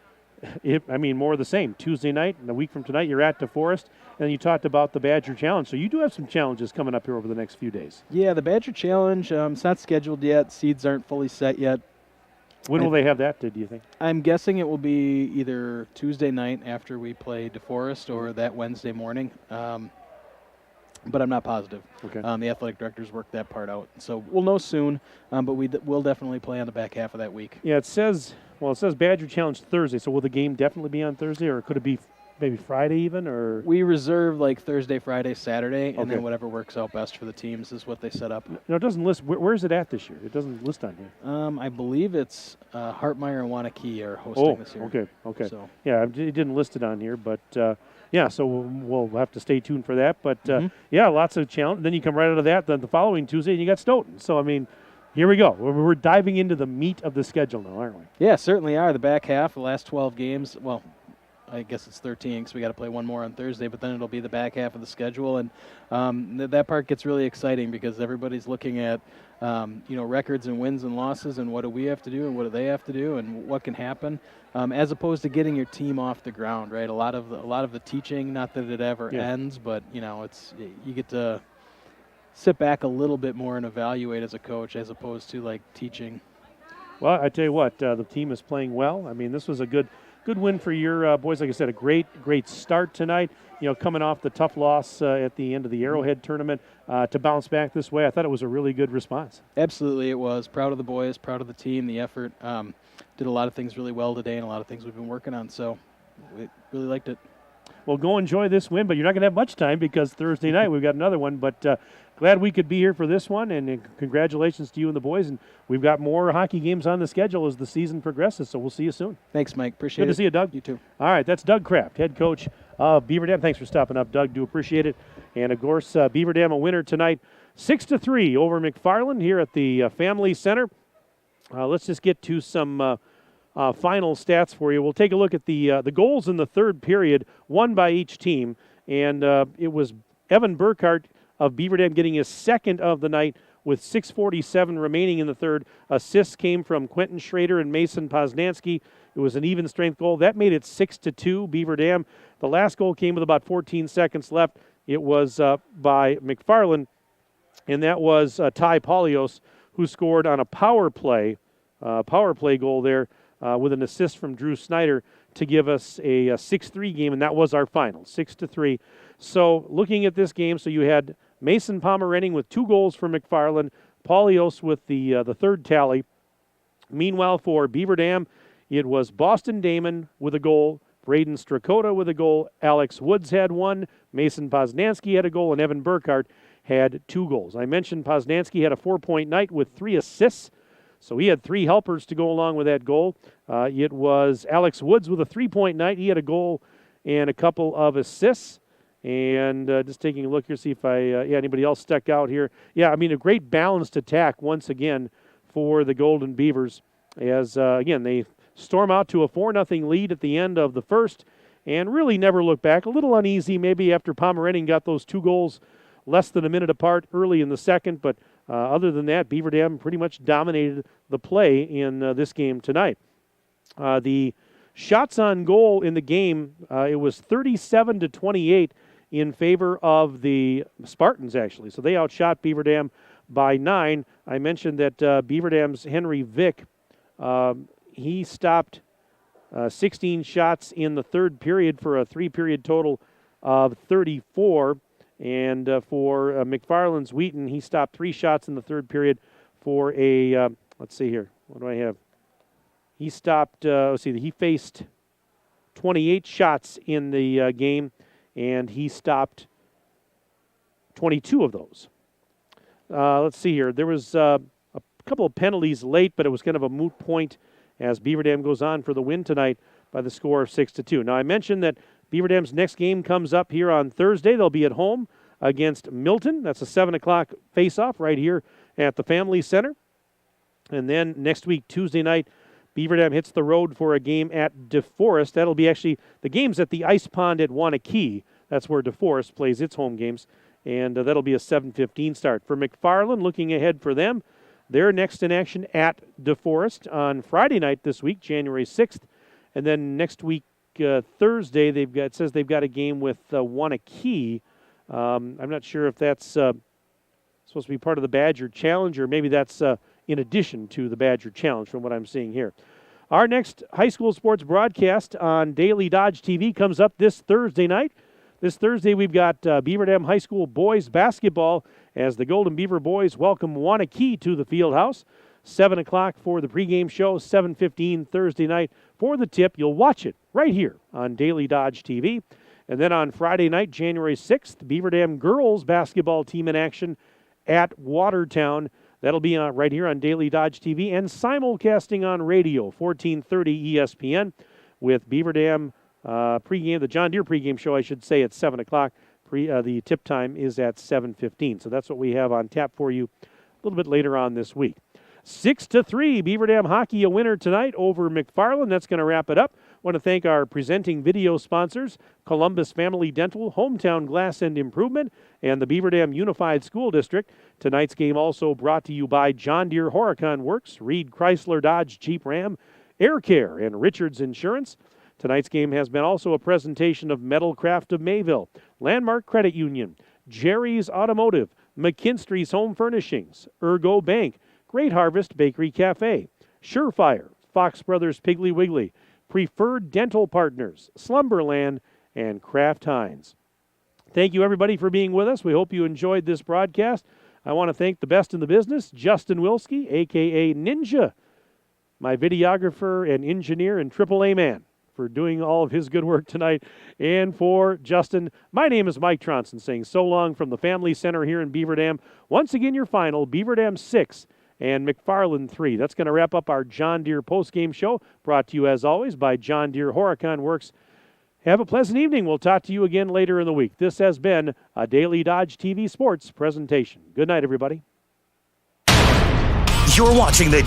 More of the same. Tuesday night, and a week from tonight, you're at DeForest. And you talked about the Badger Challenge. So you do have some challenges coming up here over the next few days. Yeah, the Badger Challenge, it's not scheduled yet. Seeds aren't fully set yet. When will they have that, do you think? I'm guessing it will be either Tuesday night after we play DeForest or that Wednesday morning. But I'm not positive. Okay. The athletic directors work that part out. So we'll know soon, but we'll definitely play on the back half of that week. Yeah, it says Badger Challenge Thursday. So will the game definitely be on Thursday, or could it be maybe Friday even, or? We reserve like Thursday, Friday, Saturday, and Okay. then whatever works out best for the teams is what they set up. No, it doesn't list. Where is it at this year? It doesn't list on here. I believe it's Hartmeyer and Wanakee are hosting this year. Okay. So. Yeah, it didn't list it on here, but yeah, so we'll have to stay tuned for that. But yeah, lots of challenge. Then you come right out of that. Then the following Tuesday, and you got Stoughton. So I mean, here we go. We're diving into the meat of the schedule now, aren't we? Yeah, certainly are. The back half, the last 12 games. Well, I guess it's 13 because we got to play one more on Thursday, but then it'll be the back half of the schedule, and that part gets really exciting because everybody's looking at records and wins and losses, and what do we have to do, and what do they have to do, and what can happen, as opposed to getting your team off the ground. Right, a lot of the teaching, not that it ever ends, but it's you get to sit back a little bit more and evaluate as a coach, as opposed to like teaching. Well, I tell you what, the team is playing well. I mean, this was a good win for your boys. Like I said, a great start tonight. Coming off the tough loss at the end of the Arrowhead tournament, to bounce back this way, I thought it was a really good response. Absolutely, it was. Proud of the boys, proud of the team, the effort. Did a lot of things really well today, and a lot of things we've been working on. So, we really liked it. Well, go enjoy this win, but you're not going to have much time because Thursday night we've got another one. But glad we could be here for this one, and congratulations to you and the boys. And we've got more hockey games on the schedule as the season progresses, so we'll see you soon. Thanks, Mike. Appreciate it. Good to see you, Doug. You too. All right, that's Doug Kraft, head coach of Beaver Dam. Thanks for stopping up, Doug. Do appreciate it. And, of course, Beaver Dam a winner tonight, 6-3 over McFarland here at the Family Center. Let's just get to some final stats for you. We'll take a look at the goals in the third period, one by each team. And it was Evan Burkhart of Beaver Dam getting his second of the night with 6:47 remaining in the third. Assists came from Quentin Schrader and Mason Poznansky. It was an even strength goal. That made it 6-2 Beaver Dam. The last goal came with about 14 seconds left. It was by McFarland, and that was Ty Polios, who scored on a power play goal there with an assist from Drew Snyder to give us a 6-3 game, and that was our final, 6-3. So looking at this game, so you had Mason Pomerenning with 2 goals for McFarland, Polios with the third tally. Meanwhile, for Beaver Dam, it was Boston Damon with a goal, Braden Strakota with a goal, Alex Woods had 1, Mason Poznansky had a goal, and Evan Burkhart had 2 goals. I mentioned Poznansky had a 4-point night with 3 assists, so he had 3 helpers to go along with that goal. It was Alex Woods with a 3-point night. He had a goal and a couple of assists. And just taking a look here, see if anybody else stuck out here. Yeah, I mean, a great balanced attack once again for the Golden Beavers as, again, they storm out to a 4-0 lead at the end of the first and really never look back. A little uneasy maybe after Pomerenning got those 2 goals less than a minute apart early in the second, but other than that, Beaver Dam pretty much dominated the play in this game tonight. The shots on goal in the game, it was 37-28 in favor of the Spartans, actually. So they outshot Beaver Dam by 9. I mentioned that Beaver Dam's Henry Vick, he stopped 16 shots in the third period for a 3-period total of 34. And for McFarland's Wheaton, he stopped 3 shots in the third period for a, let's see here, what do I have? He stopped, he faced 28 shots in the game, and he stopped 22 of those. Let's see here. There was a couple of penalties late, but it was kind of a moot point as Beaver Dam goes on for the win tonight by the score of 6-2. Now, I mentioned that Beaver Dam's next game comes up here on Thursday. They'll be at home against Milton. That's a 7 o'clock face-off right here at the Family Center. And then next week, Tuesday night, Beaver Dam hits the road for a game at DeForest. That'll be actually the game's at the Ice Pond at Wanakee. That's where DeForest plays its home games. And that'll be a 7:15 start. For McFarland, looking ahead for them, they're next in action at DeForest on Friday night this week, January 6th. And then next week, Thursday, it says they've got a game with Wanakee. I'm not sure if that's supposed to be part of the Badger Challenge, or maybe that's in addition to the Badger Challenge from what I'm seeing here. Our next high school sports broadcast on Daily Dodge TV comes up this Thursday night. This Thursday, we've got Beaver Dam High School boys basketball as the Golden Beaver boys welcome Wanakee to the field house. 7 o'clock for the pregame show, 7:15 Thursday night for the tip. You'll watch it right here on Daily Dodge TV. And then on Friday night, January 6th, Beaver Dam girls basketball team in action at Watertown. That'll be right here on Daily Dodge TV and simulcasting on radio, 1430 ESPN, with Beaver Dam pregame, the John Deere pregame show, I should say, at 7 o'clock. The tip time is at 7:15. So that's what we have on tap for you a little bit later on this week. 6-3, Beaver Dam hockey a winner tonight over McFarland. That's going to wrap it up. I want to thank our presenting video sponsors, Columbus Family Dental, Hometown Glass and Improvement, and the Beaver Dam Unified School District. Tonight's game also brought to you by John Deere Horicon Works, Reed Chrysler Dodge Jeep Ram, Air Care, and Richards Insurance. Tonight's game has been also a presentation of Metalcraft of Mayville, Landmark Credit Union, Jerry's Automotive, McKinstry's Home Furnishings, Ergo Bank, Great Harvest Bakery Cafe, Surefire, Fox Brothers Piggly Wiggly, Preferred Dental Partners, Slumberland, and Kraft Heinz. Thank you, everybody, for being with us. We hope you enjoyed this broadcast. I want to thank the best in the business, Justin Wilski, a.k.a. Ninja, my videographer and engineer and AAA man, for doing all of his good work tonight. And for Justin, my name is Mike Tronson, saying so long from the Family Center here in Beaver Dam. Once again, your final, Beaver Dam 6 and McFarland 3. That's going to wrap up our John Deere postgame show, brought to you, as always, by John Deere Horicon Works. Have a pleasant evening. We'll talk to you again later in the week. This has been a Daily Dodge TV Sports presentation. Good night, everybody. You're watching the